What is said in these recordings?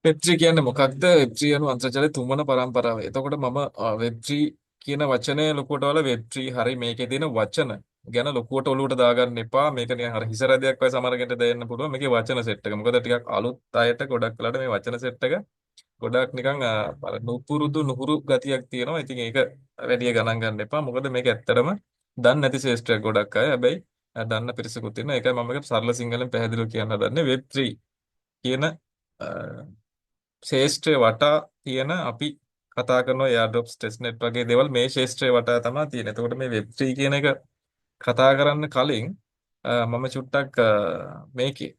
වෙබ්3 කියන්නේ මොකක්ද? වෙබ්3 යනු අන්තර්ජාලයේ තුන්වන පරම්පරාව. එතකොට මම වෙබ්3 කියන වචනය ලොකුවට වල වෙබ්3 හරි මේකේ තියෙන වචන ගැන ලොකුවට ඔලුවට දාගන්න එපා. මේක නිකන් අර හිස රැදයක් වගේ සමහරකට දෙන්න පුළුවන්. මේකේ වචන සෙට් එක. මොකද ටිකක් අලුත් අයට ගොඩක් වෙලාට මේ වචන සෙට් එක ගොඩක් නිකන් අර නුපුරුදු නුහුරු ගතියක් තියෙනවා. ඉතින් ඒක වැඩි ගණන් ගන්න එපා. මොකද මේක ඇත්තටම දන්නේ නැති ශේෂ්ත්‍රයක් ගොඩක් අය. හැබැයි දන්න පිරිසකුත් ඉන්නවා. ඒකයි මම මේක සරල සිංහලෙන් පැහැදිලිව කියන්න හදන්නේ. වෙබ්3 කියන ශේෂ්ත්‍රය වටා තියෙන අපි කතා කරන එයාඩ්‍රොප්ස් ටෙස්ට්නෙට් වගේ දේවල් මේ ශේෂ්ත්‍රය වටා තමයි තියෙන්නේ. එතකොට මේ වෙබ්3 කියන එක කතා කරන්න කලින් මම චුට්ටක් මේකේ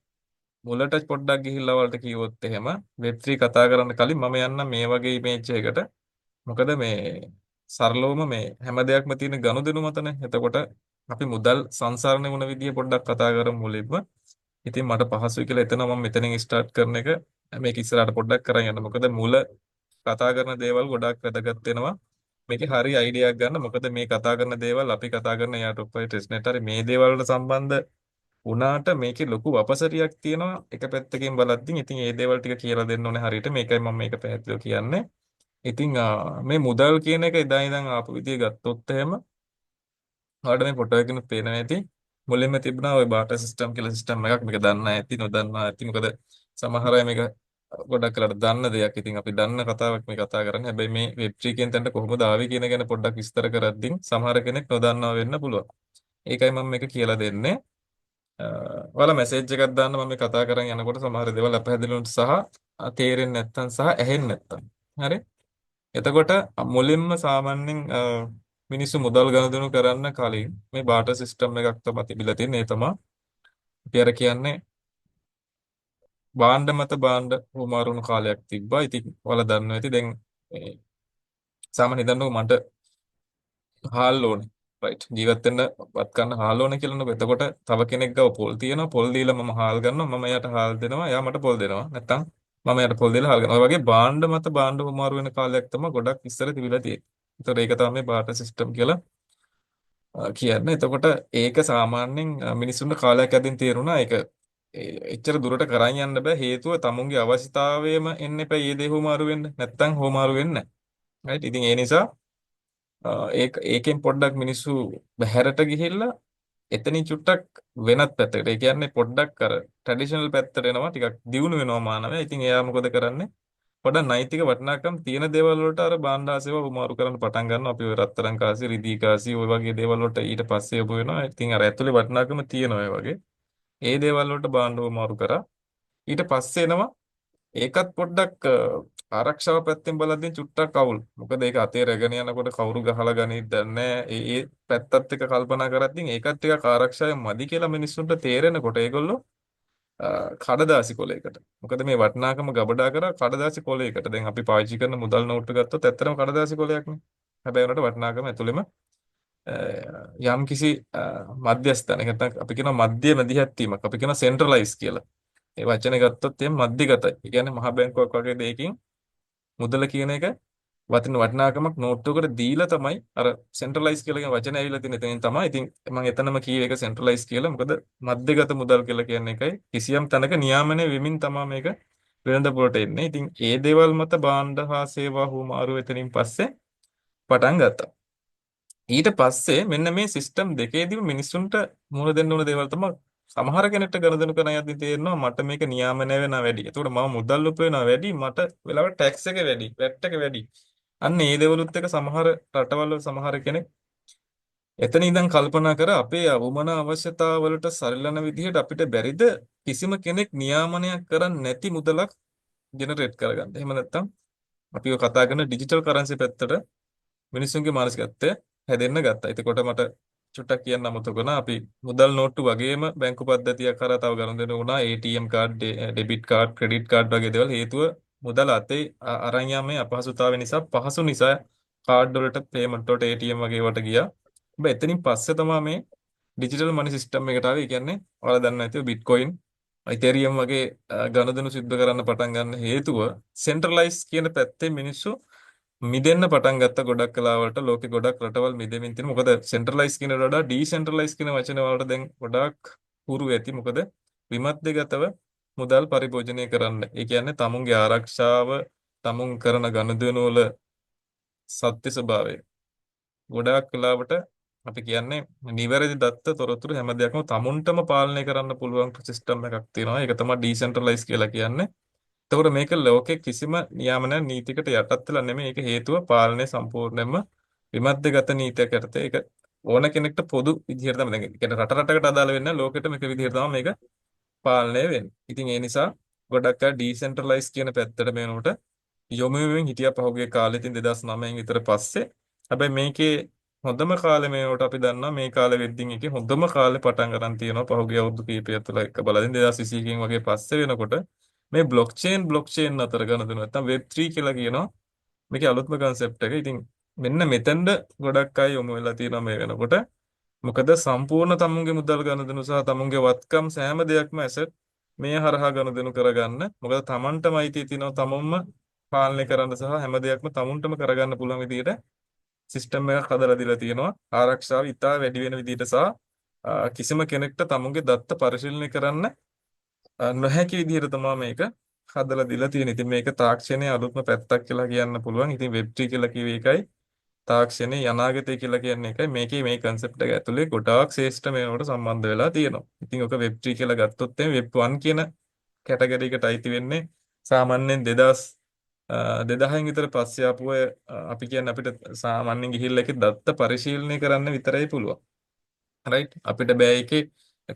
මුලට පොඩ්ඩක් ගිහිල්ලා වලට කිව්වොත් එහෙම වෙබ්3 කතා කරන්න කලින් මම යන්නම් මේ වගේ ඉමේජ් එකකට. මොකද මේ සරලවම මේ හැම දෙයක්ම තියෙන ගනුදෙනු මතනේ. එතකොට අපි මුදල් සංසරණය වුණ විදිය පොඩ්ඩක් කතා කරමු මුලින්ම. ඉතින් මට පහසුයි කියලා එතන මම මෙතනින් ස්ටාර්ට් කරන එක මේක ඉස්සරහට පොඩ්ඩක් කරන් යන්න. මොකද මුල කතා කරන දේවල් ගොඩක් වැදගත් වෙනවා. මේකේ හරි අයිඩියාවක් ගන්න. මොකද මේ කතා කරන දේවල් අපි කතා කරන යාට ඔක්කොයි ටෙස්ට්නෙට් හරි මේ දේවල් වලට සම්බන්ධ වුණාට මේකේ ලොකු වපසරියක් තියෙනවා එක පැත්තකින් බලද්දී. ඉතින් ඒ දේවල් ටික කියලා දෙන්න ඕනේ හරියට. මේකයි මම මේක පැහැදිලිව කියන්නේ. ඉතින් මේ මුදල් කියන එක එදා ඉඳන් ආපු විදිය ගත්තොත් එහෙම ඔයාලට මේ ෆොටෝ එකකින් පේනවා ඇති. මුලින්ම තිබුණා ওই බාටර් සිස්ටම් කියලා සිස්ටම් එකක්. මේක දන්නා ඇති නොදන්නා ඇති. මොකද සමහර අය මේක ගොඩක් වෙලාට දන්න දෙයක්. ඉතින් අපි දන්න කතාවක් මේ කතා කරන්නේ. හැබැයි මේ වෙබ්3 කියන තැනට කොහොමද ආවේ කියන ගැන පොඩ්ඩක් විස්තර කරද්දී සමහර කෙනෙක් නොදන්නවා වෙන්න පුළුවන්. ඒකයි මම මේක කියලා දෙන්නේ. ඔයාලා මැසේජ් එකක් දාන්න මම මේ කතා කරන් යනකොට සමහර දේවල් අපහැදිලි වුණත් සහ තේරෙන්නේ නැත්නම් සහ ඇහෙන්නේ නැත්නම්. හරි? එතකොට මුලින්ම සාමාන්‍යයෙන් මිනිස්සු මුදල් ගනුදෙනු කරන්න කලින් මේ බාටර් සිස්ටම් එකක් තමයි තිබිලා තියෙන්නේ. ඒ තමයි අපි අර කියන්නේ භාණ්ඩ මත භාණ්ඩ හුවමාරුණු කාලයක් තිබ්බා. ඉතින් ඔයාලා දන්නවා ඇති දැන් මේ සාමාන්‍ය හිතන්නකො මට හාල් ඕනේ. රයිට්. ජීවත් වෙන්න වත් ගන්න හාල් ඕනේ කියලා නේද? එතකොට තව කෙනෙක් ගාව පොල් තියෙනවා. පොල් දීලා මම හාල් ගන්නවා. මම එයාට හාල් දෙනවා. එයා මට පොල් දෙනවා. නැත්තම් මම එයාට පොල් දීලා හාල් ගන්නවා. ඔය වගේ භාණ්ඩ මත භාණ්ඩ හුවමාරු වෙන කාලයක් තමයි ගොඩක් ඉස්සර තිබිලා තියෙන්නේ. ඒතකොට ඒක තමයි මේ බාටර් සිස්ටම් කියලා කියන්නේ. එතකොට ඒක සාමාන්‍යයෙන් මිනිස්සුන්ට කාලයක් ඇදින් තේරුණා. ඒක එච්චර දුරට කරන් යන්න බෑ. හේතුව තමුන්ගේ අවශ්‍යතාවයම එන්න එපා. මේ දේ හුවමාරු වෙන්න. නැත්තම් හුවමාරු වෙන්නේ නැහැ. රයිට්. ඉතින් ඒ නිසා ඒකෙන් පොඩ්ඩක් මිනිස්සු බහැරට ගිහිල්ලා එතනින් චුට්ටක් වෙනත් පැත්තකට. ඒ කියන්නේ පොඩ්ඩක් අර ට්‍රැඩිෂනල් පැත්තට එනවා. ටිකක් දියුණු වෙනවා මානවය. ඉතින් එයා මොකද කරන්නේ? පොඩ්ඩක් නෛතික වටිනාකම් තියෙන දේවල් වලට අර බාණ්ඩාසේව උමාරු කරන්න පටන් ගන්නවා. අපි ඔය රත්තරන් කාසි, රිදී කාසි ඔය වගේ දේවල් වලට ඊට පස්සේ යොමු වෙනවා. ඉතින් අර ඇතුලේ වටිනාකම තියෙනවා ඒ වගේ. ඒ දේවල් වලට බාණ්ඩ උමාරු කරා. ඊට පස්සේ එනවා ඒකත් පොඩ්ඩක් ආරක්ෂාව පැත්තෙන් බලද්දී චුට්ටක් අවුල්. මොකද ඒක අතේ රැගෙන යනකොට කවුරු ගහලා ගනිද්ද නැහැ. ඒ පැත්තත් එක කල්පනා කරද්දී ඒකත් ටිකක් ආරක්ෂාවෙන් මදි කියලා මිනිස්සුන්ට තේරෙනකොට ඒගොල්ලෝ කඩදාසි කොලයකට. මොකද මේ වටිනාකම ගබඩා කරා කඩදාසි කොලයකට. දැන් අපි පාවිච්චි කරන මුදල් නෝට්ටු ගත්තොත් ඇත්තටම කඩදාසි කොලයක්නේ. හැබැයි උනට වටිනාකම ඇතුළෙම යම් කිසි මධ්‍යස්ථානයක් නැත්නම් අපි කියනවා මධ්‍ය මැදිහත් වීමක්. අපි කියනවා සෙන්ට්‍රලයිස් කියලා. ඒ වචනේ ගත්තොත් එම් මධ්‍යගතයි. ඒ කියන්නේ මහ බැංකුවක් වගේ දෙයකින් මුදල කියන එක වටිනාකමක් නෝට්ටුවකට දීලා තමයි අර සෙන්ට්‍රලයිස් කියලා කියන වචනේ ඇවිල්ලා තියෙන එතනින් තමයි. ඉතින් මම එතනම කීවේ ඒක සෙන්ට්‍රලයිස් කියලා. මොකද මධ්‍යගත මුදල් කියලා කියන්නේ එකයි කිසියම් තැනක නියාමනය වෙමින් තමයි මේක වෙළඳපොළට එන්නේ. ඉතින් ඒ දේවල් මත භාණ්ඩ හා සේවා හුවමාරු එතනින් පස්සේ පටන් ගත්තා. ඊට පස්සේ මෙන්න මේ සිස්ටම් දෙකේදීම මිනිස්සුන්ට මුහුණ දෙන්න ඕන දේවල් තමයි සමහර කෙනෙක්ට ගනුදෙනු කරන යද්දි තේරෙනවා මට මේක නියාමනය වෙනවා වැඩි. ඒතකොට මම මුදල් උපයනවා වැඩි මට වෙලාවට ටැක්ස් එක වැඩි, වැට් එක වැඩි. අන්න ඒ දේවලුත් එක සමහර රටවල් වල සමහර කෙනෙක් එතන ඉඳන් කල්පනා කර අපේ අවමනා අවශ්‍යතාවලට සරිලන විදිහට අපිට බැරිද කිසිම කෙනෙක් නියාමනයක් කරන්නේ නැති මුදලක් ජෙනරේට් කරගන්න. එහෙම නැත්නම් අපි ඔය කතා කරන ඩිජිටල් කරන්සි පැත්තට මිනිස්සුන්ගේ මානසිකත්වය හැදෙන්න ගත්තා. එතකොට මට චුට්ටක් කියන්න අමතක වුණා. අපි මුදල් නෝට්ටු වගේම බැංකු පද්ධතියක් කරා තව ගනුදෙනු වුණා. ATM card, debit card, credit card වගේ දේවල් හේතුව මුදල් අතේ අරන් යාමේ අපහසුතාවය නිසා පහසු නිසා කාඩ් වලට පේමන්ට් වලට ATM වගේ වට ගියා. හැබැයි එතනින් පස්සේ තමයි මේ ඩිජිටල් මනි සිස්ටම් එකට ආවේ. ඒ කියන්නේ ඔයාලා දන්නා ඇතිව බිට්කොයින්, ඉතේරියම් වගේ ගනුදෙනු සිද්ධ කරන්න පටන් ගන්න හේතුව සෙන්ට්‍රලයිස් කියන පැත්තේ මිනිස්සු මිදෙන්න පටන් ගත්ත ගොඩක් කලාවලට ලෝකෙ ගොඩක් රටවල් මිදෙමින් තියෙනවා. මොකද සෙන්ට්‍රලයිස් කියන වඩා ඩීසෙන්ට්‍රලයිස් කියන වචන වලට දැන් ගොඩක් හුරු ඇති. මොකද විමධ්‍යගතව මුදල් පරිභෝජනය කරන්න. ඒ කියන්නේ තමුන්ගේ ආරක්ෂාව, තමුන් කරන ගනුදෙනු වල සත්‍ය ස්වභාවය. ගොඩාක් වෙලාවට අපි කියන්නේ නිවැරදි දත්ත තොරතුරු හැම දෙයක්ම තමුන්ටම පාලනය කරන්න පුළුවන් සිස්ටම් එකක් තියෙනවා. ඒක තමයි ඩිසෙන්ට්‍රලයිස් කියලා කියන්නේ. එතකොට මේක ලෝකේ කිසිම නියාමන නීතියකට යටත් වෙලා නෙමෙයි. ඒක හේතුව පාලනය සම්පූර්ණයෙන්ම විමධ්‍යගත නීතියක් යටතේ ඒක ඕන කෙනෙක්ට පොදු විදිහට තමයි. දැන් කියන්නේ රට රටකට අදාළ වෙන්නේ නැහැ. ලෝකෙට මේක විදිහට තමයි මේක පාලනය වෙන්නේ. ඉතින් ඒ නිසා ගොඩක් අය ඩිසෙන්ට්‍රලයිස් කියන පැත්තට මේනොට යොමු වෙමින් හිටියා පහුගිය කාලේ ඉතින් 2009 විතර පස්සේ. හැබැයි මේකේ හොඳම කාලේ මේනොට අපි දන්නවා මේ කාලෙ වෙද්දින් එකේ හොඳම කාලේ පටන් ගන්න තියෙනවා පහුගිය අවුරුදු කිහිපය තුළ එක බලදින් 2021 වගේ පස්සේ වෙනකොට මේ බ්ලොක්චේන් අතර ගණදෙනු නැත්තම් Web3 කියලා කියනවා. මේකේ අලුත්ම concept එක. ඉතින් මෙන්න මෙතෙන්ද ගොඩක් අය යොමු වෙලා තියෙනවා මේ වෙනකොට. මොකද සම්පූර්ණ තමුන්ගේ මුදල් ගනුදෙනු සහ තමුන්ගේ වත්කම් සෑම දෙයක්ම ඇසෙට් මේ හරහා ගනුදෙනු කරගන්න. මොකද තමන්ටම අයිතිය තියෙනවා තමුන්ම පාලනය කරන්න සහ හැම දෙයක්ම තමුන්ටම කරගන්න පුළුවන් විදිහට සිස්ටම් එකක් හදලා දීලා තියෙනවා. ආරක්ෂාව ඉතා වැඩි වෙන විදිහට සහ කිසිම කෙනෙක්ට තමුන්ගේ දත්ත පරිශීලනය කරන්න නොහැකි විදිහට තමයි මේක හදලා දීලා තියෙන්නේ. ඉතින් මේක තාක්ෂණයේ අලුත්ම පැත්තක් කියලා කියන්න පුළුවන්. ඉතින් Web3 කියලා කිව්වේ ඒකයි. තාක්ෂණයේ අනාගතය කියලා කියන්නේ එකයි. මේකේ මේ concept එක ඇතුලේ ගොඩාක් ශ්‍රේෂ්ඨ මේවට සම්බන්ධ වෙලා තියෙනවා. ඉතින් ඔක Web3 කියලා ගත්තොත් එimhe Web1 කියන කැටගරි එකට අයිති වෙන්නේ සාමාන්‍යයෙන් 2010න් විතර පස්සේ ආපු අය අපි කියන්නේ අපිට සාමාන්‍යයෙන් ගිහිල්ලා ඒකේ දත්ත පරිශීලනය කරන්න විතරයි පුළුවන්. රයිට් අපිට බෑ ඒකේ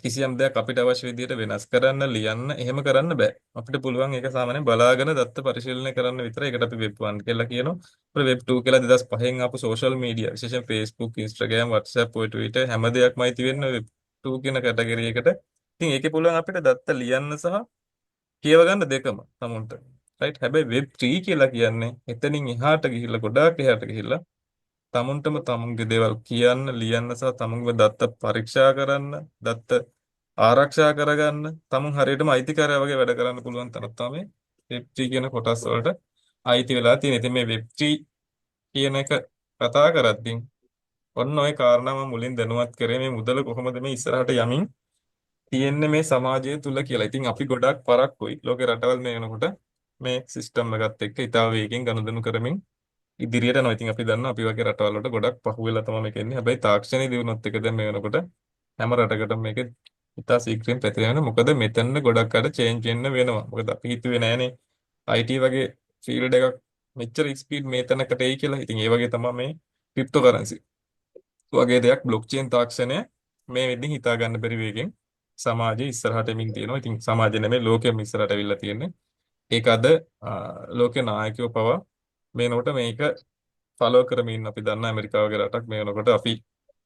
කිසියම් දෙයක් අපිට අවශ්‍ය විදිහට වෙනස් කරන්න ලියන්න එහෙම කරන්න බෑ අපිට පුළුවන් ඒක සාමාන්‍යයෙන් බලාගෙන දත්ත පරිශීලනය කරන්න විතරයි. ඒකට අපි වෙබ් 1 කියලා කියනවා. අපිට වෙබ් 2 කියලා 2005න් ආපු සෝෂල් මීඩියා විශේෂයෙන් Facebook Instagram WhatsApp ඔය Twitter හැම දෙයක්මයි තියෙන්නේ වෙබ් 2 කියන කැටගරි එකට. ඉතින් ඒකේ පුළුවන් අපිට දත්ත ලියන්න සහ කියව ගන්න දෙකම තමුන්ට. රයිට් හැබැයි වෙබ් 3 කියලා කියන්නේ එතනින් එහාට ගිහිල්ලා ගොඩාක් එහාට ගිහිල්ලා තමුන්ටම තමුන්ගේ දේවල් කියන්න, ලියන්න සහ තමුන්ගේ දත්ත පරීක්ෂා කරන්න, දත්ත ආරක්ෂා කරගන්න, තමුන් හරියටම අයිතිකාරයා වගේ වැඩ කරන්න පුළුවන් තරම් තමයි Web3 කියන කොටස් වලට අයිති වෙලා තියෙන්නේ. ඉතින් මේ Web3 කියන එක කතා කරද්දී ඔන්න ඔය කාරණා මම මුලින් දැනුවත් කරේ මේ මුදල කොහොමද මේ ඉස්සරහට යමින් තියෙන්නේ මේ සමාජය තුල කියලා. ඉතින් අපි ගොඩක් පරක්කුයි ලෝකේ රටවල් මේ වෙනකොට මේ සිස්ටම් එකත් එක්ක ඉතාල වේගෙන් ගනුදෙනු කරමින් ඉදිරියට යනවා. ඉතින් අපි දන්නවා අපි වගේ රටවල් වලට ගොඩක් පහුවෙලා තමයි මේක එන්නේ. හැබැයි තාක්ෂණයේ දියුණුවත් එක දැන් මේ වෙනකොට හැම රටකටම මේක ඉතා ශීඝ්‍රයෙන් පැතිරෙනවා. මොකද මෙතන ගොඩක් අර චේන්ජ් වෙන්න වෙනවා. මොකද අපි හිතුවේ නෑනේ IT වගේ ෆීල්ඩ් එකක් මෙච්චර ස්පීඩ් මේ තැනකට එයි කියලා. ඉතින් ඒ වගේ තමයි මේ ක්‍රිප්ටෝකරන්සි වගේ දෙයක් බ්ලොක්චේන් තාක්ෂණය මේ වෙද්දී හිතා ගන්න බැරි වේගෙන් සමාජයේ ඉස්සරහට එමින් තියෙනවා. ඉතින් සමාජය නෙමෙයි ලෝකෙම ඉස්සරහට අවිල්ලා තියෙන්නේ. ඒක අද ලෝකේ නායකයෝ පවා මේනකොට මේක ෆලෝ කරමින් අපි දන්න ඇමරිකාව වගේ රටක් මේ වෙනකොට අපි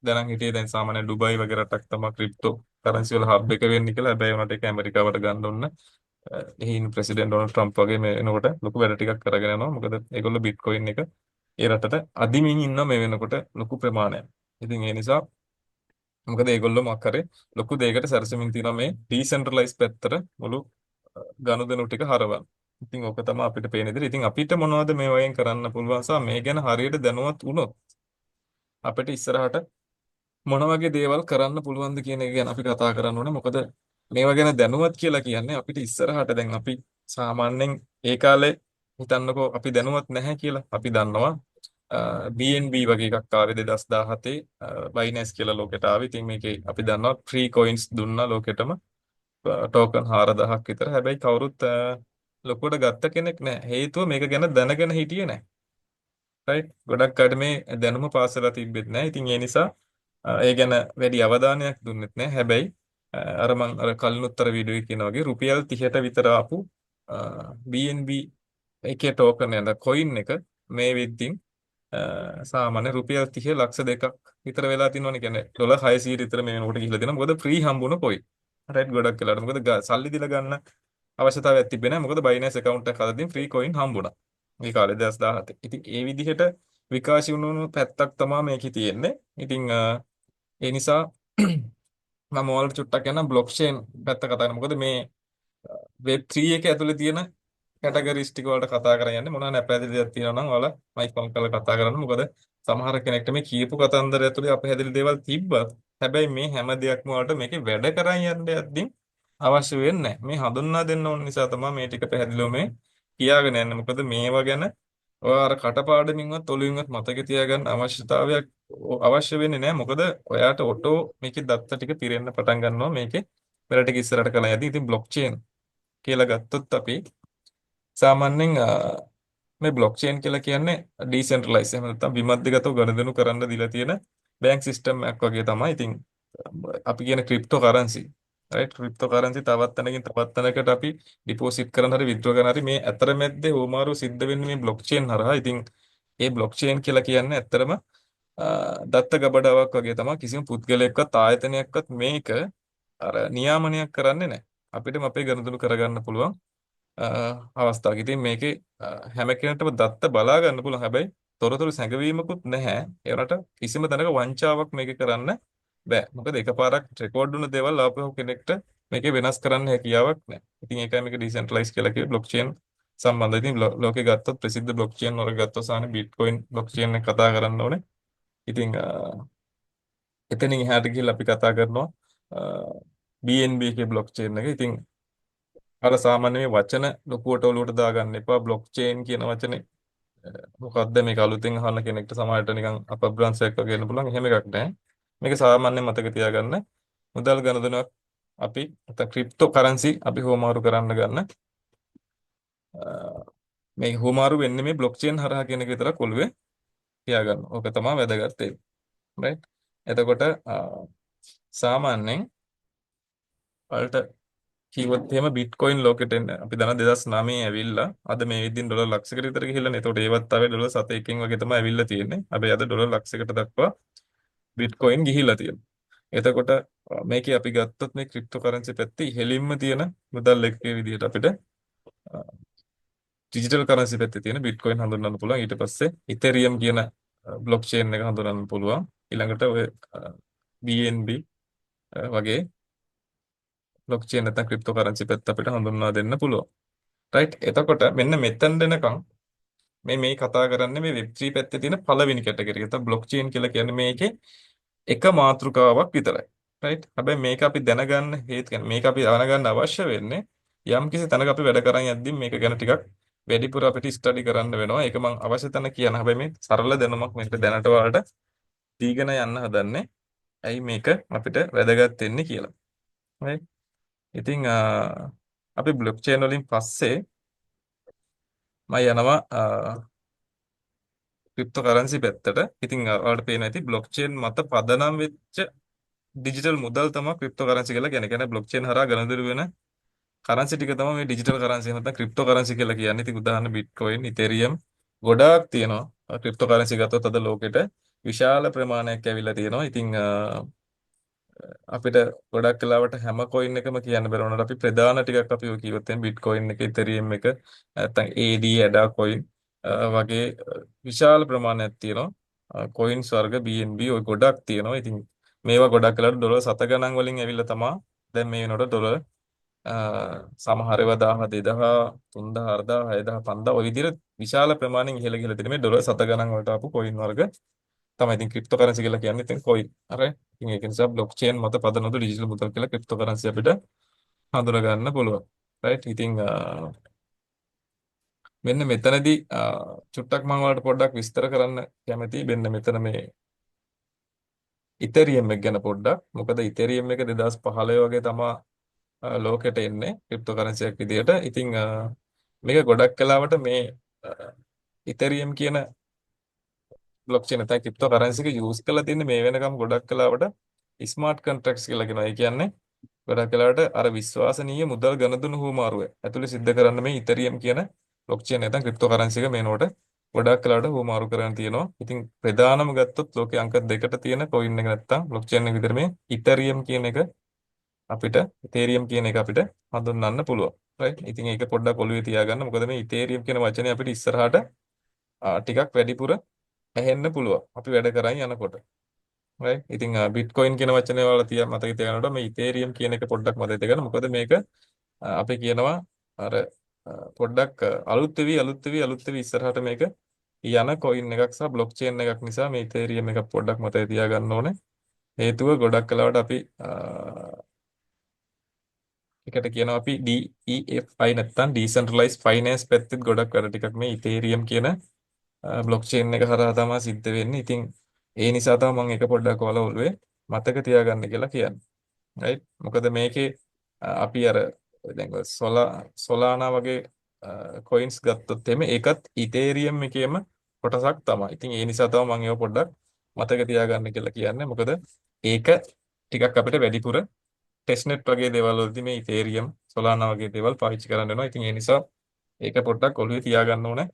දැනන් හිටියේ දැන් සාමාන්‍ය ඩුබයි වගේ රටක් තමයි ක්‍රිප්ටෝ කරන්සි වල හබ් එක වෙන්නේ කියලා. හැබැයි උනට ඒක ඇමරිකාවට ගන්න ඕන. එහින් ප්‍රෙසිඩන්ට් ඩොනල්ඩ් ට්‍රම්ප් වගේ මේ වෙනකොට ලොකු වැඩ ටිකක් කරගෙන යනවා. මොකද ඒගොල්ලෝ බිට්කොයින් එක ඒ රටට අදිමින් ඉන්න මේ වෙනකොට ලොකු ප්‍රමාණයක්. ඉතින් ඒ නිසා මොකද ඒගොල්ලෝ මොකක් කරේ ලොකු දෙයකට සැරසෙමින් තියෙනවා මේ ඩිසෙන්ට්‍රලයිස් පැත්තට මුළු ගනුදෙනු ටික හරවන්න. ඉතින් ඕක තමයි අපිට පේන විදිහට. ඉතින් අපිට මොනවද මේ වගේ කරන්න පුළුවන් සහ මේ ගැන හරියට දැනුවත් වුණොත් අපිට ඉස්සරහට මොන වගේ දේවල් කරන්න පුළුවන්ද කියන එක ගැන අපි කතා කරන්න ඕනේ. මොකද මේවා ගැන දැනුවත් කියලා කියන්නේ අපිට ඉස්සරහට දැන් අපි සාමාන්‍යයෙන් ඒ කාලේ හිතන්නකෝ අපි දැනුවත් නැහැ කියලා. අපි දන්නවා BNB වගේ එකක් ආවේ 2017 බයිනැන්ස් කියලා ලෝකෙට ආවේ. ඉතින් මේකේ අපි දන්නවා ෆ්‍රී කොයින්ස් දුන්නා ලෝකෙටම ටෝකන් 4000ක් විතර. හැබැයි කවුරුත් ලොකුවට ගත්ත කෙනෙක් නැහැ. හේතුව මේක ගැන දැනගෙන හිටියේ නැහැ. රයිට් ගොඩක් අයට මේ දැනුම පාසලා තිබෙත් නැහැ. ඉතින් ඒ නිසා ඒ ගැන වැඩි අවධානයක් දුන්නෙත් නැහැ. හැබැයි අර මං අර කලිනුත්තර වීඩියෝ එකේ කියන වගේ රුපියල් 30ට විතර ආපු BNB එකේ ටෝකන් එක කොයින් එක මේ වෙද්දින් සාමාන්‍ය රුපියල් 30 ලක්ෂ 2ක් විතර වෙලා තිනවනේ. කියන්නේ ඩොලර් 600 විතර මේ වෙනකොට ගිහිල්ලා දෙනවා. මොකද ෆ්‍රී හම්බුන කොයින්. රයිට් ගොඩක් වෙලාට. මොකද සල්ලි දීලා ගන්න අවශ්‍යතාවයක් තිබෙන්නේ නැහැ. මොකද බයිනන්ස් account එකක් හදද්දී ෆ්‍රී කොයින් හම්බුණා. මේ කාලේ 2017. ඉතින් ඒ විදිහට විකාශය වුණු පැත්තක් තමයි මේකේ තියෙන්නේ. ඉතින් ඒ නිසා මම ඔයාලට චුට්ටක් යන බ්ලොක්චේන් පැත්ත කතා කරනවා. මොකද මේ වෙබ් 3 එකේ ඇතුලේ තියෙන කැටගරිස් ටික වලට කතා කරන් යන්නේ. මොනවා නැපැහැදිලි දෙයක් තියෙනවා නම් ඔයාලා මයික් ඔන් කරලා කතා කරන්න. මොකද සමහර කෙනෙක්ට මේ කියපු කතන්දර ඇතුලේ අපහැදිලි දේවල් තිබ්බත් හැබැයි මේ හැම දෙයක්ම වලට මේකේ වැඩ කරන් යන්න යද්දී අවශ්‍ය වෙන්නේ නැහැ. මේ හඳුන්වා දෙන්න ඕන නිසා තමයි මේ ටික පැහැදිලිව මේ කියාගෙන යන්නේ. මොකද මේවා ගැන ඔයා අර කටපාඩමින්වත් ඔළුවින්වත් මතක තියාගන්න අවශ්‍යතාවයක් අවශ්‍ය වෙන්නේ නැහැ. මොකද ඔයාට ඔටෝ මේකේ දත්ත ටික පිරෙන්න පටන් ගන්නවා මේකේ පෙර ටික ඉස්සරහට කළා යදී. ඉතින් බ්ලොක් චේන් කියලා ගත්තොත් අපි සාමාන්‍යයෙන් මේ බ්ලොක් චේන් කියලා කියන්නේ ඩිසෙන්ට්‍රලයිස් එහෙම නැත්නම් විමධ්‍යගතව ගනුදෙනු කරන්න දීලා තියෙන බැංක් සිස්ටම් එකක් වගේ තමයි. ඉතින් අපි කියන ක්‍රිප්ටෝ කරන්සි රයිට් ක්‍රිප්ටෝ කරන්සි තවත් තැනකින් තවත් තැනකට අපි ඩිපොසිට් කරන හරි විත්ඩ්‍රෝ කරන හරි මේ අතරමැද්දේ හුවමාරු සිද්ධ වෙන්නේ මේ බ්ලොක් චේන් හරහා. ඉතින් මේ බ්ලොක් චේන් කියලා කියන්නේ ඇත්තරම දත්ත ගබඩාවක් වගේ තමයි. කිසිම පුද්ගලයෙක්වත් ආයතනයක්වත් මේක අර නියාමනයක් කරන්නේ නැහැ. අපිටම අපේ ගනුදෙනු කරගන්න පුළුවන් අවස්ථාවක්. ඉතින් මේකේ හැම කෙනෙක්ටම දත්ත බලා ගන්න පුළුවන්. හැබැයි තොරතුරු සැඟවීමකුත් නැහැ. ඒ වුණාට කිසිම තැනක වංචාවක් මේක කරන්න බෑ. මොකද එකපාරක් රෙකෝඩ් වුණ දේවල් ආපහු කෙනෙක්ට මේකේ වෙනස් කරන්න හැකියාවක් නැහැ. ඉතින් ඒකයි මේක ඩිසෙන්ට්‍රලයිස් කියලා කිව්වේ බ්ලොක් චේන් සම්බන්ධයි. ඉතින් ලෝකේ ගත්තොත් ප්‍රසිද්ධ බ්ලොක් චේන් වල ගත්තොත් සාමාන්‍ය බිට්කොයින් බ්ලොක් චේන් එක කතා කරන්න ඕනේ. ඉතින් එතනින් එහාට ගිහිල්ලා අපි කතා කරනවා BNB එකේ බ්ලොක් චේන් එක. ඉතින් අර සාමාන්‍ය මේ වචන ලොකුවට ඔලුවට දාගන්න එපා. බ්ලොක් චේන් කියන වචනේ මොකක්ද මේක අලුතෙන් අහන කෙනෙක්ට සමහරට නිකන් අපබ්‍රංශයක් වගේ වෙන්න පුළුවන්. එහෙම එකක් නැහැ. මේක සාමාන්‍යයෙන් මතක තියාගන්න. මුදල් ගනුදෙනුවක් අපි නැත්නම් ක්‍රිප්ටෝ කරන්සි අපි හුවමාරු කරන්න ගන්න. මේ හුවමාරු වෙන්නේ මේ බ්ලොක් චේන් හරහා කියන එක විතරක් ඔළුවේ තියාගන්න. ඕක තමයි වැදගත් ඒක. රයිට්. එතකොට සාමාන්‍යයෙන් වලට කිව්වොත් එහෙම බිට්කොයින් ලෝකෙට එන්න අපි දන්න 2009 ඇවිල්ලා අද මේ විදිහින් ඩොලර් ලක්ෂයකට විතර ගිහිල්ලානේ. ඒතකොට ඒවත් ආවේ ඩොලර් 7කින් වගේ තමයි ඇවිල්ලා තියෙන්නේ. හැබැයි අද ඩොලර් ලක්ෂයකට දක්වා බිට්කොයින් ගිහිල්ලා තියෙනවා. එතකොට මේකේ අපි ගත්තොත් මේ ක්‍රිප්ටෝ කරන්සි පැත්තේ ඉහළින්ම තියෙන මුදල් එකකේ විදිහට අපිට ඩිජිටල් කරන්සි පැත්තේ තියෙන බිට්කොයින් හඳුන්වන්න පුළුවන්. ඊට පස්සේ ඉතෙරියම් කියන බ්ලොක් චේන් එක හඳුන්වන්න පුළුවන්. ඊළඟට ඔය BNB වගේ බ්ලොක් චේන් නැත්නම් ක්‍රිප්ටෝ කරන්සි පැත්ත අපිට හඳුන්වා දෙන්න පුළුවන්. රයිට්. එතකොට මෙන්න මෙතන දෙනකම් මේ කතා කරන්නේ මේ Web3 පැත්තේ තියෙන පළවෙනි කැටගරි එක. නැත්නම් බ්ලොක් චේන් කියලා කියන්නේ මේකේ එක මාතෘකාවක් විතරයි. රයිට්. හැබැයි මේක අපි දැනගන්න හේතු කියන්නේ මේක අපි දැනගන්න අවශ්‍ය වෙන්නේ යම් කිසි තැනක අපි වැඩ කරන් යද්දී මේක ගැන ටිකක් වැඩිපුර අපිට ස්ටඩි කරන්න වෙනවා. ඒක මම අවශ්‍ය තැන කියන. හැබැයි මේ සරල දැනුමක් මේක දැනට ඔයාලට දීගෙන යන්න හදන්නේ. ඇයි මේක අපිට වැදගත් වෙන්නේ කියලා. right? ඉතින් අපි බ්ලොක් චේන් වලින් පස්සේ මම යනවා ක්‍රිප්ටෝ කරන්සි පැත්තට. ඉතින් ඔයාලට පේනවා ඇති බ්ලොක් චේන් මත පදනම් වෙච්ච ඩිජිටල් මුදල් තමයි ක්‍රිප්ටෝ කරන්සි කියලා කියන්නේ. කියන්නේ බ්ලොක් චේන් හරහා ගනුදෙනු වෙන කරන්සි ටික තමයි මේ ඩිජිටල් කරන්සි නැත්නම් ක්‍රිප්ටෝ කරන්සි කියලා කියන්නේ. ඉතින් උදාහරණ බිට්කොයින්, ඉතෙරියම් ගොඩාක් තියෙනවා. ක්‍රිප්ටෝ කරන්සි ගත්තොත් අද ලෝකෙට විශාල ප්‍රමාණයක් ඇවිල්ලා තියෙනවා. ඉතින් අපිට ගොඩක් වෙලාවට හැම කොයින් එකම කියන්න බැරි වුණාට අපි ප්‍රධාන ටිකක් අපි ඔය කිව්වොත් එහෙනම් බිට්කොයින් එක, ඉතෙරියම් එක, නැත්නම් AD, ඇඩා කොයින් වගේ විශාල ප්‍රමාණයක් තියෙනවා. කොයින්ස් වර්ග BNB ඔය ගොඩක් තියෙනවා. ඉතින් මේවා ගොඩක් වෙලාවට ඩොලර් සත ගණන් වලින් ඇවිල්ලා තමයි දැන් මේ වෙනකොට ඩොලර් සමහර ඒවා 1000, 2000, 3000, 4000, 6000, 5000 ඔය විදිහට විශාල ප්‍රමාණයෙන් ඉහළ ගිහලා තියෙන මේ ඩොලර් සත ගණන් වලට ආපු කොයින් වර්ග තමයි. ඉතින් ක්‍රිප්ටෝ කරන්සි කියලා කියන්නේ ඉතින් කොයින්. හරි. ඉතින් ඒක නිසා බ්ලොක් චේන් මත පදනොදු ඩිජිටල් මුදල් කියලා ක්‍රිප්ටෝ කරන්සි අපිට හඳුනා ගන්න පුළුවන්. රයිට්. ඉතින් මෙන්න මෙතනදී චුට්ටක් මම ඔයාලට පොඩ්ඩක් විස්තර කරන්න කැමතියි. මෙන්න මෙතන මේ ඉතෙරියම් එක ගැන පොඩ්ඩක්. මොකද ඉතෙරියම් එක 2015 වගේ තමයි ලෝකෙට එන්නේ ක්‍රිප්ටෝ කරන්සියක් විදිහට. ඉතින් මේක ගොඩක් වෙලාවට මේ ඉතෙරියම් කියන බ්ලොක් චේන් නැත්නම් ක්‍රිප්ටෝ කරන්සි එක යූස් කරලා තින්නේ මේ වෙනකම් ගොඩක් වෙලාවට ස්මාර්ට් කොන්ට්‍රැක්ට්ස් කියලා කියනවා. ඒ කියන්නේ ගොඩක් වෙලාවට අර විශ්වාසනීය මුදල් ගනුදෙනු හුවමාරුව ඇතුළේ සිද්ධ කරන්න මේ ඉතෙරියම් කියන බ්ලොක් චේන් නැත්නම් ක්‍රිප්ටෝ කරන්සි එක මේනෝට ගොඩක් වෙලාවට හුවමාරු කරගෙන තියෙනවා. ඉතින් ප්‍රධානම ගත්තොත් ලෝකේ අංක 2ට තියෙන කොයින් එක නැත්නම් බ්ලොක් චේන් එක විතර මේ ඉතෙරියම් කියන එක අපිට ඉතේරියම් කියන එක අපිට හඳුන්වන්න පුළුවන්. රයිට්. ඉතින් ඒක පොඩ්ඩක් ඔළුවේ තියාගන්න. මොකද මේ ඉතේරියම් කියන වචනේ අපිට ඉස්සරහට ටිකක් වැඩිපුර ඇහෙන්න පුළුවන්. අපි වැඩ කරන් යනකොට. රයිට්. ඉතින් බිට්කොයින් කියන වචනේ වල මතක තියාගන්නකොට මේ ඉතේරියම් කියන එක පොඩ්ඩක් මතක තියාගන්න. මොකද මේක අපි කියනවා අර පොඩ්ඩක් අලුත් වෙවි ඉස්සරහට මේක යන කොයින් එකක් සහ බ්ලොක් චේන් එකක් නිසා මේ ඉතේරියම් එක පොඩ්ඩක් මතක තියාගන්න ඕනේ. හේතුව ගොඩක් කලාවට අපි ඒකට කියනවා අපි DEFI නැත්නම් Decentralized Finance පැත්තෙත් ගොඩක් වැඩ ටිකක් මේ Ethereum කියන බ්ලොක් චේන් එක හරහා තමයි සිද්ධ වෙන්නේ. ඉතින් ඒ නිසා තමයි මම ඒක පොඩ්ඩක් ඔයාලා ඔළුවේ මතක තියාගන්න කියලා කියන්නේ. රයිට්. මොකද මේකේ අපි අර දැන් සොලානා වගේ කොයින්ස් ගත්තොත් එimhe ඒකත් ඉතේරියම් එකේම කොටසක් තමයි. ඉතින් ඒ නිසා තමයි මම ඒව පොඩ්ඩක් මතක තියාගන්න කියලා කියන්නේ. මොකද ඒක ටිකක් අපිට වැඩිපුර ටෙස්ට්නෙට් වගේ දේවල් වලදී මේ ඉතේරියම් සොලානා වගේ දේවල් පාවිච්චි කරන්න වෙනවා. ඉතින් ඒ නිසා ඒක පොඩ්ඩක් ඔළුවේ තියාගන්න ඕනේ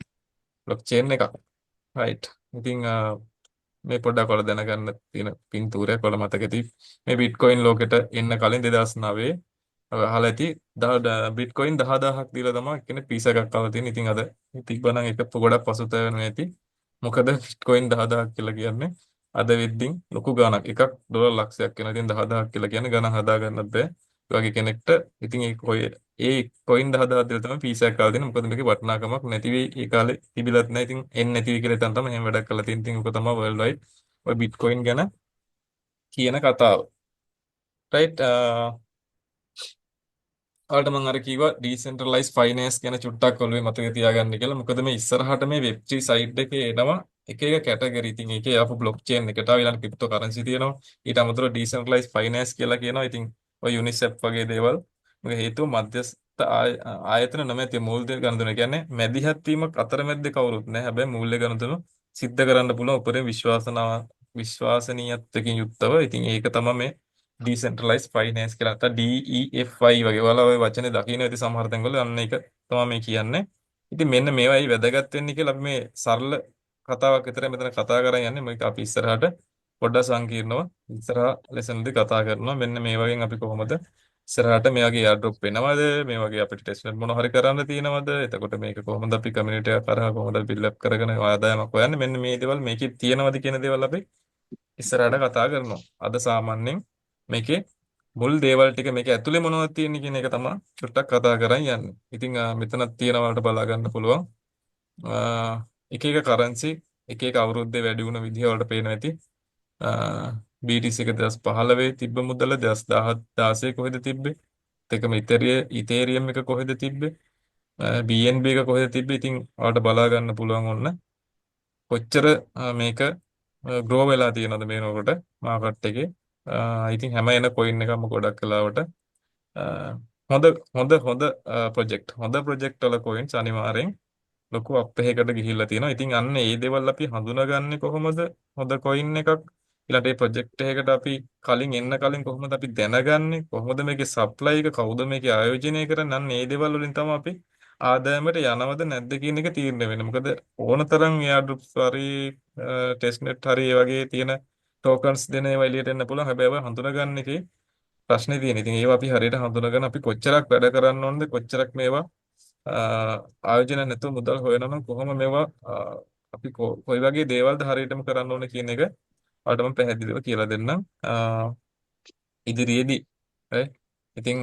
බ්ලොක් චේන් එකක්. රයිට්. ඉතින් මේ පොඩ්ඩක් ඔයාලා දැනගන්න තියෙන පින්තූරයක් ඔයාලා මතක ඇති. මේ බිට්කොයින් ලෝකෙට එන්න කලින් 2009 අහලා ඇති බිට්කොයින් 10000ක් දීලා තමයි කෙනෙක් පීස් එකක් අහලා තියෙන. ඉතින් අද තිබ්බනම් ඒක ගොඩක් පසුතැවෙනවා ඇති. මොකද බිට්කොයින් 10000ක් කියලා කියන්නේ අද වෙද්දින් ලොකු ගාණක්. එකක් ඩොලර් ලක්ෂයක් වෙනවා. ඉතින් 10000ක් කියලා කියන්නේ ගණන් හදා ගන්නත් බෑ. ඒ වගේ කෙනෙක්ට ඉතින් ඒ කොයින් 10000 දීලා තමයි පීස් එකක් අහලා තියෙන්නේ. මොකද මේකේ වටිනාකමක් නැති වෙයි. ඒ කාලේ තිබිලත් නැහැ. ඉතින් එන්නේ නැති වෙයි කියලා හිතන් තමයි එහෙම වැඩක් කරලා තියෙන්නේ. ඉතින් ඔක තමයි වර්ල්ඩ් වයිඩ් ඔය බිට්කොයින් ගැන කියන කතාව. රයිට්. ඔයාලට මම අර කිව්වා ඩීසෙන්ට්‍රලයිස් ෆයිනෑන්ස් ගැන චුට්ටක් ඔළුවේ මතක තියාගන්න කියලා. මොකද මේ ඉස්සරහට මේ වෙබ්3 සයිට් එකේ එනවා එක එක කැටගරි. ඉතින් ඒකේ ආපු බ්ලොක් චේන් එකට ඊළඟ ක්‍රිප්ටෝ කරන්සි තියෙනවා. ඊට අමතරව ඩීසෙන්ට්‍රලයිස් ෆයිනෑන්ස් කියලා කියනවා. ඉතින් ඔය යුනිසෙෆ් වගේ දේවල් මේක හේතුව මධ්‍යස්ථ ආයතන නොමැති මූල්‍ය ගනුදෙනු. කියන්නේ මැදිහත් වීමක් අතරමැද්ද කවුරුත් නැහැ. හැබැයි මූල්‍ය ගනුදෙනු සිද්ධ කරන්න පුළුවන් උපරිම විශ්වාසනීයත්වකින් යුක්තව. ඉතින් ඒක තමයි මේ ඩිසෙන්ට්‍රලයිස් ෆයිනෑන්ස් කියලා නැත්නම් DEFI වගේ ඔයාලා ওই වචනේ දකින්න ඇති සමහර තැන්වල අන්න ඒක තමයි මේ කියන්නේ. ඉතින් මෙන්න මේවයි වැදගත් වෙන්නේ කියලා අපි මේ සරල කතාවක් විතරයි මෙතන කතා කරන් යන්නේ. මේක අපි ඉස්සරහට පොඩ්ඩක් සංකීර්ණව ඉස්සරහ ලෙසන්දී කතා කරනවා. මෙන්න මේ වගේ අපි කොහොමද ඉස්සරහට මේ වගේ එයාඩ්‍රොප් වෙනවද? මේ වගේ අපිට ටෙස්ට් මොන හරි කරන්න තියෙනවද? එතකොට මේක කොහොමද අපි කමියුනිටි එක කරා කොහොමද බිල්ඩ් අප් කරගෙන ආදායමක් හොයන්නේ? මෙන්න මේ දේවල් මේකේ තියෙනවද කියන දේවල් අපි ඉස්සරහට කතා කරනවා. අද සාමාන්‍යයෙන් මේකේ මුල් දේවල් ටික මේක ඇතුලේ මොනවද තියෙන්නේ කියන එක තමයි චුට්ටක් කතා කරන් යන්නේ. ඉතින් මෙතනක් තියෙනවට බලා ගන්න පුළුවන්. එක එක කරන්සි එක එක අවුරුද්දේ වැඩි වුණ විදිහ වලට පේනවා ඇති. BTC එක 2015 තිබ්බ මුදල 2016 කොහෙද තිබ්බේ? දෙකම ඉතේරියම් එක කොහෙද තිබ්බේ? BNB එක කොහෙද තිබ්බේ? ඉතින් ඔයාලට බලා ගන්න පුළුවන් ඔන්න කොච්චර මේක ග්‍රෝ වෙලා තියෙනවද මේනකොට මාකට් එකේ. ඉතින් හැම එන කොයින් එකම ගොඩක් කලාවට හොඳ හොඳ ප්‍රොජෙක්ට් වල කොයින්ස් අනිවාර්යෙන් ලොකු අප්පෙහකට ගිහිල්ලා තියෙනවා. ඉතින් අන්න ඒ දේවල් අපි හඳුනාගන්නේ කොහොමද? හොඳ කොයින් එකක් ඊළඟට ඒ ප්‍රොජෙක්ට් එකකට අපි කලින් එන්න කලින් කොහොමද අපි දැනගන්නේ? කොහොමද මේකේ සප්ලයි එක කවුද මේකේ ආයෝජනය කරන්නේ? අන්න ඒ දේවල් වලින් තමයි අපි ආදායමට යනවද නැද්ද කියන එක තීරණය වෙන්නේ. මොකද ඕනතරම් එයාඩ්‍රොප්ස් හරි ටෙස්ට්නෙට් හරි ඒ වගේ තියෙන ටෝකන්ස් දෙන ඒවා එළියට එන්න පුළුවන්. හැබැයි ඒවා හඳුනගන්න එකේ ප්‍රශ්නේ තියෙන. ඉතින් ඒවා අපි හරියට හඳුනගෙන අපි කොච්චරක් වැඩ කරන්න ඕනද කොච්චරක් මේවා ආයෝජන නැතුව මුදල් හොයනවා නම් කොහොම මේවා අපි කොයි වගේ දේවල්ද හරියටම කරන්න ඕන කියන එක ඔයාලට මම පැහැදිලිව කියලා දෙන්නම් ඉදිරියේදී. right? ඉතින්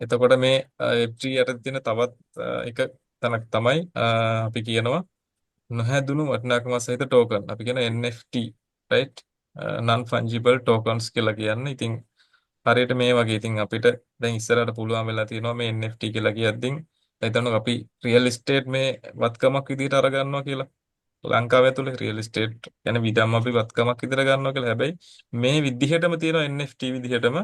එතකොට මේ Web3 යටතේ තියෙන තවත් එක තැනක් තමයි අපි කියනවා නොහැදුණු වටිනාකම සහිත ටෝකන්. අපි කියන NFT, right? non fungible tokens කියලා කියන්නේ. ඉතින් හරියට මේ වගේ ඉතින් අපිට දැන් ඉස්සරහට පුළුවන් වෙලා තියෙනවා මේ NFT කියලා කියද්දී හිතන්න අපි රියල් එස්ටේට් මේ වත්කමක් විදිහට අරගන්නවා කියලා. ලංකාව ඇතුලේ රියල් එස්ටේට් යන විදම් අපි වත්කමක් විදිහට ගන්නවා කියලා. හැබැයි මේ විදිහටම තියෙන NFT විදිහටම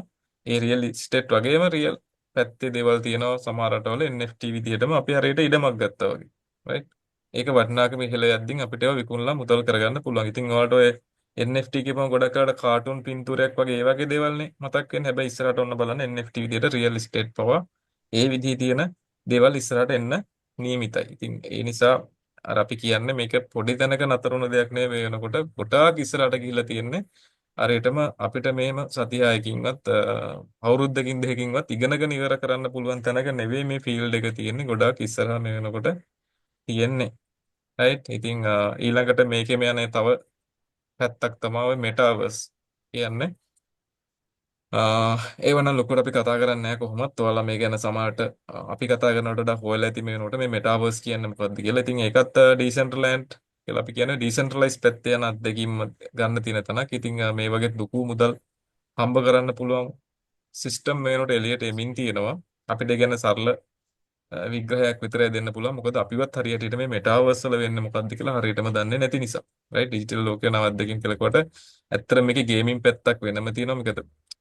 ඒ රියල් එස්ටේට් වගේම රියල් පැත්තේ දේවල් තියෙනවා සමහර රටවල NFT විදිහටම අපි හරියට ඉඩමක් ගත්තා වගේ. right? ඒක වටිනාකම ඉහළ යද්දී අපිට ඒවා විකුණලා මුදල් කරගන්න පුළුවන්. ඉතින් ඔයාලට ඔය NFT කියපම ගොඩක් අර කාටුන් පින්තූරයක් වගේ ඒ වගේ දේවල්නේ මතක් වෙන්නේ. හැබැයි ඉස්සරහට ඔන්න බලන්න NFT විදිහට රියල් එස්ටේට් පවා ඒ විදිහේ තියෙන දේවල් ඉස්සරහට එන්න නියමිතයි. ඉතින් ඒ නිසා අර අපි කියන්නේ මේක පොඩි තැනක නතර වුණ දෙයක් නෙවෙයි වෙනකොට ගොඩාක් ඉස්සරහට ගිහිල්ලා තියෙන්නේ. හරියටම අපිට මේම සතියකින්වත් අවුරුද්දකින් දෙකකින්වත් ඉගෙනගෙන ඉවර කරන්න පුළුවන් තැනක නෙවෙයි මේ ෆීල්ඩ් එක තියෙන්නේ. ගොඩාක් ඉස්සරහා මේ වෙනකොට තියෙන්නේ. right? ඉතින් ඊළඟට මේකෙම යන තව පැත්තක් තමයි ඔය මෙටාවර්ස් කියන්නේ. ඒව නම් ලොකුවට අපි කතා කරන්නේ නැහැ කොහොමත්. ඔයාලා මේ ගැන සමහරට අපි කතා කරනවට වඩා හොයලා ඇති මේ වෙනකොට මේ මෙටාවර්ස් කියන්නේ මොකක්ද කියලා. ඉතින් ඒකත් ඩීසෙන්ට්‍රලයිස්ඩ් කියලා අපි කියන්නේ ඩීසෙන්ට්‍රලයිස් පැත්තේ යන අත්දැකීම් ගන්න තියෙන තැනක්. ඉතින් මේ වගේ දුකු මුදල් හම්බ කරන්න පුළුවන් සිස්ටම් මේනොට එලියට එමින් තියෙනවා. අපිට ගැන සරල විග්‍රහයක් විතරයි දෙන්න පුළුවන්. මොකද අපිවත් හරියට මේ මෙටාවර්ස් වල වෙන්නේ මොකක්ද කියලා හරියටම දන්නේ නැති නිසා. රයිට් ඩිජිටල් ලෝකේ නවද්දකින් කියලාකොට ඇත්තට මේකේ ගේමින් පැත්තක් වෙනම තියෙනවා. මේකද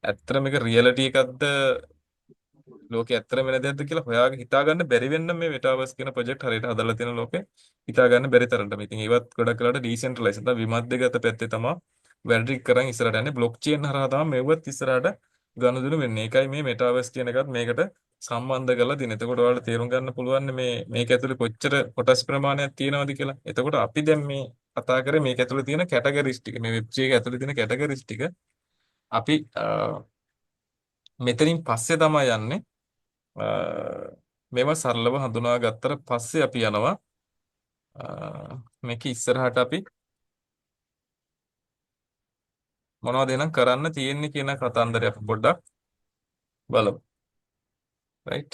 ඇත්තට මේක රියැලිටි එකක්ද ලෝකේ ඇත්තටම වෙන දෙයක්ද කියලා හොයාගෙන හිතාගන්න බැරි වෙන්න මේ මෙටාවර්ස් කියන ප්‍රොජෙක්ට් හරියට හදලා තියෙන ලෝකේ හිතාගන්න බැරි තරමට. ඉතින් ඒවත් ගොඩක් වෙලාවට ඩිසෙන්ට්‍රලයිස් නැත්නම් විමධ්‍යගත පැත්තේ තමයි වැඩි කරන් ඉස්සරහට යන්නේ. බ්ලොක් චේන් හරහා තමයි මෙව්වත් ඉස්සරහට ගනුදෙනු වෙන්නේ. ඒකයි මේ මෙටාවර්ස් කියන එකත් මේකට සම්බන්ධ කරලා තියෙන්නේ. එතකොට ඔයාලට තේරුම් ගන්න පුළුවන් මේ මේක ඇතුලේ කොච්චර කොටස් ප්‍රමාණයක් තියෙනවද කියලා. එතකොට අපි දැන් මේ කතා කරේ මේක ඇතුලේ තියෙන කැටගරිස් ටික. මේ වෙබ් එක ඇතුලේ තියෙන කැටගරිස් ටික අපි මෙතනින් පස්සේ තමයි යන්නේ. අ, මේවා සරලව හඳුනා ගත්තට පස්සේ අපි යනවා මේක ඉස්සරහට අපි මොනවද එනම් කරන්න තියෙන්නේ කියන කතන්දරය අපි පොඩ්ඩක් බලමු. රයිට්.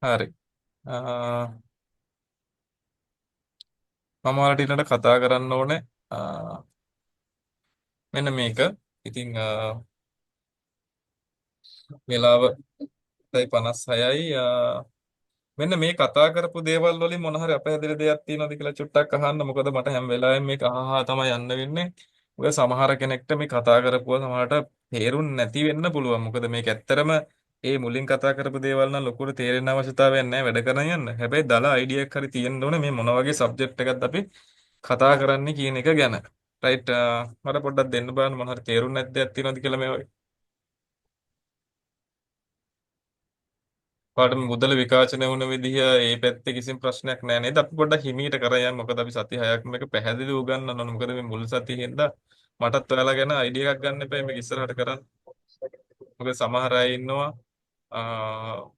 හරි. මම ඔයාලට ඊළඟට කතා කරන්න ඕනේ අ, මෙන්න මේක. ඉතින් වෙලාව 56යි. මෙන්න මේ කතා කරපු දේවල් වලින් මොන හරි අපහැදිලි දෙයක් තියෙනවද කියලා චුට්ටක් අහන්න. මොකද මට හැම වෙලාවෙම මේක අහහා තමයි යන්න වෙන්නේ. මොකද සමහර කෙනෙක්ට මේ කතා කරපුවා සමහරට තේරුම් නැති වෙන්න පුළුවන්. මොකද මේක ඇත්තරම ඒ මුලින් කතා කරපු දේවල් නම් ලොකුට තේරෙන්න අවශ්‍යතාවයක් නැහැ වැඩ කරන යන්න. හැබැයි දල අයිඩියා එකක් හරි තියෙන්න ඕනේ මේ මොන වගේ සබ්ජෙක්ට් එකක්ද අපි කතා කරන්නේ කියන එක ගැන. රයිට්. මට පොඩ්ඩක් දෙන්න බලන්න මොන හරි තේරුම් නැති දෙයක් තියෙනවද කියලා මේ වගේ. පාඩම මුදල විකාශනය වුණ විදිහ ඒ පැත්තේ කිසිම ප්‍රශ්නයක් නැහැ නේද? අපි පොඩ්ඩක් හිමීට කරයන්. මොකද අපි සති 6ක් මේක පැහැදිලිව උගන්වන්න ඕන. මොකද මේ මුල් සතියේ හින්දා මටත් ඔයාලා ගැන අයිඩියා එකක් ගන්න එපා මේක ඉස්සරහට කරන්න. මොකද සමහර අය ඉන්නවා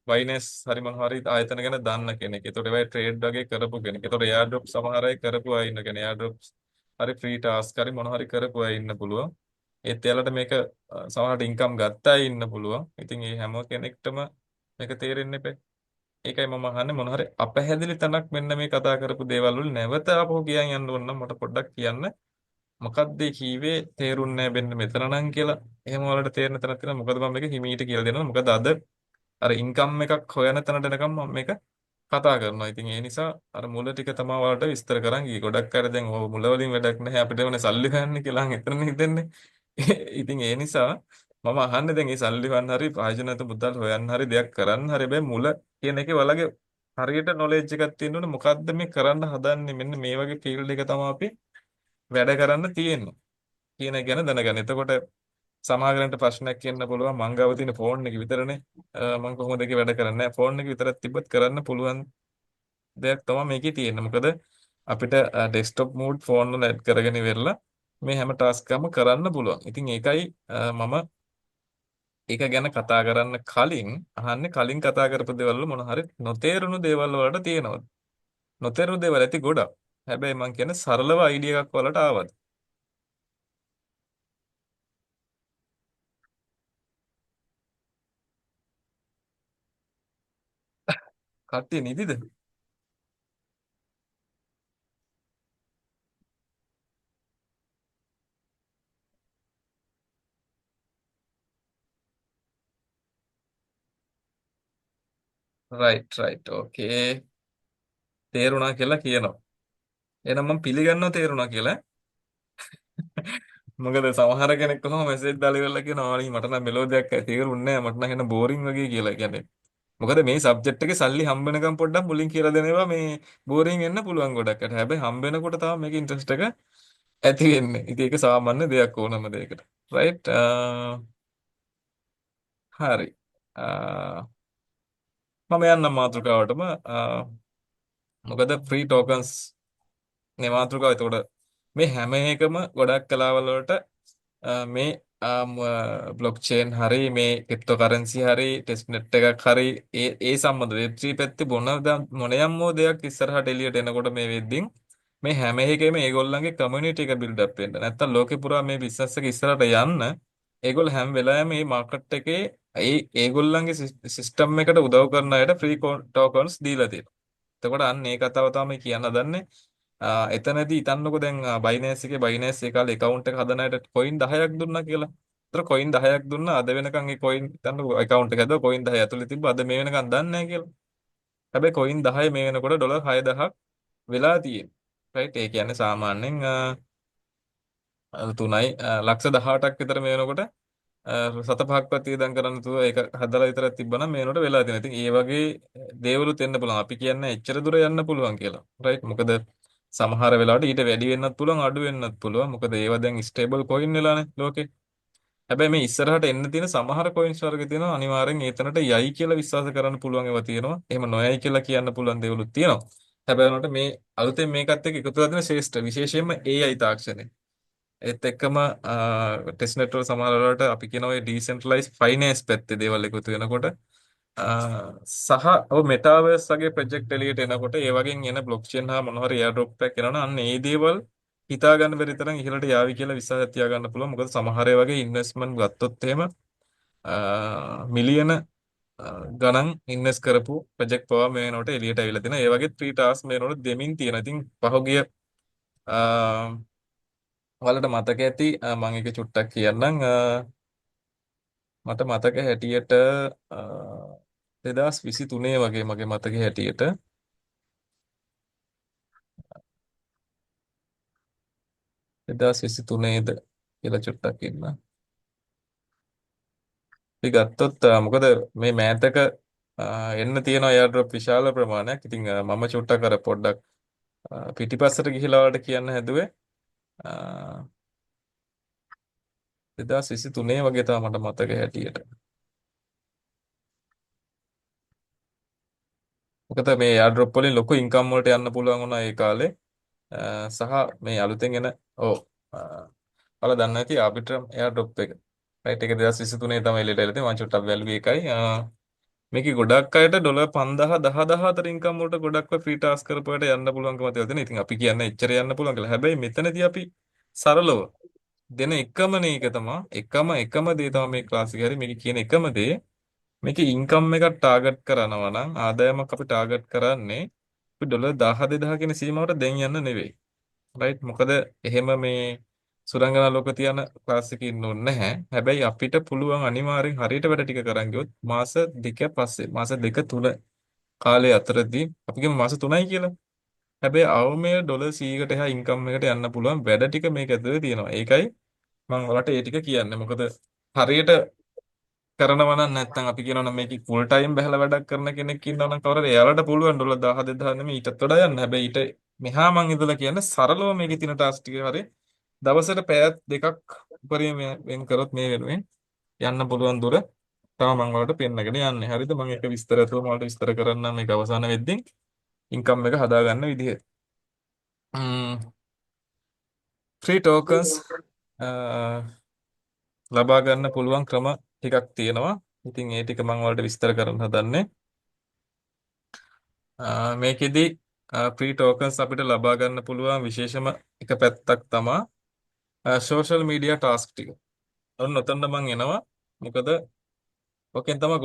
බයිනස් හරි මොන හරි ආයතන ගැන දන්න කෙනෙක්. ඒතකොට ඒවයි ට්‍රේඩ් වගේ කරපු කෙනෙක්. ඒතකොට එයාඩ්‍රොප් සමහර අය කරපු අය ඉන්න කෙනෙක්. එයාඩ්‍රොප් හරි ෆ්‍රී ටාස්ක් හරි මොන හරි කරපු අය ඉන්න පුළුවන්. ඒත් එයාලට මේක සමහරට ඉන්කම් ගත්ත අය ඉන්න පුළුවන්. ඉතින් මේ හැම කෙනෙක්ටම මේක තේරෙන්නේ නැහැ. ඒකයි මම අහන්නේ මොන හරි අපැහැදිලි තැනක් මෙන්න මේ කතා කරපු දේවල් වල නැවත ආපහු ගියන් යන්න ඕන නම් මට පොඩ්ඩක් කියන්න. මොකක්ද ඒ කීවේ තේරුන්නේ නැහැ මෙන්න මෙතන නම් කියලා. එහෙම වලට තේරෙන තැනක් තියෙනවා. මොකද මම මේක හිමීට කියලා දෙනවා. මොකද අද අර ඉන්කම් එකක් හොයන තැනට එනකම් මම මේක කතා කරනවා. ඉතින් ඒ නිසා අර මුල ටික තමයි ඔයාලට විස්තර කරන් ගියේ. ගොඩක් අය දැන් ඔය මුල වලින් වැඩක් නැහැ අපිට ඕනේ සල්ලි හොයන්න කියලා හිතන හිතන්නේ. ඉතින් ඒ නිසා මම අහන්නේ දැන් මේ සල්ලි හොයන්න හරි ප්‍රයෝජනවත් මුදල් හොයන්න හරි දෙයක් කරන්න හරි බෑ මුල කියන එකේ ඔයාලගේ හරියට නොලෙජ් එකක් තියෙන්න ඕනේ. මොකද්ද මේ කරන්න හදන්නේ? මෙන්න මේ වගේ ෆීල්ඩ් එක තමයි අපි වැඩ කරන්න තියෙන්නේ කියන එක ගැන දැනගන්න. එතකොට සමහරවිට ප්‍රශ්නයක් කියන්න පුළුවන් මං ගාව තියෙන ෆෝන් එක විතරනේ මං කොහොමද ඒකේ වැඩ කරන්නේ නැහැ ෆෝන් එක විතරක් තිබ්බත් කරන්න පුළුවන් දෙයක් තමයි මේකේ තියෙන්නේ මොකද අපිට ඩෙස්ක්ටොප් මෝඩ් ෆෝන් වල ඇඩ් කරගෙන ඉවරලා මේ හැම ටාස්ක් එකක්ම කරන්න පුළුවන්. ඉතින් ඒකයි මම ඒක ගැන කතා කරන්න කලින් අහන්නේ කලින් කතා කරපු දේවල් වල මොන හරි නොතේරුණු දේවල් වලට තියෙනවද? නොතේරුණු දේවල් ඇති ගොඩක්. හැබැයි මං කියන්නේ සරලව අයිඩියා එකක් වලට ආවද? කට්ටිය නිදිද? රයිට් රයිට් ඕකේ තේරුණා කියලා කියනවා. එහෙනම් මම පිළිගන්නවා තේරුණා කියලා. මොකද සමහර කෙනෙක් කොහොම මැසේජ් දාලා ඉවරලා කියනවා අනේ මට නම් මෙලෝ දෙයක් තේරුන්නේ නැහැ මට නම් එන බෝරින් වගේ කියලා කියන්නේ. මොකද මේ සබ්ජෙක්ට් එකේ සල්ලි හම්බ වෙනකම් පොඩ්ඩක් මුලින් කියලා දෙනවා මේ බෝරින් වෙන්න පුළුවන් ගොඩක්. හැබැයි හම්බ වෙනකොට තමයි මේක ඉන්ට්‍රස්ට් එක ඇති වෙන්නේ. ඉතින් ඒක සාමාන්‍ය දෙයක් ඕනම දෙයකට. රයිට් හරි. මම යන්නම් මාතෘකාවටම. මොකද ෆ්‍රී ටෝකන්ස් මේ මාතෘකාව. එතකොට මේ හැම එකම ගොඩක් කලාවල වලට මේ බ්ලොක් චේන් හරි මේ ක්‍රිප්ටෝ කරන්සි හරි ටෙස්ට් නෙට් එකක් හරි ඒ සම්බන්ධ වෙබ්3 පැත්තේ මොනියම් දෙයක් ඉස්සරහට එළියට එනකොට මේ වෙද්දින් මේ හැම එකෙම ඒගොල්ලන්ගේ කමියුනිටි එක බිල්ඩ් අප් වෙන්න. නැත්තම් ලෝකේ පුරා මේ බිස්නස් එක ඉස්සරහට යන්න ඒගොල්ලෝ හැම වෙලාවෙම මේ මාකට් එකේ ඒගොල්ලන්ගේ සිස්ටම් එකට උදව් කරන අයට ෆ්‍රී ටෝකන්ස් දීලා තියෙනවා. එතකොට අන්න ඒ කතාව තමයි කියන්න හදන්නේ. එතනදී හිතන්නකෝ දැන් බයිනෑස් එකේ කාලේ account එක හදන අයට coin 10ක් දුන්නා කියලා. ඒතර coin 10ක් දුන්නා අද වෙනකන් ඒ coin හිතන්නකෝ account එක හදුවා coin 10 ඇතුලේ තිබ්බ අද මේ වෙනකන් දන්නේ නැහැ කියලා. හැබැයි coin 10 මේ වෙනකොට ඩොලර් 6000ක් වෙලා තියෙන්නේ. රයිට් ඒ කියන්නේ සාමාන්‍යයෙන් 3යි ලක්ෂ 18ක් විතර මේ වෙනකොට සත පහක්වත් වියදම් කරන්න තුව ඒක හදලා විතරක් තිබ්බනම් මේ වෙනකොට වෙලා තියෙනවා. ඉතින් ඒ වගේ දේවලුත් එන්න පුළුවන්. අපි කියන්නේ එච්චර දුර යන්න පුළුවන් කියලා. රයිට් මොකද සමහර වෙලාවට ඊට වැඩි වෙන්නත් පුළුවන් අඩු වෙන්නත් පුළුවන්. මොකද ඒවා දැන් ස්ටේබල් කොයින් වෙලානේ ලෝකේ. හැබැයි මේ ඉස්සරහට එන්න තියෙන සමහර කොයින්ස් වර්ග තියෙනවා අනිවාර්යෙන් ඒතනට යයි කියලා විශ්වාස කරන්න පුළුවන් ඒවා තියෙනවා. එහෙම නොයයි කියලා කියන්න පුළුවන් දේවලුත් තියෙනවා. හැබැයි උනට මේ අලුතෙන් මේකත් එක්ක එකතු වෙලා තියෙන ශ්‍රේෂ්ඨ විශේෂයෙන්ම AI තාක්ෂණය. ඒත් එක්කම ටෙස්ට් නෙට්වර්ක් සමහර වෙලාවට අපි කියන ඔය ඩිසෙන්ට්‍රලයිස් ෆයිනෑන්ස් පැත්තේ දේවල් එකතු වෙනකොට සහ ඔය මෙටාවර්ස් වගේ ප්‍රොජෙක්ට් එලියට එනකොට ඒ වගේ එන බ්ලොක්චේන් හා මොනවා හරි එයාඩ්‍රොප් එකක් එනවනම් අන්න ඒ දේවල් හිතා ගන්න බැරි තරම් ඉහළට යාවි කියලා විශ්වාසයක් තියා ගන්න පුළුවන්. මොකද සමහර ඒ වගේ ඉන්වෙස්ට්මන්ට් ගත්තොත් එහෙම මිලියන ගණන් ඉන්වෙස්ට් කරපු ප්‍රොජෙක්ට් පවා මේ වෙනකොට එළියට අවිලා තිනවා. ඒ වගේ 3 ටාස්ක් මේ වෙනකොට දෙමින් තියෙනවා. ඉතින් පහුගිය ඔයාලට මතක ඇති මම එක චුට්ටක් කියන්නම්. මට මතක හැටියට 2023 වගේ මගේ මතක හැටියට 2023ද කියලා චුට්ටක් ඉන්න. අපි ගත්තොත් මොකද මේ මෑතක එන්න තියෙන එයාඩ්‍රොප් විශාල ප්‍රමාණයක්. ඉතින් මම චුට්ටක් අර පොඩ්ඩක් පිටිපස්සට ගිහිලා වලට කියන්න හැදුවේ 2023 වගේ තමයි මට මතක හැටියට. මොකද මේ එයාඩ්‍රොප් වලින් ලොකු ඉන්කම් වලට යන්න පුළුවන් වුණා ඒ කාලේ. සහ මේ අලුතෙන් එන ඔයාලා දන්න ඇති ආබිට්‍රම් එයාඩ්‍රොප් එක. රයිට් ඒක 2023 තමයි එළියට එලා තියෙන්නේ. මම චුට්ටක් වැල්යු එකයි. මේකේ ගොඩක් අයට ඩොලර් 5000 10000 අතර ඉන්කම් වලට ගොඩක් අය ෆ්‍රී ටාස්ක් කරපුවාට යන්න පුළුවන්කම තියෙනවා. ඉතින් අපි කියන්නේ එච්චර යන්න පුළුවන් කියලා. හැබැයි මෙතනදී අපි සරලව දෙන එකම නේක තමයි එකම දේ තමයි මේ ක්ලාස් එකේ හරි මේක කියන එකම දේ මේකේ ඉන්කම් එකක් ටාගට් කරනවා නම් ආදායමක් අපි ටාගට් කරන්නේ අපි ඩොලර් 1000 2000 කියන සීමාවට දැන් යන්න නෙවෙයි. රයිට් මොකද එහෙම මේ සුරංගනා ලෝක තියන ක්ලාස් එකේ ඉන්න ඕනේ නැහැ. හැබැයි අපිට පුළුවන් අනිවාර්යෙන් හරියට වැඩ ටික කරන් ගියොත් මාස දෙක පස්සේ මාස දෙක තුන කාලය අතරදී අපි කියමු මාස 3යි කියලා. හැබැයි අවමයේ ඩොලර් 100කට එහා ඉන්කම් එකට යන්න පුළුවන් වැඩ ටික මේක ඇතුලේ තියෙනවා. ඒකයි මම ඔයාලට ඒ ටික කියන්නේ. මොකද හරියට කරනවා නම් නැත්නම් අපි කියනවා නම් මේක ෆුල් ටයිම් බහලා වැඩක් කරන කෙනෙක් ඉන්නවා නම් කවුරුහරි එයාලට පුළුවන් ඩොලර් 1000 2000 නෙමෙයි ඊටත් වඩා යන්න. හැබැයි ඊට මෙහා මං ඉඳලා කියන්නේ සරලව මේකේ තියෙන ටාස්ක් ටික හරිය දවසට පැය දෙකක් උපරිම වෙන් කරොත් මේ වෙනුවෙන් යන්න පුළුවන් දුර තමයි මම ඔයාලට පෙන්නගෙන යන්නේ. හරිද? මම ඒක විස්තරතුව ඔයාලට විස්තර කරන්නම් මේක අවසාන වෙද්දී ඉන්කම් එක හදාගන්න විදිහ. ෆ්‍රී ටෝකන්ස් ලබා ගන්න පුළුවන් ක්‍රම ටිකක් තියෙනවා. ඉතින් ඒ ටික මම ඔයාලට විස්තර කරන්න හදන්නේ. මේකෙදි ෆ්‍රී ටෝකන්ස් අපිට ලබා ගන්න පුළුවන් විශේෂම එක පැත්තක් තමයි සෝෂල් මීඩියා ටාස්ක් ටික. ඔන්න ඔතන මම එනවා. මොකද ඔකෙන් තමයි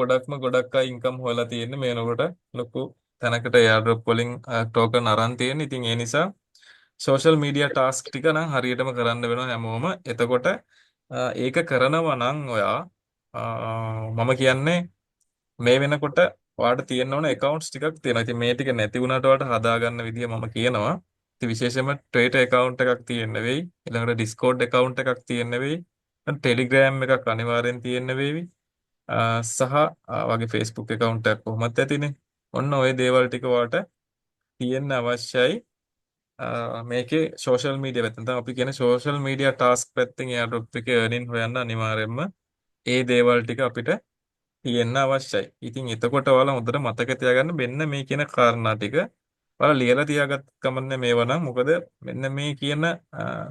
ගොඩක් අය ඉන්කම් හොයලා තියෙන්නේ මේනකොට ලොකු තැනකට එයාඩ්‍රොප් වලින් ටෝකන් අරන් තියෙන්නේ. ඉතින් ඒ නිසා සෝෂල් මීඩියා ටාස්ක් ටික නම් හරියටම කරන්න වෙනවා හැමෝම. එතකොට ඒක කරනවා නම් ඔයා මම කියන්නේ මේ වෙනකොට ඔයාලට තියෙන්න ඕන accounts ටිකක් තියෙනවා. ඉතින් මේ ටික නැති වුණාට ඔයාලට හදාගන්න විදිය මම කියනවා. ඉතින් විශේෂයෙන්ම Twitter account එකක් තියෙන්න වෙයි. ඊළඟට Discord account එකක් තියෙන්න වෙයි. Telegram එකක් අනිවාර්යෙන් තියෙන්න වෙයි. සහ වගේ Facebook account එකක් කොහොමත් ඇතිනේ. ඔන්න ওই දේවල් ටික ඔයාලට තියෙන්න අවශ්‍යයි. මේකේ සෝෂල් මීඩියා පැත්තෙන් තමයි අපි කියන්නේ සෝෂල් මීඩියා ටාස්ක් පැත්තෙන් එයාඩ්‍රොප් එකේ earning හොයන්න අනිවාර්යයෙන්ම ඒ දේවල් ටික අපිට තියෙන්න අවශ්‍යයි. ඉතින් එතකොට ඔයාලා හොඳට මතක තියාගන්න මෙන්න මේ කියන කාරණා ටික ඔයාලා ලියලා තියාගත් කමන්නේ මේවා නම් මොකද මෙන්න මේ කියන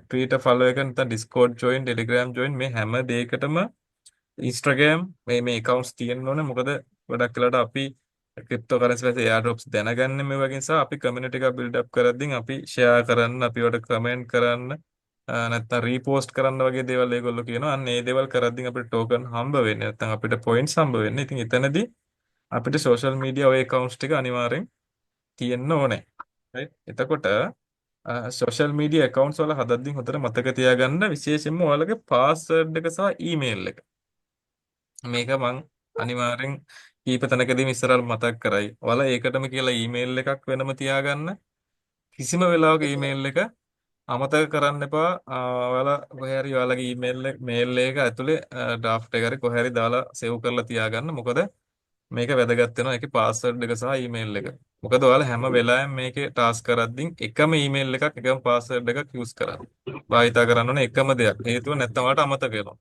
Twitter follow එක නැත්නම් Discord join Telegram join මේ හැම දෙයකටම Instagram මේ accounts තියෙන්න ඕනේ. මොකද ගොඩක් වෙලාවට අපි cryptocurrency පැත්තේ airdrops දැනගන්නේ මේ වගේ නිසා අපි community එකක් build up කරද්දී අපි share කරන්න අපි වලට comment කරන්න නැත්නම් රීපෝස්ට් කරන්න වගේ දේවල් ඒගොල්ලෝ කියනවා. අන්න ඒ දේවල් කරද්දී අපිට ටෝකන් හම්බ වෙන්නේ නැත්නම් අපිට පොයින්ට්ස් හම්බ වෙන්නේ. ඉතින් එතනදී අපිට සෝෂල් මීඩියා ඔය accounts ටික අනිවාර්යෙන් තියෙන්න ඕනේ. right? එතකොට සෝෂල් මීඩියා accounts වල හදද්දී හොඳට මතක තියාගන්න විශේෂයෙන්ම ඔයාලගේ password එක සහ email එක. මේක මං අනිවාර්යෙන් කීප තැනකදී ඉස්සරහට මතක් කරයි. ඔයාලා ඒකටම කියලා email එකක් වෙනම තියාගන්න. කිසිම වෙලාවක email එක අමතක කරන්න එපා. ඔයාලා කොහේ හරි ඔයාලගේ mail එක ඇතුලේ draft එක හරි කොහේ හරි දාලා save කරලා තියාගන්න. මොකද මේක වැදගත් වෙනවා. ඒකේ password එක සහ email එක. මොකද ඔයාලා හැම වෙලාවෙම මේකේ task කරද්දී එකම email එකක් එකම password එකක් use කරන්න. භාවිතා කරන්න ඕනේ එකම දෙයක්. හේතුව නැත්නම් ඔයාලට අමතක වෙනවා.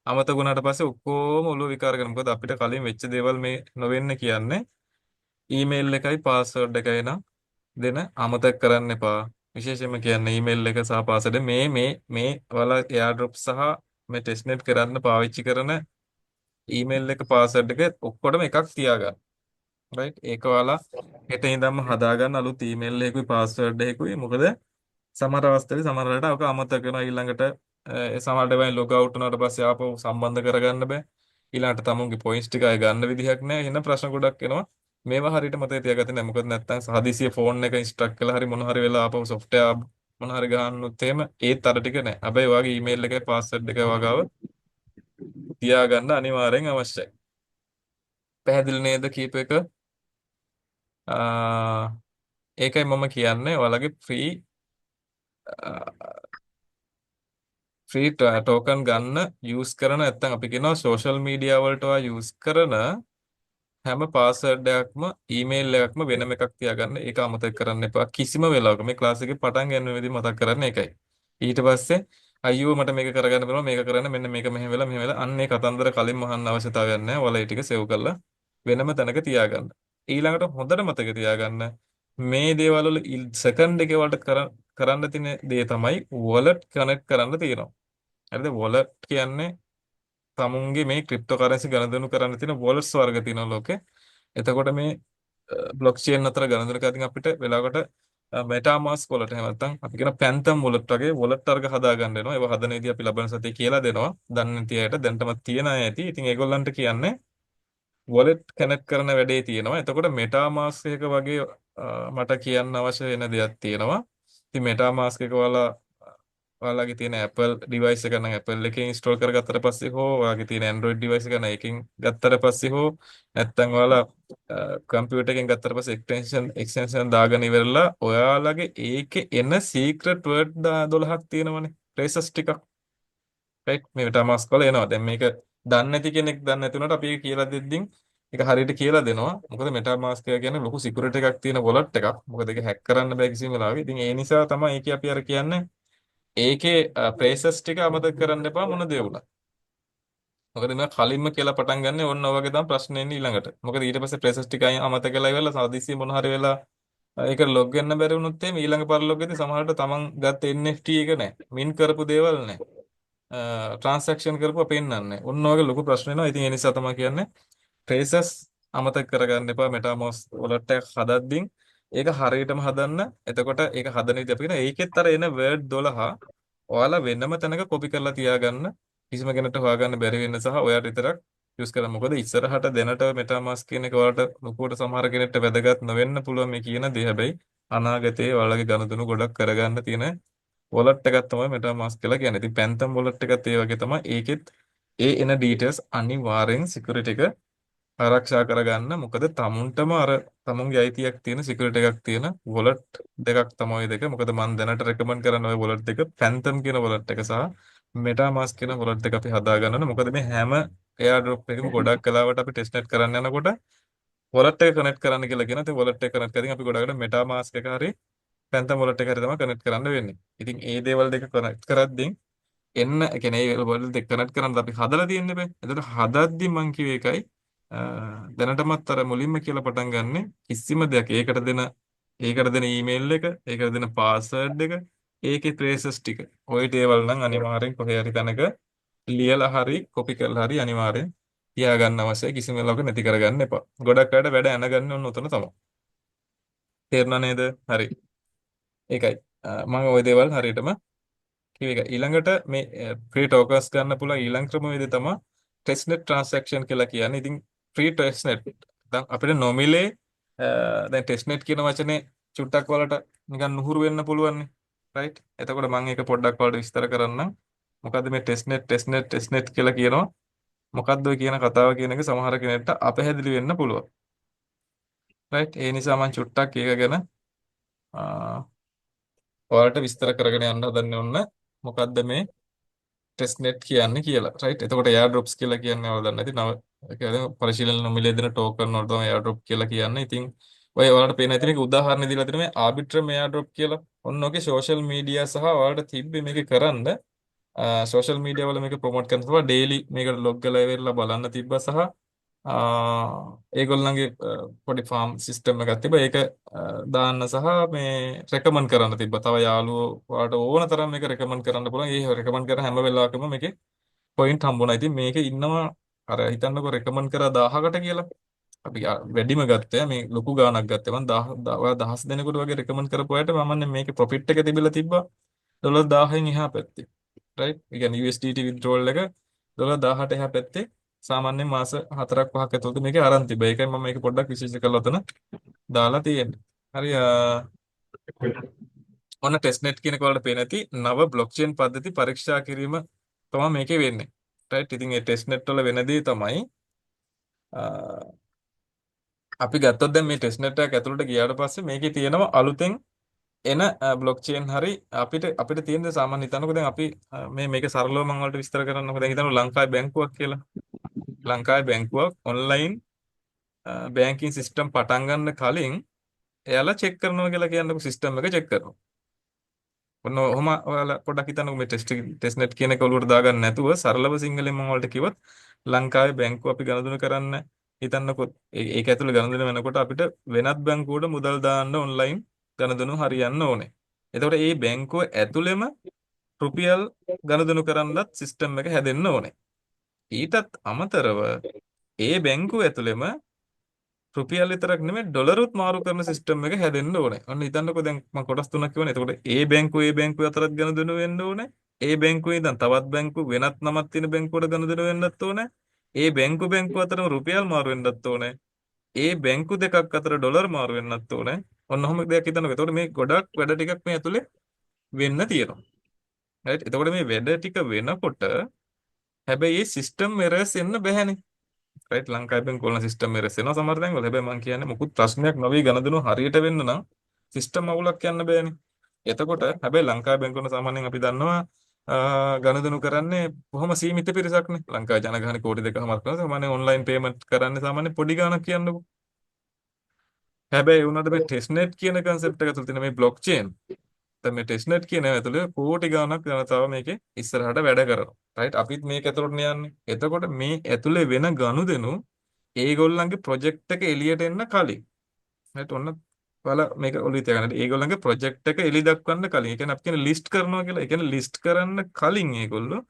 අමතක වුණාට පස්සේ ඔක්කොම ඔළුව විකාර කරනවා. මොකද අපිට කලින් වෙච්ච දේවල් මේ නොවෙන්න කියන්නේ email එකයි password එකයි නම් දෙන අමතක කරන්න එපා. විශේෂයෙන්ම කියන්නේ email එක සහ password මේ ඔයාලා AirDrop සහ මේ testnet කරන්න පාවිච්චි කරන email එක password එක ඔක්කොටම එකක් තියාගන්න. right? ඒක ඔයාලා හෙට ඉඳන්ම හදාගන්න අලුත් email එකකුයි password එකකුයි. මොකද සමහර අවස්ථාවලදී සමහර වෙලාවට ඔක අමතක වෙනවා ඊළඟට සමහර වෙලාවට log out වුණාට පස්සේ ආපහු සම්බන්ධ කරගන්න බෑ. ඊළඟට තමුන්ගේ points ටික අය ගන්න විදිහක් නැහැ. එන ප්‍රශ්න ගොඩක් එනවා. මේවා හරියට මතක තියාගත්තේ නැහැ. මොකද නැත්තම් හදිසියෙ ෆෝන් එක ඉන්ස්ට්‍රක්ට් කළා හරි මොන හරි වෙලා ආපහු software මොන හරි ගහන්නොත් එහෙම ඒත් අර ටික නැහැ. හැබැයි ඔයාගේ email එකේ password එක වගාව තියාගන්න අනිවාර්යෙන් අවශ්‍යයි. පැහැදිලි නේද කීප එක? ඒකයි මම කියන්නේ ඔයාලගේ ෆ්‍රී ටෝකන් ගන්න යූස් කරන නැත්නම් අපි කියනවා සෝෂල් මීඩියා වලට යූස් කරන හැම පාස්වර්ඩ් එකක්ම ඊමේල් එකක්ම වෙනම එකක් තියාගන්න. ඒක අමතක කරන්න එපා. කිසිම වෙලාවක මේ ක්ලාස් එකේ පටන් ගන්න වෙලාවදී මතක් කරන්න ඒකයි. ඊට පස්සේ අයියෝ මට මේක කරගන්න බැලුවා මේක කරන්න මෙන්න මේක මෙහෙම වෙලා අන්නේ කතන්දර කලින් මහන්න අවශ්‍යතාවයක් නැහැ. ඔයාලා ඒ ටික සේව් කරලා වෙනම තැනක තියාගන්න. ඊළඟට හොඳට මතක තියාගන්න මේ දේවල් වල සෙකන්ඩ් එකේ වලට කරන්න තියෙන දේ තමයි wallet connect කරන්න තියෙනවා. හරිද? wallet කියන්නේ තමුන්ගේ මේ ක්‍රිප්ටෝකරන්සි ගණදෙනු කරන්න තියෙන වොලට්ස් වර්ග තියෙනවා ලෝකේ. එතකොට මේ බ්ලොක්චේන් අතර ගණදෙනු කරද්දී අපිට වෙලාවකට මෙටාමාස්ක් වලට එහෙම නැත්නම් අපි කියන පැන්තම් වොලට් වගේ වොලට් වර්ග හදා ගන්න වෙනවා. ඒවා හදන විදිහ අපි ලබන සතියේ කියලා දෙනවා. දන්නේ නැති අයට දැනටමත් තියෙන අය ඇති. ඉතින් ඒගොල්ලන්ට කියන්නේ වොලට් කනෙක්ට් කරන වැඩේ තියෙනවා. එතකොට මෙටාමාස්ක් එක වගේ මට කියන්න අවශ්‍ය වෙන දෙයක් තියෙනවා. ඉතින් මෙටාමාස්ක් එක ඔයාලගේ තියෙන Apple device එක නම් Apple එකෙන් install කරගත්තට පස්සේ හෝ ඔයාලගේ තියෙන Android device එක නම් එකෙන් ගත්තට පස්සේ හෝ නැත්නම් ඔයාලා computer එකෙන් ගත්තට පස්සේ extension දාගෙන ඉවරලා ඔයාලගේ ඒකේ එන secret word 12ක් තියෙනවනේ phrases ටිකක් right මේ metamask වල එනවා දැන් මේක දන්නේ නැති කෙනෙක් දන්නේ නැති උනට අපි ඒක කියලා දෙද්දින් ඒක හරියට කියලා දෙනවා මොකද metamask එක කියන්නේ ලොකු security එකක් තියෙන wallet එකක් මොකද ඒක hack කරන්න බෑ කිසිම වෙලාවක ඉතින් ඒ නිසා තමයි ඒකේ අපි අර කියන්නේ ඒකේ ප්‍රේසස් ටික අමතක කරන්න එපා මොන දේ වුණත්. මොකද මම කලින්ම කියලා පටන් ගන්න ඕන ඔය වගේ තමයි ප්‍රශ්න එන්නේ ඊළඟට. මොකද ඊට පස්සේ ප්‍රේසස් ටික අමතක කරලා ඉවරලා සාදිසිය මොන හරි වෙලා ඒක ලොග් වෙන්න බැරි වුණොත් එහෙම ඊළඟ පරිලෝකෙදී සමහරවිට තමන් ගත්ත NFT එක නැහැ. මින් කරපු දේවල් නැහැ. ට්‍රාන්සැක්ෂන් කරපුවා පෙන්නන්නේ නැහැ. ඔන්න ඔයගේ ලොකු ප්‍රශ්න එනවා. ඉතින් ඒ නිසා තමයි කියන්නේ traces අමතක කරගන්න එපා MetaMask wallet එක හදද්දී ඒක හරියටම හදන්න. එතකොට ඒක හදන විදිහ අපි කියන ඒකෙත් අර එන word 12 ඔයාලා වෙනම තැනක කොපි කරලා තියාගන්න. කිසිම කෙනෙකුට හොයාගන්න බැරි වෙන්න සහ ඔයාට විතරක් යූස් කරන්න. මොකද ඉස්සරහට දැනට MetaMask කියන එක ඔයාලට ලොකුවට සමහර කෙනෙක්ට වැදගත් නොවෙන්න පුළුවන් මේ කියන දේ. හැබැයි අනාගතයේ ඔයාලගේ ගනුදෙනු ගොඩක් කරගන්න තියෙන wallet එකක් තමයි MetaMask කියලා කියන්නේ. ඉතින් Phantom wallet එකත් ඒ වගේ තමයි. ඒකෙත් ඒ එන details අනිවාර්යෙන් security එක ආරක්ෂා කරගන්න. මොකද තමුන්ටම අර තමුන්ගේ අයිතියක් තියෙන සිකියුරිටි එකක් තියෙන වොලට් දෙකක් තමයි දෙක. මොකද මම දැනට රෙකමන්ඩ් කරන ওই වොලට් දෙක Phantom කියන වොලට් එක සහ MetaMask කියන වොලට් දෙක අපි හදා ගන්න ඕනේ. මොකද මේ හැම AirDrop එකකම ගොඩක් කලාවට අපි ටෙස්ට්නෙට් කරන්න යනකොට වොලට් එක කනෙක්ට් කරන්න කියලා කියන. ඉතින් වොලට් එක කනෙක්ට් කරගෙන අපි ගොඩකට MetaMask එක හරි Phantom වොලට් එක හරි තමයි කනෙක්ට් කරන්න වෙන්නේ. ඉතින් මේ දේවල් දෙක කනෙක්ට් කරද්දී ඒ කියන්නේ ඒ වොලට් දෙක කනෙක්ට් කරන්න අපි හදලා තියෙන්නේ බෑ. එතකොට හදද්දී මම කිව්වේ එකයි දැනටමත් අර මුලින්ම කියලා පටන් ගන්නෙ කිසිම දෙයක් ඒකට දෙන ඊමේල් එක ඒකට දෙන පාස්වර්ඩ් එක ඒකේ ට්‍රේසස් ටික ওই දේවල් නම් අනිවාර්යෙන් කොහේ හරි තැනක ලියලා හරි කොපි කරලා හරි අනිවාර්යෙන් තියාගන්න අවශ්‍යයි කිසිම වෙලාවක නැති කරගන්න එපා ගොඩක් අයට වැඩ ඇනගන්න ඕන උතන තමයි තේරුණා නේද හරි ඒකයි මම ওই දේවල් හරියටම කිව්ව එක ඊළඟට මේ ෆ්‍රී ටෝකන්ස් ගන්න පුළුවන් ඊළඟ ක්‍රමවේදය තමයි ටෙස්ට්නෙට් ට්‍රාන්සැක්ෂන් කියලා කියන්නේ ඉතින් ෆ්‍රී ටෙස්ට්නෙට් දැන් අපිට නොමිලේ දැන් ටෙස්ට්නෙට් කියන වචනේ චුට්ටක් වලට නිකන් නුහුරු වෙන්න පුළුවන් නේ. රයිට්. එතකොට මම ඒක පොඩ්ඩක් වලට විස්තර කරන්නම්. මොකද්ද මේ ටෙස්ට්නෙට් කියලා කියනවා? මොකද්ද ඔය කියන කතාව කියන එක සමහර කෙනෙක්ට අපැහැදිලි වෙන්න පුළුවන්. රයිට්. ඒ නිසා මම චුට්ටක් ඒක ගැන ඔයාලට විස්තර කරගෙන යන්න හදන්නේ ඔන්න මොකද්ද මේ ටෙස්ට්නෙට් කියන්නේ කියලා. රයිට්. එතකොට එයාර්ඩ්‍රොප්ස් කියලා කියන්නේ ඔයාලා දන්නේ නැති නව ඒ කියන්නේ පරිශීලන නොමිලේ දෙන ටෝකන් වලට තමයි එයාර්ඩ්‍රොප් කියලා කියන්නේ. ඉතින් ඔය ඔයාලට පේන ඇති මේක උදාහරණ දීලා තියෙන මේ ආබිට්‍රම් එයාර්ඩ්‍රොප් කියලා. ඔන්න ඔගේ සෝෂල් මීඩියා සහ ඔයාලට තිබ්බේ මේක කරන්න සෝෂල් මීඩියා වල මේක ප්‍රොමෝට් කරන තුවා ඩේලි මේකට ලොග් කරලා ඉවරලා බලන්න තිබ්බා සහ ඒගොල්ලන්ගේ පොඩි ෆාම් සිස්ටම් එකක් තිබ්බා. ඒක දාන්න සහ මේ රෙකමන්ඩ් කරන්න තිබ්බා. තව යාළුවෝ ඔයාලට ඕන තරම් මේක රෙකමන්ඩ් කරන්න පුළුවන්. ඒ රෙකමන්ඩ් කරන හැම වෙලාවකම මේකේ පොයින්ට් හම්බුණා. ඉතින් මේකේ ඉන්නවා අර හිතන්නකෝ රෙකමන්ඩ් කරා 1000කට කියලා. අපි වැඩිම ගත්තා මේ ලොකු ගාණක් ගත්තා. මම 1000 ඔයා දහස් දෙනෙකුට වගේ රෙකමන්ඩ් කරපු අයට මම මේකේ ප්‍රොෆිට් එක තිබිලා තිබ්බා ඩොලර් 1000න් එහා පැත්තේ. රයිට්. ඒ කියන්නේ USDT withdrawal එක ඩොලර් 1000ට එහා පැත්තේ සාමාන්‍යයෙන් මාස 4ක් 5ක් ඇතුළත මේකේ ආරම්භ තිබ්බා. ඒකයි මම මේක පොඩ්ඩක් විශේෂ කරලා උතන දාලා තියෙන්නේ. හරි ඔන්න ටෙස්ට්නෙට් කියන එක වලට පේන ඇති නව බ්ලොක්චේන් පද්ධති පරීක්ෂා කිරීම තමයි මේකේ වෙන්නේ. රයිට්. ඉතින් මේ ටෙස්ට්නෙට් වල වෙන දේ තමයි අපි ගත්තොත් දැන් මේ ටෙස්ට්නෙට් එකක් ඇතුළට ගියාට පස්සේ මේකේ තියෙනවා අලුතෙන් එන බ්ලොක්චේන් හරි අපිට තියෙන දේ සාමාන්‍ය හිතන්නකෝ දැන් අපි මේක සරලව මම වලට විස්තර කරන්නකෝ දැන් හිතන්න ලංකාවේ බැංකුවක් කියලා. ලංකාවේ බැංකුවක් ඔන්ලයින් බැංකින් සිස්ටම් පටන් ගන්න කලින් එයාලා චෙක් කරනවා කියලා කියන්නකෝ සිස්ටම් එක චෙක් කරනවා. ඔන්න ඔහම ඔයාලා පොඩ්ඩක් හිතන්නකෝ මේ ටෙස්ට්නෙට් කියන එක ඔලුවට දාගන්න නැතුව සරලව සිංහලෙන් මම වලට කිව්වොත් ලංකාවේ බැංකුව අපි ගණදෙනු කරන්න හිතන්නකෝ ඒක ඇතුළේ ගණදෙනු වෙනකොට අපිට වෙනත් බැංකුවකට මුදල් දාන්න ඔන්ලයින් ගණදෙනු හරියන්න ඕනේ. එතකොට මේ බැංකුව ඇතුළෙම රුපියල් ගණදෙනු කරන්නත් සිස්ටම් එක හැදෙන්න ඕනේ. ඊටත් අමතරව ඒ බැංකුව ඇතුළෙම රුපියල් විතරක් නෙමෙයි ඩොලරුත් මාරු කරන සිස්ටම් එක හැදෙන්න ඕනේ. ඔන්න හිතන්නකෝ දැන් මම කොටස් තුනක් කියවනේ. එතකොට ඒ බැංකුව අතරත් ගණදෙනු වෙන්න ඕනේ. ඒ බැංකුවේ ඉඳන් තවත් බැංකු වෙනත් නමක් තියෙන බැංකුවකට ගණදෙනු වෙන්නත් ඕනේ. ඒ බැංකුව අතරම රුපියල් මාරු වෙන්නත් ඕනේ. ඒ බැංකු දෙකක් අතර ඩොලර් මාරු වෙන්නත් ඕනේ. ඔන්න ඔහොම දෙයක් හිතන්නකෝ. එතකොට මේ ගොඩක් වැඩ ටිකක් මේ ඇතුලේ වෙන්න තියෙනවා. රයිට්. එතකොට මේ වැඩ ටික වෙනකොට හැබැයි මේ සිස්ටම් එරර්ස් එන්න බැහැනේ. රයිට්. ලංකාවේ බැංකුව වල සිස්ටම් එරර්ස් එනවා සමහර තැන්වල. හැබැයි මම කියන්නේ මොකුත් ප්‍රශ්නයක් නොවේ ගණදෙනු හරියට වෙන්න නම් සිස්ටම් අවුලක් යන්න බෑනේ. එතකොට හැබැයි ලංකාවේ බැංකුවන සාමාන්‍යයෙන් අපි දන්නවා ගණදෙනු කරන්නේ බොහොම සීමිත පිරිසක්නේ. ලංකාවේ ජනගහනය කෝටි 2කමාරක් කරනවා. සාමාන්‍යයෙන් ඔන්ලයින් පේමන්ට් කරන්නේ සාමාන්‍ය පොඩි ගාණක් කියන්නකෝ. හැබැයි උනට මේ ටෙස්ට්නෙට් කියන concept එක ඇතුළේ තියෙන මේ blockchain දැන් මේ ටෙස්ට්නෙට් කියන ඇතුළේ කෝටි ගාණක් ජනතාව මේකේ ඉස්සරහට වැඩ කරනවා. රයිට්. අපිත් මේක ඇතුළට යන්නේ. එතකොට මේ ඇතුළේ වෙන ගනුදෙනු ඒගොල්ලන්ගේ ප්‍රොජෙක්ට් එක එළියට එන්න කලින්. රයිට්. ඔන්න ඔයාලා මේක ඔළුවේ තියාගන්න. ඒගොල්ලන්ගේ ප්‍රොජෙක්ට් එක එළි දක්වන්න කලින්. ඒ කියන්නේ අපි කියන්නේ ලිස්ට් කරනවා කියලා. ඒ කියන්නේ ලිස්ට් කරන්න කලින් ඒගොල්ලෝ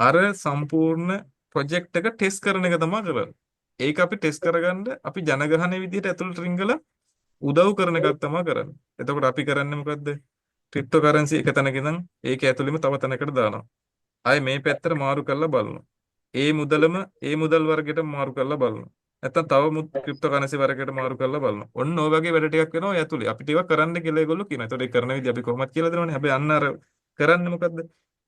අර සම්පූර්ණ ප්‍රොජෙක්ට් එක ටෙස්ට් කරන එක තමයි කරන්නේ. ඒක අපි ටෙස්ට් කරගන්න අපි ජනගහනය විදිහට ඇතුළට රිංගලා උදව් කරන එකක් තමයි කරන්නේ. එතකොට අපි කරන්නේ මොකද්ද? ක්‍රිප්ටෝ කරන්සි එක තැනක ඉඳන් ඒක ඇතුළෙම තව තැනකට දානවා. ආයේ මේ පැත්තට මාරු කරලා බලනවා. ඒ මුදලම ඒ මුදල් වර්ගයට මාරු කරලා බලනවා. නැත්තම් තව ක්‍රිප්ටෝ කරන්සි වර්ගයකට මාරු කරලා බලනවා. ඔන්න ඔය වගේ වැඩ ටිකක් වෙනවා ඇතුළේ. අපිට ඒවා කරන්න කියලා ඒගොල්ලෝ කියනවා. ඒතකොට ඒ කරන විදිහ අපි කොහොමද කියලා දෙනවනේ. හැබැයි අන්න අර කරන්නේ මොකද්ද?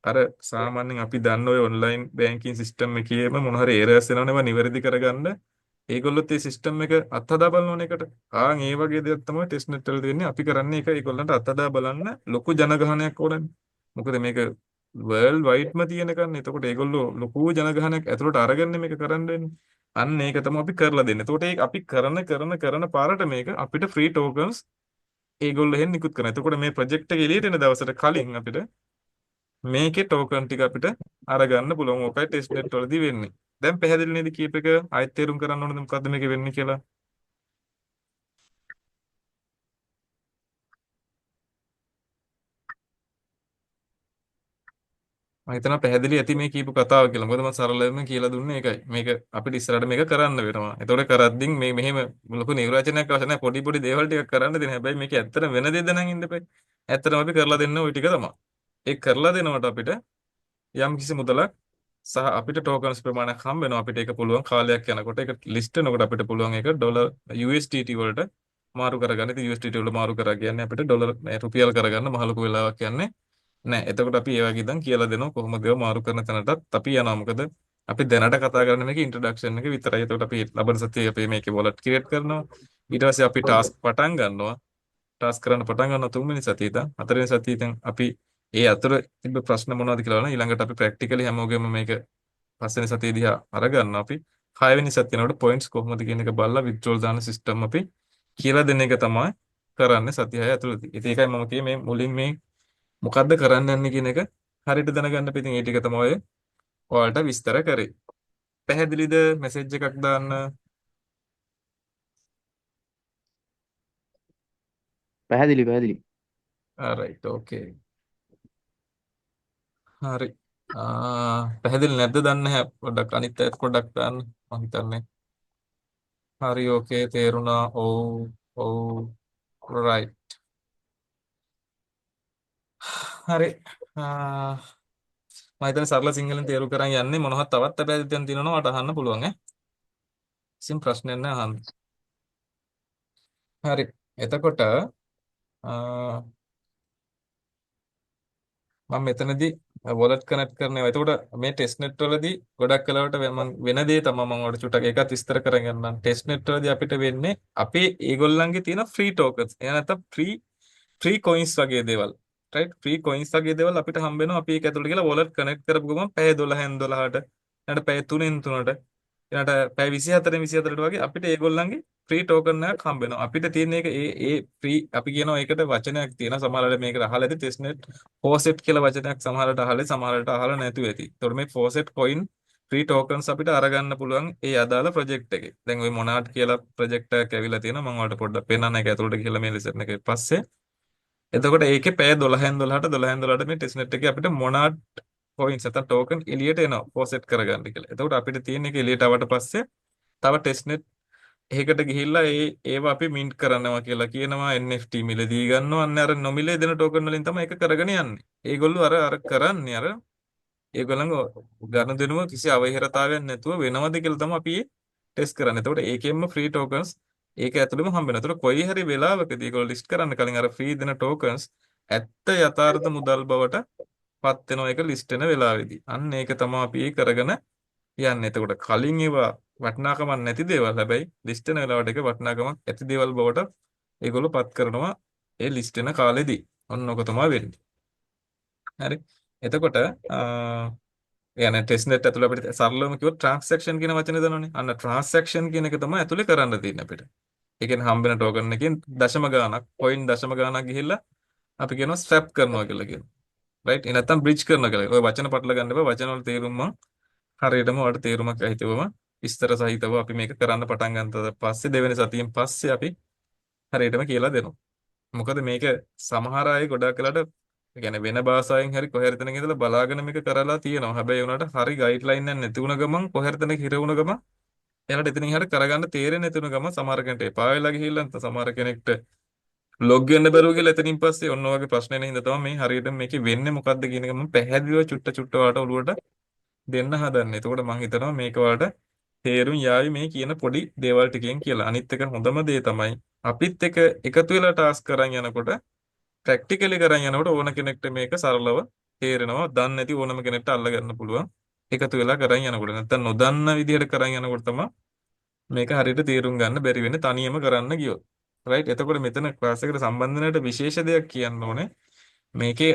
අර සාමාන්‍යයෙන් අපි දන්න ඔය ඔන්ලයින් බැංකින් සිස්ටම් එකේම මොන හරි එරර්ස් එනවනේ ඒවා නිවැරදි කරගන්න ඒගොල්ලොත් ඒ සිස්ටම් එක අත්හදා බලන එකට ඒ වගේ දෙයක් තමයි ටෙස්ට් නෙට් වල දෙන්නේ. අපි කරන්නේ ඒක ඒගොල්ලන්ට අත්හදා බලන්න ලොකු ජනගහනයක් ඕනනේ. මොකද මේක වර්ල්ඩ් වයිඩ්ම තියෙන එකනේ. එතකොට ඒගොල්ලෝ ලොකු ජනගහනයක් ඇතුළට අරගෙන මේක කරන්න වෙන්නේ. අන්න ඒක තමයි අපි කරලා දෙන්නේ. එතකොට ඒක අපි කරන පාරට මේක අපිට ෆ්‍රී ටෝකන්ස් ඒගොල්ලෝ එහෙන් නිකුත් කරනවා. එතකොට මේ ප්‍රොජෙක්ට් එක එළියට එන දවසට කලින් අපිට මේකේ ටෝකන් ටික අපිට අරගන්න පුළුවන්. ඕකයි ටෙස්ට් නෙට් වලදී වෙන්නේ. දැන් පැහැදිලි නේද කීප එක ආයෙත් තේරුම් කරන්න ඕනද මොකද්ද මේක වෙන්නේ කියලා? මම හිතනවා පැහැදිලි ඇති මේ කියපු කතාව කියලා. මොකද මම සරලවම කියලා දුන්නේ ඒකයි. මේක අපිට ඉස්සරහට මේක කරන්න වෙනවා. ඒතකොට කරද්දී මේ මෙහෙම ලොකු නිර්වචනයක් අවශ්‍ය නැහැ. පොඩි පොඩි දේවල් ටිකක් කරන්න දෙන්න. හැබැයි මේක ඇත්තට වෙන දෙයක් නම් ඉන්න එපා. ඇත්තටම අපි කරලා දෙන්න ওই ටික තමයි. ඒ කරලා දෙනකොට අපිට යම් කිසි මුදලක් සහ අපිට ටෝකන්ස් ප්‍රමාණයක් හම්බ වෙනවා. අපිට ඒක පුළුවන් කාලයක් යනකොට ඒක ලිස්ට් වෙනකොට අපිට පුළුවන් ඒක ඩොලර් USDT වලට මාරු කරගන්න. ඉතින් USDT වල මාරු කරා කියන්නේ අපිට ඩොලර් රුපියල් කරගන්න මහ ලොකු වෙලාවක් යන්නේ නෑ. එතකොට අපි ඒ වගේ ඉඳන් කියලා දෙනවා කොහොමද ඒවා මාරු කරන තැනටත් අපි යනවා. මොකද අපි දැනට කතා කරන මේකේ ඉන්ට්‍රොඩක්ෂන් එක විතරයි. එතකොට අපි ලබන සතියේ අපි මේකේ වොලට් ක්‍රියේට් කරනවා. ඊට පස්සේ අපි ටාස්ක් පටන් ගන්නවා. ටාස්ක් කරන්න පටන් ගන්නවා තුන්වෙනි සතියේ ඉඳන්. හතරවෙනි සතියේ ඉඳන් අපි ඒ අතර තිබ්බ ප්‍රශ්න මොනවද කියලා බලනවා. ඊළඟට අපි ප්‍රැක්ටිකලි හැමෝගෙම මේක පස්වෙනි සතියේ දිහා අරගන්නවා අපි. හයවෙනි සතිය යනකොට පොයින්ට්ස් කොහොමද කියන එක බලලා විත්ඩ්‍රෝල් දාන සිස්ටම් අපි කියලා දෙන එක තමයි කරන්නේ සතිය 6 ඇතුළතදී. ඉතින් ඒකයි මම කියේ මේ මුලින් මේ මොකද්ද කරන්න යන්නේ කියන එක හරියට දැනගන්න අපි ඉතින් ඒ ටික තමයි ඔයාලට විස්තර කරේ. පැහැදිලිද? මෙසේජ් එකක් දාන්න. පැහැදිලි පැහැදිලි. right okay. හරි. පැහැදිලි නැද්ද දන්නේ නැහැ. පොඩ්ඩක් අනිත් අයත් පොඩ්ඩක් දාන්න. මම හිතන්නේ. හරි ඕකේ තේරුණා. ඔව් ඔව් right. හරි. මම හිතන්නේ සරල සිංහලෙන් තේරුම් කරන් යන්නේ මොනවද තවත් අපැද්දන් තියෙනවා ඔයාලට අහන්න පුළුවන් ඈ. කිසිම ප්‍රශ්නයක් නැහැ අහන්න. හරි. එතකොට මම මෙතනදී වොලට් කනෙක්ට් කරනවා. එතකොට මේ ටෙස්ට් නෙට් වලදී ගොඩක් කලවට මම වෙන දේ තමයි මම ඔයාලට චුට්ටක් ඒකත් විස්තර කරගෙන යන්නම්. ටෙස්ට් නෙට් වලදී අපිට වෙන්නේ අපේ ඒගොල්ලන්ගේ තියෙන ෆ්‍රී टोकन्स. එහෙම නැත්නම් ෆ්‍රී කොයින්ස් වගේ දේවල්. රයිට් ෆ්‍රී කොයින්ස් වගේ දේවල් අපිට හම්බ වෙනවා අපි ඒක ඇතුළට ගිහලා වොලට් කනෙක්ට් කරපු ගමන් පැය 12න් 12ට ඊට පැය 3න් 3ට ඊට පැය 24න් 24ට වගේ අපිට ඒගොල්ලන්ගේ ෆ්‍රී ටෝකන් එකක් හම්බ වෙනවා. අපිට තියෙන එක ඒ ෆ්‍රී අපි කියනවා ඒකට වචනයක් තියෙනවා. සමහරවිට මේකට අහලා ඇති ටෙස්ට්නෙට් ෆෝසෙට් කියලා වචනයක් සමහරවිට අහලා සමහරවිට අහලා නැතුව ඇති. ඒතකොට මේ ෆෝසෙට් කොයින් ෆ්‍රී ටෝකන්ස් අපිට අරගන්න පුළුවන් ඒ අදාළ ප්‍රොජෙක්ට් එකේ. දැන් ওই මොනාට් කියලා ප්‍රොජෙක්ට් එකක් ඇවිල්ලා තියෙනවා. මම ඔයාලට පොඩ්ඩක් පෙන්නන්න ඒක ඇතුළට ගිහලා මේ ලෙසන් එකේ පස්සේ. එතකොට ඒකේ පැය 12න් 12ට 12න් 12ට මේ ටෙස්ට්නෙට් එකේ අපිට මොනාට් කොයින්ස් නැත්නම් ටෝකන් එළියට එනවා ෆෝසෙට් කරගන්න කියලා. එතකොට අපිට තියෙන එක එළියට ආවට පස්සේ තව ටෙස්ට්නෙට් එහෙකට ගිහිල්ලා ඒවා අපි මින්ට් කරනවා කියලා කියනවා NFT මිලදී ගන්නවා අන්න අර නොමිලේ දෙන ටෝකන් වලින් තමයි ඒක කරගෙන යන්නේ. ඒගොල්ලෝ අර කරන්නේ අර ඒගොල්ලන්ගේ ගනුදෙනුව කිසි අවහිරතාවයක් නැතුව වෙනවද කියලා තමයි අපි ටෙස්ට් කරන්නේ. එතකොට ඒකෙන්ම ෆ්‍රී ටෝකන්ස් ඒක ඇතුළෙම හම්බ වෙනවා. එතකොට කොයි හරි වෙලාවකදී ඒගොල්ලෝ ලිස්ට් කරන්න කලින් අර ෆ්‍රී දෙන ටෝකන්ස් ඇත්ත යථාර්ථ මුදල් බවට පත් වෙනවා ඒක ලිස්ට් වෙන වෙලාවේදී. අන්න ඒක තමයි අපි කරගෙන යන්නේ. එතකොට කලින් ඒවා වටිනාකමක් නැති දේවල් හැබැයි ලිස්ට් වෙන වෙලාවට ඒක වටිනාකමක් ඇති දේවල් බවට ඒගොල්ලෝ පත් කරනවා ඒ ලිස්ට් වෙන කාලෙදී. ඔන්න ඔක තමයි වෙන්නේ. හරි. එතකොට يعني ටෙස්ට් නෙට් ඇතුළේ අපිට සරලවම කිව්වොත් ට්‍රාන්සැක්ෂන් කියන වචනේ දන්නවනේ. අන්න ට්‍රාන්සැක්ෂන් කියන එක තමයි ඇතුළේ කරන්න තියෙන්නේ අපිට. ඒ කියන්නේ හම්බ වෙන ටෝකන් එකෙන් දශම ගාණක්, කොයින් දශම ගාණක් ගිහිල්ලා අපි කියනවා ස්වැප් කරනවා කියලා කියනවා. රයිට්. ඒ නැත්තම් බ්‍රිජ් කරනවා කියලා. ඔය වචන පටල ගන්න එපා. වචන වල තේරුම මම හරියටම ඔයාලට තේරුමක් ඇහිතවම විස්තර සහිතව අපි මේක කරන්න පටන් ගන්නතර පස්සේ දෙවෙනි සතියෙන් පස්සේ අපි හරියටම කියලා දෙනවා. මොකද මේක සමහර අය ගොඩක් වෙලාට يعني වෙන භාෂාවෙන් හරි කොහේ හරි තැනක ඉඳලා බලාගෙන මේක කරලා තියෙනවා. හැබැයි උනාට හරි ගයිඩ්ලයින් එකක් නැති වුණ ගමන් කොහේ හරි තැනක හිර වුණ ගමන් එයාලට එතනින් හරියට කරගන්න තේරෙන්නේ නැති වුණ ගමන් සමහර කෙනෙක්ට එපා වෙලා ගිහිල්ලා නැත්නම් සමහර කෙනෙක්ට ලොග් වෙන්න බැරුව ගිහලා එතනින් පස්සේ ඔන්න ඔයගේ ප්‍රශ්නේ නේ හින්දා තමයි මේ හරියට මේකේ වෙන්නේ මොකද්ද කියන එක මම පැහැදිලිව චුට්ට ඔයාලට ඔළුවට දෙන්න හදන්නේ. එතකොට මම හිතනවා මේක ඔයාලට තේරුම් යාවි මේ කියන පොඩි දේවල් ටිකෙන් කියලා. අනිත් එක හොඳම දේ තමයි අපිත් එක එකතු වෙලා ටාස්ක් කරන් යනකොට ප්‍රැක්ටිකලි කරන් යනකොට ඕන කෙනෙක්ට මේක සරලව තේරෙනවා. දන්නේ නැති ඕනම කෙනෙක්ට අල්ල ගන්න පුළුවන්. එකතු වෙලා කරන් යනකොට. නැත්තම් නොදන්න විදිහට කරන් යනකොට තමයි මේක හරියට තේරුම් ගන්න බැරි වෙන්නේ තනියම කරන්න ගියොත්. රයිට්. එතකොට මෙතන ක්ලාස් එකට සම්බන්ධ වෙනට විශේෂ දෙයක් කියන්න ඕනේ. මේකේ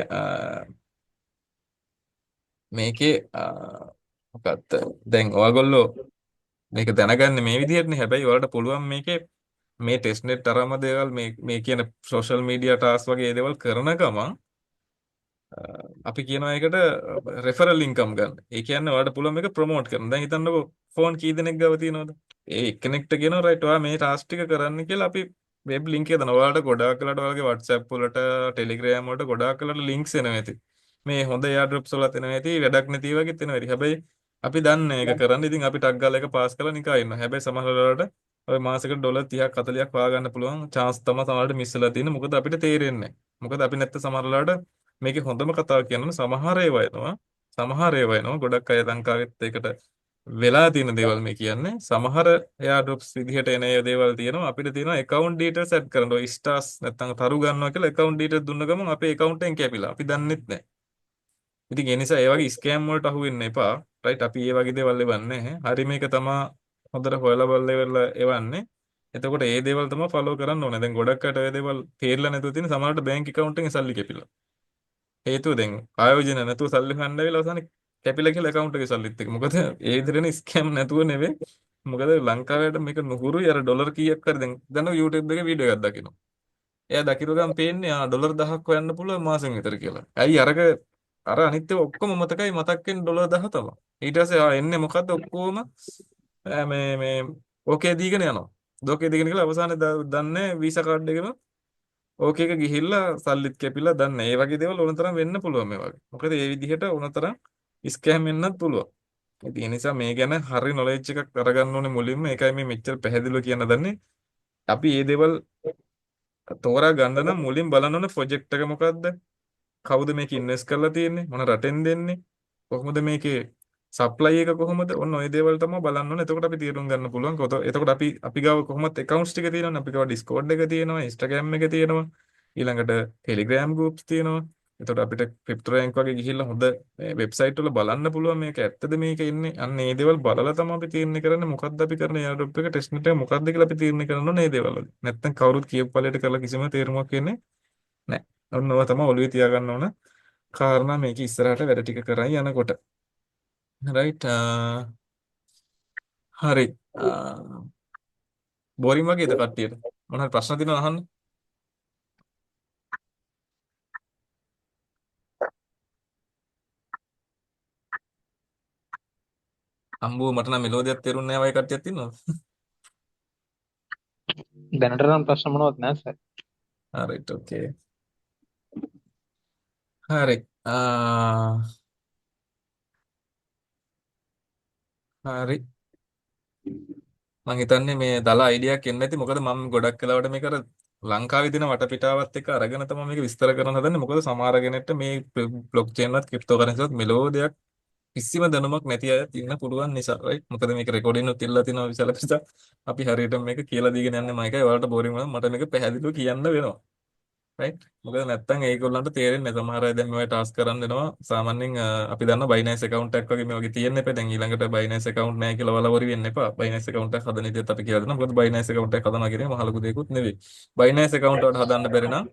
මොකක්ද දැන් ඔයගොල්ලෝ මේක දැනගන්නේ මේ විදිහටනේ. හැබැයි ඔයාලට පුළුවන් මේකේ මේ ටෙස්ට් නෙට් තරම දේවල් මේ කියන සෝෂල් මීඩියා ටාස්ක් වගේ දේවල් කරන ගමන් අපි කියනවා ඒකට රෙෆරල් ඉන්කම් ගන්න. ඒ කියන්නේ ඔයාලට පුළුවන් මේක ප්‍රොමෝට් කරන්න. දැන් හිතන්නකෝ ෆෝන් කී දෙනෙක් ගාව තියෙනවද? ඒ එක්කෙනෙක්ට කියනවා රයිට් ඔයා මේ ටාස්ක් ටික කරන්න කියලා අපි වෙබ් ලින්ක් එක දානවා. ඔයාලට ගොඩාක් වෙලාට ඔයාලගේ WhatsApp වලට Telegram වලට ගොඩාක් වෙලාට ලින්ක්ස් එනවා ඇති. මේ හොඳ එයාඩ්‍රොප්ස් වලත් එනවා ඇති. වැඩක් නැති වගේත් එනවා ඇති. හැබැයි අපි දන්නේ ඒක කරන්න. ඉතින් අපි ටක් ගාලා එක පාස් කරලා නිකන් ඉන්නවා. හැබැයි සමහර වෙලාවට ඔය මාසෙකට ඩොලර් 30ක් 40ක් වා ගන්න පුළුවන් chance තමයි සමහරවිට මිස් වෙලා තියෙන්නේ. මොකද අපිට තේරෙන්නේ නැහැ. මොකද අපි නැත්නම් සමහර වෙලාවට මේකේ හොඳම කතාව කියනවා සමහර ඒවා එනවා. සමහර ඒවා එනවා. ගොඩක් අය ලංකාවෙත් ඒකට වෙලා තියෙන දේවල් මේ කියන්නේ සමහර එයාඩ්‍රොප්ස් විදිහට එන ඒ දේවල් තියෙනවා අපිට තියෙනවා account details add කරන්න. ඔය stars නැත්නම් තරු ගන්නවා කියලා account details දුන්න ගමන් අපේ account එකෙන් කැපිලා. අපි දන්නෙත් නැහැ. ඉතින් ඒ නිසා ඒ වගේ ස්කෑම් වලට අහු වෙන්න එපා. රයිට් අපි ඒ වගේ දේවල් එවන්නේ නැහැ. හරි මේක තමයි හොඳට හොයලා බලලා එවන්නේ. එතකොට ඒ දේවල් තමයි ෆලෝ කරන්න ඕනේ. දැන් ගොඩක් අයට ඔය දේවල් තේරිලා නැතුව තියෙන සමහරවිට බැංක් account එකෙන් සල්ලි කැපිලා. හේතුව දැන් ආයෝජන නැතුව සල්ලි හොයන්න වෙලා අවසානයේ කැපිලා කියලා account එකේ සල්ලිත් එක්ක. මොකද ඒ විදිහටනේ ස්කෑම් නැතුව නෙවෙයි. මොකද ලංකාවේ මේක නුහුරුයි අර ඩොලර් කීයක් හරි දැන් YouTube එකේ වීඩියෝ එකක් දකිනවා. එයා දකින ගමන් පේන්නේ ඩොලර් 1000ක් හොයන්න පුළුවන් මාසෙන් විතර කියලා. ඇයි අර අනිත් ඒවා ඔක්කොම මතකයි මතක් වෙන්නේ ඩොලර් 1000 තමයි. ඊට පස්සේ එන්නේ මොකද්ද ඔක්කොම මේ ඕකේ දීගෙන යනවා. ඕකේ දීගෙන කියලා අවසානයේ දන්නේ වීසා කාඩ් එකේම ඕකේ එක ගිහිල්ලා සල්ලිත් කැපිලා දන්නේ. ඒ වගේ දේවල් ඕනතරම් වෙන්න පුළුවන් මේ වගේ. මොකද ඒ විදිහට ඕනතරම් ස්කෑම් වෙන්නත් පුළුවන්. ඉතින් ඒ නිසා මේ ගැන හරි නොලෙජ් එකක් අරගන්න ඕනේ මුලින්ම. ඒකයි මේ මෙච්චර පැහැදිලිව කියන්න දන්නේ. අපි මේ දේවල් තෝරා ගන්න නම් මුලින් බලන්න ඕනේ ප්‍රොජෙක්ට් එක මොකද්ද? කවුද මේක ඉන්වෙස්ට් කරලා තියෙන්නේ? මොන රටෙන් දෙන්නේ? කොහොමද මේකේ සප්ලයි එක කොහොමද? ඔන්න ඔය දේවල් තමයි බලන්න ඕනේ. එතකොට අපි තීරුම් ගන්න පුළුවන්. එතකොට අපි ගාව කොහොමද accounts ටික තියෙනවනේ. අපි ගාව Discord එක තියෙනවා, Instagram එක තියෙනවා. ඊළඟට Telegram groups තියෙනවා. එතකොට අපිට CryptoRank වගේ ගිහිල්ලා හොඳ වෙබ්සයිට් වල බලන්න පුළුවන් මේක ඇත්තද මේක ඉන්නේ. අන්න ඒ දේවල් බලලා තමයි අපි තීරණය කරන්නේ මොකද්ද අපි කරන airdrop එක ටෙස්ට් එක මොකද්ද කියලා අපි තීරණය කරන්න ඕනේ මේ දේවල් වල. නැත්තම් කවුරුත් කියපු පළයට කරලා කිසිම තේරුමක් වෙන්නේ නැහැ. ඔන්න ඔය තමයි ඔළුවේ තියාගන්න ඕන කාරණා මේක ඉස්සරහට වැඩ ටික කරන් යනකොට. රයිට් හරි බෝරින් වගේද කට්ටියට මොනවද ප්‍රශ්න තියෙනවද අහන්න අම්බෝ මට නම් මෙලෝදියක් තේරුන්නේ නැහැ වගේ කට්ටියක් ඉන්නවද දැනට නම් ප්‍රශ්න මොනවත් නැහැ සර්. හරිට ඕකේ හරි හරි මම හිතන්නේ මේ දල අයිඩියාවක් එන්නේ නැති මොකද මම ගොඩක් වෙලාවට මේක අර ලංකාවේ දින වටපිටාවත් එක්ක අරගෙන තමයි මේක විස්තර කරන්න හදන්නේ මොකද සමහර කෙනෙක්ට මේ බ්ලොක් චේන් වත් ක්‍රිප්ටෝ කරන්සි වත් මෙලෝදියක් කිසිම දැනුමක් නැති අය ඉන්න පුළුවන් නිසා රයිට් මොකද මේක රෙකෝඩින් උත් ඉල්ලලා තිනවා විශාල නිසා අපි හරියට මේක කියලා දීගෙන යන්නේ මම එකයි ඔයාලට බෝරින් වුණා මට මේක පැහැදිලිව කියන්න වෙනවා රයිට් මොකද නැත්තම් ඒගොල්ලන්ට තේරෙන්නේ නැහැ සමහර අය දැන් මේවා ටාස්ක් කරන් දෙනවා සාමාන්‍යයෙන් අපි දන්නවා Binance account එකක් වගේ මේ වගේ තියෙන්න එපා දැන් ඊළඟට Binance account නැහැ කියලා වලවරි වෙන්න එපා Binance account එකක් හදන ඉතින් අපි කියලා දෙනවා මොකද Binance account එකක් හදනවා කියන්නේ මහ ලොකු දෙයක්වත් නෙවෙයි Binance account එකක් හදන්න බැරි නම්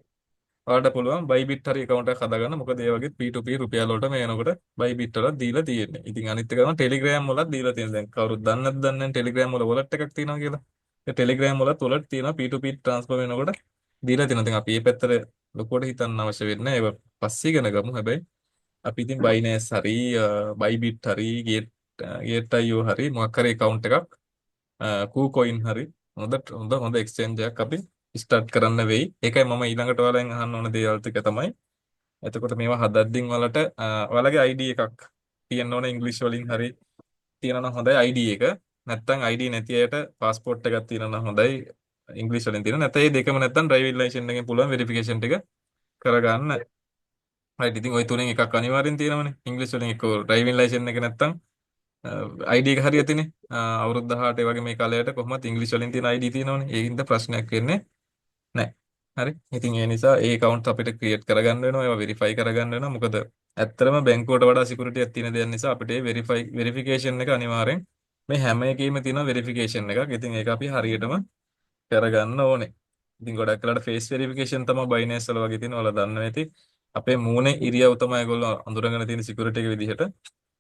ඔයාලට පුළුවන් Bybit හරි account එකක් හදාගන්න මොකද ඒ වගේ P2P රුපියල් වලට මේ එනකොට Bybit වලත් දීලා තියෙන්නේ ඉතින් අනිත් එක තමයි Telegram වලත් දීලා තියෙනවා දැන් කවුරුත් දන්නේ නැද්ද දන්නේ නැහැ Telegram වල wallet එකක් තියෙනවා කියලා ඒ Telegram වලත් wallet තියෙනවා P2P transfer වෙනකොට දීලා තියෙනවා. ඉතින් අපි මේ පැත්තට ලොකුවට හිතන්න අවශ්‍ය වෙන්නේ නැහැ. ඒක පස්සේ ඉගෙන ගමු. හැබැයි අපි ඉතින් Binance හරි Bybit හරි Gate.io හරි මොකක් හරි account එකක් KuCoin හරි හොඳ exchange එකක් අපි ස්ටාර්ට් කරන්න වෙයි. ඒකයි මම ඊළඟට ඔයාලෙන් අහන්න ඕන දේවල් ටික තමයි. එතකොට මේවා හදද්දින් වලට ඔයාලගේ ID එකක් තියෙන්න ඕන ඉංග්‍රීසි වලින් හරි තියෙනවා නම් හොඳයි ID එක. නැත්නම් ID නැති අයට passport එකක් තියෙනවා නම් හොඳයි ඉංග්‍රීසි වලින් තියෙනවා. නැත්නම් මේ දෙකම නැත්නම් driving license එකෙන් පුළුවන් verification ටික කරගන්න. right ඉතින් ওই තුනෙන් එකක් අනිවාර්යෙන් තියෙනවනේ. ඉංග්‍රීසි වලින් එක්ක driving license එක නැත්නම් ID එක හරියටනේ. අවුරුදු 18 වගේ මේ කාලයට කොහොමද ඉංග්‍රීසි වලින් තියෙන ID තියෙනවනේ. ඒකින්ද ප්‍රශ්නයක් වෙන්නේ නැහැ. හරි. ඉතින් ඒ නිසා ඒ account අපිට create කරගන්න වෙනවා. ඒවා verify කරගන්න වෙනවා. මොකද ඇත්තටම බැංකුවට වඩා security එකක් තියෙන දෙයක් නිසා අපිට ඒ verification එක අනිවාර්යෙන් මේ හැම එකේම තියෙන verification එකක්. ඉතින් ඒක අපි හරියටම කරගන්න ඕනේ. ඉතින් ගොඩක් වෙලාවට face verification තමයි Binance වල වගේ තියෙන ඔයාලා දන්නවා ඇති. අපේ මූණේ ඉරියව් තමයි ඒගොල්ලෝ අඳුරගෙන තියෙන security එක විදිහට.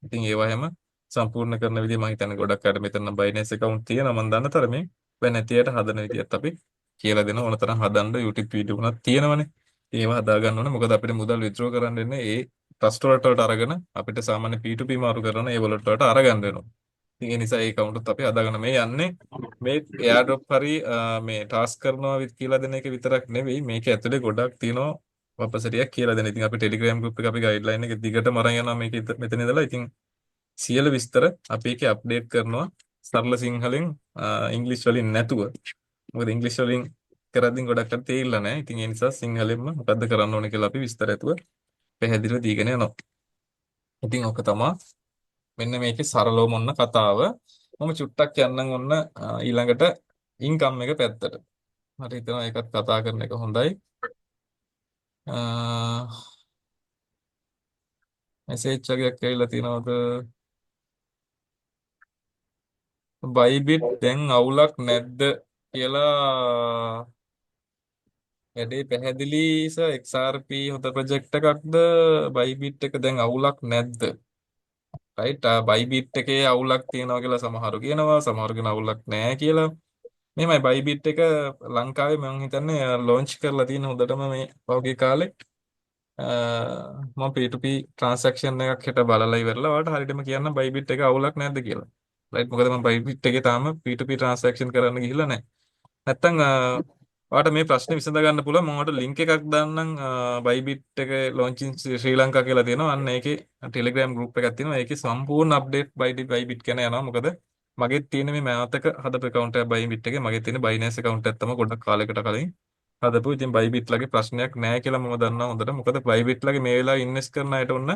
ඉතින් ඒවා හැම සම්පූර්ණ කරන විදිහ මම හිතන්නේ ගොඩක් අයට මෙතන නම් Binance account තියෙනවා මම දන්න තරමේ. වෙන නැති අයට හදන විදිහත් අපි කියලා දෙනවා. ඕන තරම් හදන්න YouTube වීඩියෝ උනත් තියෙනවනේ. ඒවා හදා ගන්න ඕනේ. මොකද අපිට මුදල් withdraw කරන්න වෙන්නේ ඒ trust වලට අරගෙන අපිට සාමාන්‍ය P2P මාරු කරන ඒ වලට අරගන්න වෙනවා. ඉතින් ඒ නිසා ඒ account එකත් අපි හදාගන්න මේ යන්නේ මේ airdrop හරි මේ ටාස්ක් කරනවා කියලා දෙන එක විතරක් නෙවෙයි මේක ඇතුලේ ගොඩක් තියෙනවා වපසරියක් කියලා දෙන. ඉතින් අපි Telegram group එක අපි ගයිඩ්ලයින් එක දිගටම අරන් යනවා මේක මෙතන ඉඳලා. ඉතින් සියලු විස්තර අපි ඒකේ අප්ඩේට් කරනවා සරල සිංහලෙන් ඉංග්‍රීසි වලින් නැතුව. මොකද ඉංග්‍රීසි වලින් කරද්දී ගොඩක් අර තේරිලා නැහැ. ඉතින් ඒ නිසා සිංහලෙන්ම මොකද්ද කරන්න ඕනේ කියලා අපි විස්තර ඇතුව පැහැදිලිව දීගෙන යනවා. ඉතින් ඔක තමයි මෙන්න මේකේ සරලවම ඔන්න කතාව. මම චුට්ටක් යන්නම් ඔන්න ඊළඟට ඉන්කම් එක පැත්තට. මට හිතෙනවා ඒකත් කතා කරන එක හොඳයි. මෙසේජ් එකක් ඇවිල්ලා තියෙනවද? බයිබිට් දැන් අවුලක් නැද්ද කියලා වැඩේ පැහැදිලි සර්. XRP හොඳ ප්‍රොජෙක්ට් එකක්ද? බයිබිට් එක දැන් අවුලක් නැද්ද? රයිට්. බයිබිට් එකේ අවුලක් තියෙනවා කියලා සමහරු කියනවා, සමහරු කියන අවුලක් නැහැ කියලා. මෙහෙමයි බයිබිට් එක ලංකාවේ මම හිතන්නේ ලොන්ච් කරලා තියෙන හොඳටම මේ පහුගිය කාලේ. මම P2P ට්‍රාන්සැක්ෂන් එකක් හෙට බලලා ඉවරලා ඔයාලට හරියටම කියන්න බයිබිට් එක අවුලක් නැද්ද කියලා. රයිට්. මොකද මම බයිබිට් එකේ තාම P2P ට්‍රාන්සැක්ෂන් කරන්න ගිහිල්ලා නැහැ. නැත්තම් ඔයාලට මේ ප්‍රශ්නේ විසඳ ගන්න පුළුවන්. මම ඔයාලට ලින්ක් එකක් දාන්නම්. බයිබිට් එක ලොන්චින් ශ්‍රී ලංකා කියලා තියෙනවා. අන්න ඒකේ ටෙලිග්‍රෑම් ගෲප් එකක් තියෙනවා. ඒකේ සම්පූර්ණ අප්ඩේට් බයිබිට් ගැන යනවා. මොකද මගේ තියෙන මේ මෑතක හදපු account එක බයිබිට් එකේ. මගේ තියෙන Binance account එක තමයි ගොඩක් කාලයකට කලින් හදපු. ඉතින් බයිබිට් ලගේ ප්‍රශ්නයක් නැහැ කියලා මම දන්නවා හොඳට. මොකද බයිබිට් ලගේ මේ වෙලාවේ ඉන්වෙස්ට් කරන අයට ඔන්න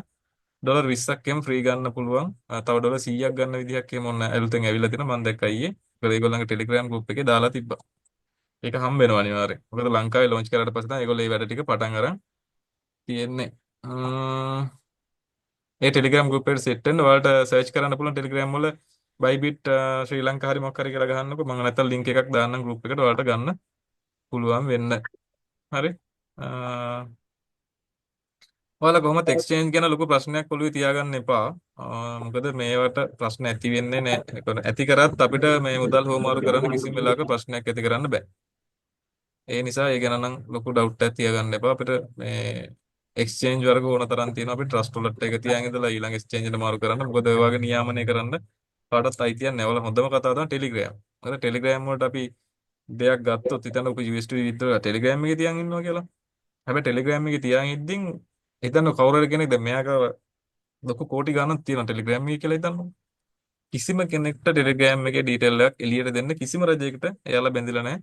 ඩොලර් 20ක් එම් ෆ්‍රී ගන්න පුළුවන්. තව ඩොලර් 100ක් ගන්න විදිහක් එහෙම ඔන්න අලුතෙන් ඇවිල්ලා තියෙනවා. මම දැක්කා ඊයේ. ඒකද ඒගොල්ලන්ගේ ටෙලිග්‍රෑම් ගෲප් එකේ දාලා තිබ්බා. ඒක හම්බ වෙනවා අනිවාර්යෙන්. මොකද ලංකාවේ ලොන්ච් කරාට පස්සේ තමයි ඒගොල්ලෝ මේ වැඩ ටික පටන් අරන් තියෙන්නේ. ඒ ටෙලිග්‍රෑම් ගෲප් එකට සෙට් වෙන්න ඔයාලට සර්ච් කරන්න පුළුවන් ටෙලිග්‍රෑම් වල බයිබිට් ශ්‍රී ලංකා හරි මොකක් හරි කියලා ගහන්නකො. මම නැත්තම් ලින්ක් එකක් දාන්නම් ගෲප් එකට ඔයාලට ගන්න පුළුවන් වෙන්න. හරි. අ, ඔයාලා කොහොමද එක්ස්චේන්ජ් ගැන ලොකු ප්‍රශ්නයක් ඔළුවේ තියාගන්න එපා. මොකද මේවට ප්‍රශ්න ඇති වෙන්නේ නැහැ. ඇති කරත් අපිට මේ මුදල් හොමාරු කරන්න කිසිම වෙලාවක ප්‍රශ්නයක් ඇති කරන්න බෑ. ඒ නිසා ඒ ගැන නම් ලොකු ඩවුට් එකක් තියාගන්න එපා. අපිට මේ එක්ස්චේන්ජ් වර්ග ඕන තරම් තියෙනවා. අපි ට්‍රස්ට් වලට එක තියාගෙන ඉඳලා ඊළඟ එක්ස්චේන්ජ් එකට මාරු කරන්න. මොකද ඔය වගේ නියාමනය කරන්න කාටවත් අයිතියක් නැහැ. වල හොඳම කතාව තමයි ටෙලිග්‍රෑම්. මොකද ටෙලිග්‍රෑම් වලට අපි දෙයක් ගත්තොත් හිතන්න ඔක USD විතර ටෙලිග්‍රෑම් එකේ තියන් ඉන්නවා කියලා. හැබැයි ටෙලිග්‍රෑම් එකේ තියන් ඉද්දින් හිතන්න කවුරු හරි කෙනෙක් දැන් මෙයාග ලොකු කෝටි ගණන් තියෙනවා ටෙලිග්‍රෑම් එකේ කියලා හිතන්නකො. කිසිම කෙනෙක්ට ටෙලිග්‍රෑම් එකේ ඩීටේල් එකක් එළියට දෙන්න කිසිම රජයකට එයාලා බැඳිලා නැහැ.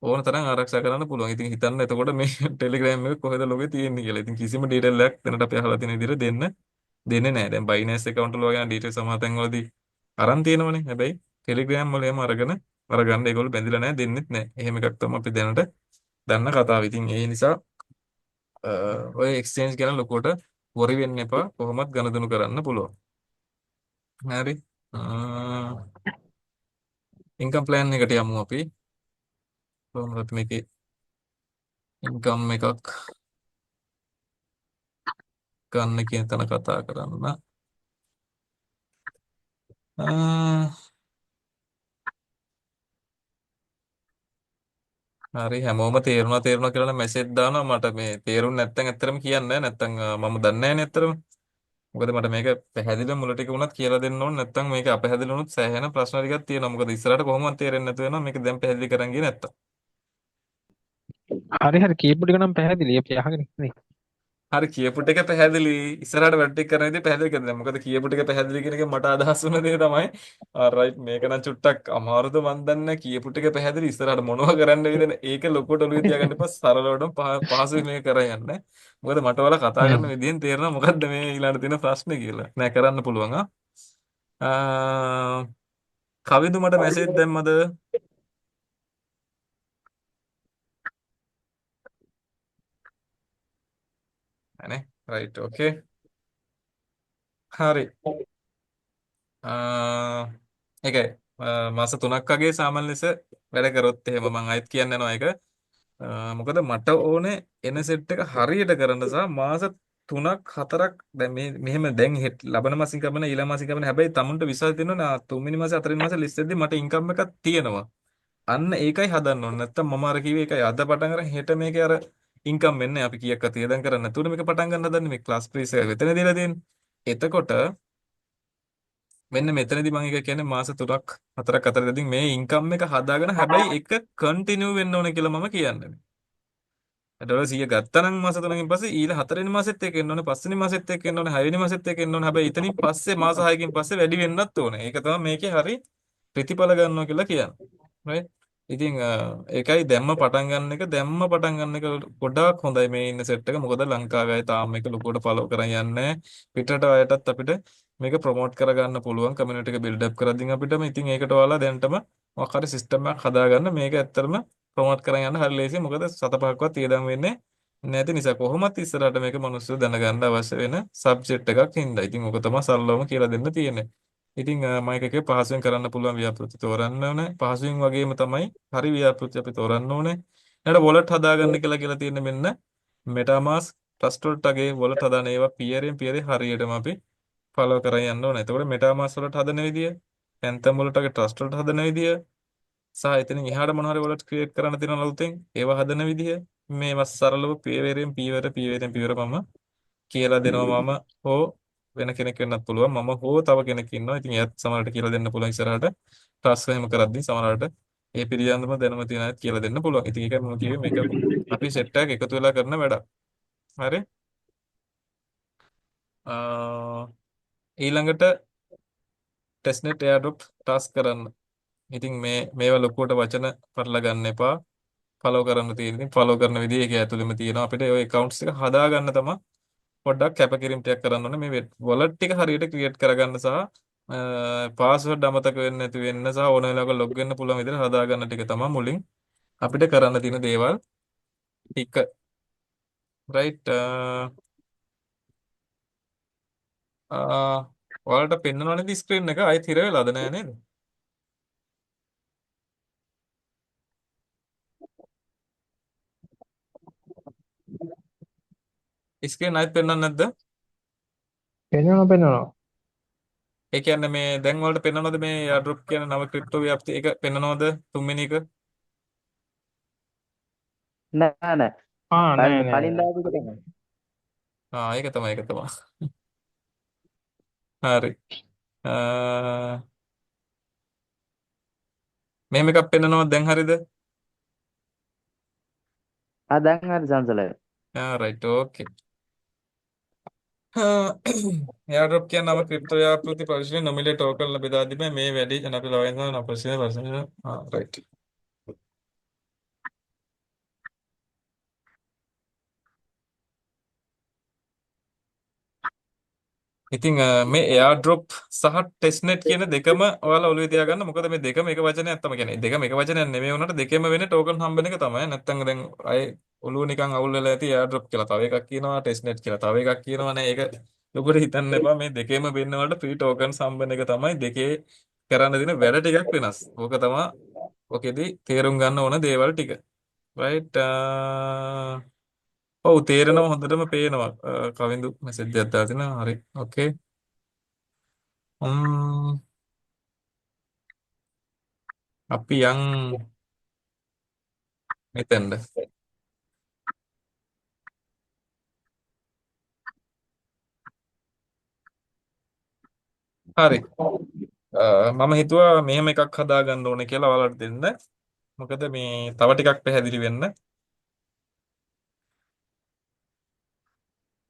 ඕන තරම් ආරක්ෂා කරන්න පුළුවන්. ඉතින් හිතන්න එතකොට මේ ටෙලිග්‍රෑම් එක කොහෙද ලෝකේ තියෙන්නේ කියලා. ඉතින් කිසිම ඩීටේල් එකක් දැනට අපි අහලා තියෙන විදිහට දෙන්නේ නැහැ. දැන් Binance account වල වගේ ඩීටේල් සමහරතෙන් වලදී අරන් තියෙනවනේ. හැබැයි ටෙලිග්‍රෑම් වල එහෙම අරගන්න ඒගොල්ලෝ බැඳිලා නැහැ, දෙන්නෙත් නැහැ. එහෙම එකක් තමයි අපි දැනට දන්න කතාව. ඉතින් ඒ නිසා ඔය එක්ස්චේන්ජ් ගැන ලොකුවට වොරි වෙන්න එපා. කොහොමත් ගනුදෙනු කරන්න පුළුවන්. හරි. ඉන්කම් ප්ලෑන් එකට යමු අපි. කොහොමද මේකේ ඉන්කම් එකක් ගන්න කියන තැන කතා කරන්න. හරි හැමෝම තේරුණා කියලා මැසේජ් දානවා. මට මේ තේරුම් නැත්නම් ඇත්තටම කියන්නේ නැත්නම් මම දන්නේ නැහැ නේ ඇත්තටම. මොකද මට මේක පැහැදිලිව මුල ටික වුණත් කියලා දෙන්න ඕනේ. නැත්නම් මේක අපැහැදිලි වුණොත් සෑහෙන ප්‍රශ්න ටිකක් තියෙනවා. මොකද ඉස්සරහට කොහොමවත් තේරෙන්නේ නැතු වෙනවා. මේක දැන් පැහැදිලි කරන් ගියේ නැත්තම්. හරි හරි කියපු ටික නම් පැහැදිලි. අපි අහගෙන ඉන්නේ. හරි කියපු ටික පැහැදිලි. ඉස්සරහට වැඩ ටික කරන විදිහ පැහැදිලි කරන්න. මොකද කියපු ටික පැහැදිලි කියන එක මට අදහස් වුණ දේ තමයි. රයිට් මේක නම් චුට්ටක් අමාරුද මන් දන්නේ නැහැ. කියපු ටික පැහැදිලි. ඉස්සරහට මොනවා කරන්න වේදන ඒක ලොකුට ඔළුවේ තියාගන්න එපා. සරලවටම පහසුවෙන් මේක කරා යන්න. මොකද මට ඔයාලා කතා කරන විදිහෙන් තේරෙනවා මොකද්ද මේ ඊළඟට තියෙන ප්‍රශ්නේ කියලා. නෑ කරන්න පුළුවන් කවිදු මට මැසේජ් දැම්මද? නෑනේ. රයිට් ඕකේ. හරි. ඒකයි මාස 3ක් වගේ සාමාන්‍ය ලෙස වැඩ කරොත් එහෙම මම අයිත් කියන්න යනවා ඒක. මොකද මට ඕනේ එන සෙට් එක හරියට කරන්න සහ මාස 3ක් 4ක් දැන් මේ මෙහෙම දැන් ලබන මාසින් කරන ඊළඟ මාසින් කරන හැබැයි තමුන්ට විශ්වාස තියෙනවා තුන්වෙනි මාසේ හතරවෙනි මාසේ ලිස්ට් එකදී මට ඉන්කම් එකක් තියෙනවා. අන්න ඒකයි හදන්න ඕනේ. නැත්තම් මම අර කිව්වේ ඒකයි අද පටන් අරන් හෙට මේකේ අර ඉන්කම් වෙන්නේ අපි කීයක් අතියදම් කරන්නේ නැතුනේ මේක පටන් ගන්න හදන්නේ මේ ක්ලාස් ප්‍රයිස් එක වෙතන දීලා තියෙන්නේ. එතකොට මෙන්න මෙතනදී මම එක කියන්නේ මාස 3ක් 4ක් අතරදී මේ ඉන්කම් එක හදාගෙන හැබැයි එක කන්ටිනියු වෙන්න ඕනේ කියලා මම කියන්නේ. ඩොලර් 100 ගත්තා නම් මාස 3කින් පස්සේ ඊළ 4 වෙනි මාසෙත් එක එන්න ඕනේ 5 වෙනි මාසෙත් එක එන්න ඕනේ 6 වෙනි මාසෙත් එක එන්න ඕනේ. හැබැයි එතනින් පස්සේ මාස 6කින් පස්සේ වැඩි වෙන්නත් ඕනේ. ඒක තමයි මේකේ හරි ප්‍රතිඵල ගන්නවා කියලා කියන්නේ. right? ඉතින් ඒකයි දැම්ම පටන් ගන්න එක ගොඩාක් හොඳයි මේ ඉන්න සෙට් එක. මොකද ලංකාවේ අය තාම මේක ලොකුවට ෆලෝ කරන් යන්නේ නැහැ. පිටරට අයටත් අපිට මේක ප්‍රොමෝට් කරගන්න පුළුවන් කමියුනිටි එක බිල්ඩ් අප් කරද්දී අපිටම ඉතින් ඒකට ඔයාලා දැනටම මොකක් හරි සිස්ටම් එකක් හදාගන්න මේක ඇත්තටම ප්‍රොමෝට් කරගෙන යන්න හරි ලේසියි මොකද සත පහක්වත් තියදම් වෙන්නේ නැති නිසා කොහොමත් ඉස්සරහට මේක මිනිස්සු දැනගන්න අවශ්‍ය වෙන සබ්ජෙක්ට් එකක් හින්දා. ඉතින් ඔක තමයි සරලවම කියලා දෙන්න තියෙන්නේ. ඉතින් මම එකකේ පහසුවෙන් කරන්න පුළුවන් ව්‍යාපෘති තෝරන්න ඕනේ. පහසුවෙන් වගේම තමයි හරි ව්‍යාපෘති අපි තෝරන්න ඕනේ. ඊට වොලට් හදාගන්න කියලා තියෙන්නේ මෙන්න MetaMask ට්‍රස්ට් වලටගේ වොලට් හදාන ඒවා පියරෙන් පියරේ හරියටම අපි ෆලෝ කරගෙන යන්න ඕනේ. එතකොට MetaMask වලට හදන විදිය, Anthem වලටගේ ට්‍රස්ට් වලට හදන විදිය සහ එතනින් එහාට මොනවා හරි වලට ක්‍රියේට් කරන්න තියෙන අලුතෙන් ඒවා හදන විදිය මේවා සරලව පියවරෙන් පියවර මම කියලා දෙනවා මම හෝ වෙන කෙනෙක් වෙන්නත් පුළුවන් මම හෝ තව කෙනෙක් ඉන්නවා. ඉතින් එයාත් සමහරට කියලා දෙන්න පුළුවන් ඉස්සරහට ට්‍රස්ට් එහෙම කරද්දී සමහරට ඒ පිළියන්දම දැනුම තියන අයත් කියලා දෙන්න පුළුවන්. ඉතින් ඒකයි මම කිව්වේ මේක අපි සෙට් එකක් එකතු වෙලා කරන වැඩක්. හරි. ඊළඟට ටෙස්ට්නෙට් එයාඩ්‍රොප් ටාස්ක් කරන්න. ඉතින් මේවා ලොකුවට වචන පටලවා ගන්න එපා. ෆලෝ කරන්න තියෙන්නේ. ෆලෝ කරන විදිහ ඒක ඇතුළෙම තියෙනවා. අපිට ওই accounts එක හදාගන්න තමයි පොඩ්ඩක් කැපකිරීම ටිකක් කරන්න ඕනේ. මේ wallet ටික හරියට ක්‍රියේට් කරගන්න සහ පාස්වර්ඩ් අමතක වෙන්නේ නැති වෙන්න සහ ඕන වෙලාවක ලොග් වෙන්න පුළුවන් විදිහට හදාගන්න ටික තමයි මුලින් අපිට කරන්න තියෙන දේවල් ටික. රයිට්. ඔයාලට පෙන්නනවනේ ස්ක්‍රීන් එක ආයෙත් හිර වෙලාද නෑ නේද? ස්ක්‍රීන් ආයෙත් පෙන්වන්නේ නැද්ද? පෙන්වනවා. ඒ කියන්නේ මේ දැන් වලට පෙන්වනවද මේ එයාඩ්‍රොප් කියන නව ක්‍රිප්ටෝ ව්‍යාපෘති එක පෙන්වනවද තුන්වෙනි එක? නෑ නෑ. නෑ නෑ කලින් නෑ. දාපු එක තමයි. ඒක තමයි. හරි. අ මෙහෙම එකක් පෙන්වනවද දැන් හරියද? දැන් හරි සංසලයි. රයිට් ඕකේ. එයාඩ්‍රොප් කියන නව ක්‍රිප්ටෝ ව්‍යාපෘති පරිශ්‍රය නොමිලේ ටෝකන් බෙදා දීම මේ වැඩි ජනප්‍රිය ලබන අපසිය වර්ෂන රයිට්. ඉතින් මේ එයාඩ්‍රොප් සහ ටෙස්ට්නෙට් කියන දෙකම ඔයාලා ඔළුවේ තියාගන්න. මොකද මේ දෙකම එක වචනයක් තමයි කියන්නේ. දෙකම එක වචනයක් නෙමෙයි වුණාට දෙකෙම වෙන්නේ ටෝකන් හම්බෙන එක තමයි. නැත්තම් දැන් අය ඔළුව නිකන් අවුල් වෙලා ඇති එයාඩ්‍රොප් කියලා. තව එකක් කියනවා ටෙස්ට්නෙට් කියලා. තව එකක් කියනවා නෑ. ඒක ලොකුට හිතන්න එපා. මේ දෙකේම වෙන්න වලට ෆ්‍රී ටෝකන්ස් හම්බෙන එක තමයි දෙකේ කරන්න දෙන වැඩ ටිකක් වෙනස්. ඕක තමයි ඔකෙදි තේරුම් ගන්න ඕන දේවල් ටික. රයිට්. ඔව් තේරෙනවා හොඳටම පේනවා. කවින්දු මෙසේජ් එකක් දාලා තිනවා. හරි. ඕකේ. ම් අපි යන් මෙතෙන්ද. හරි. මම හිතුවා මෙහෙම එකක් හදාගන්න ඕනේ කියලා ඔයාලට දෙන්න. මොකද මේ තව ටිකක් පැහැදිලි වෙන්න.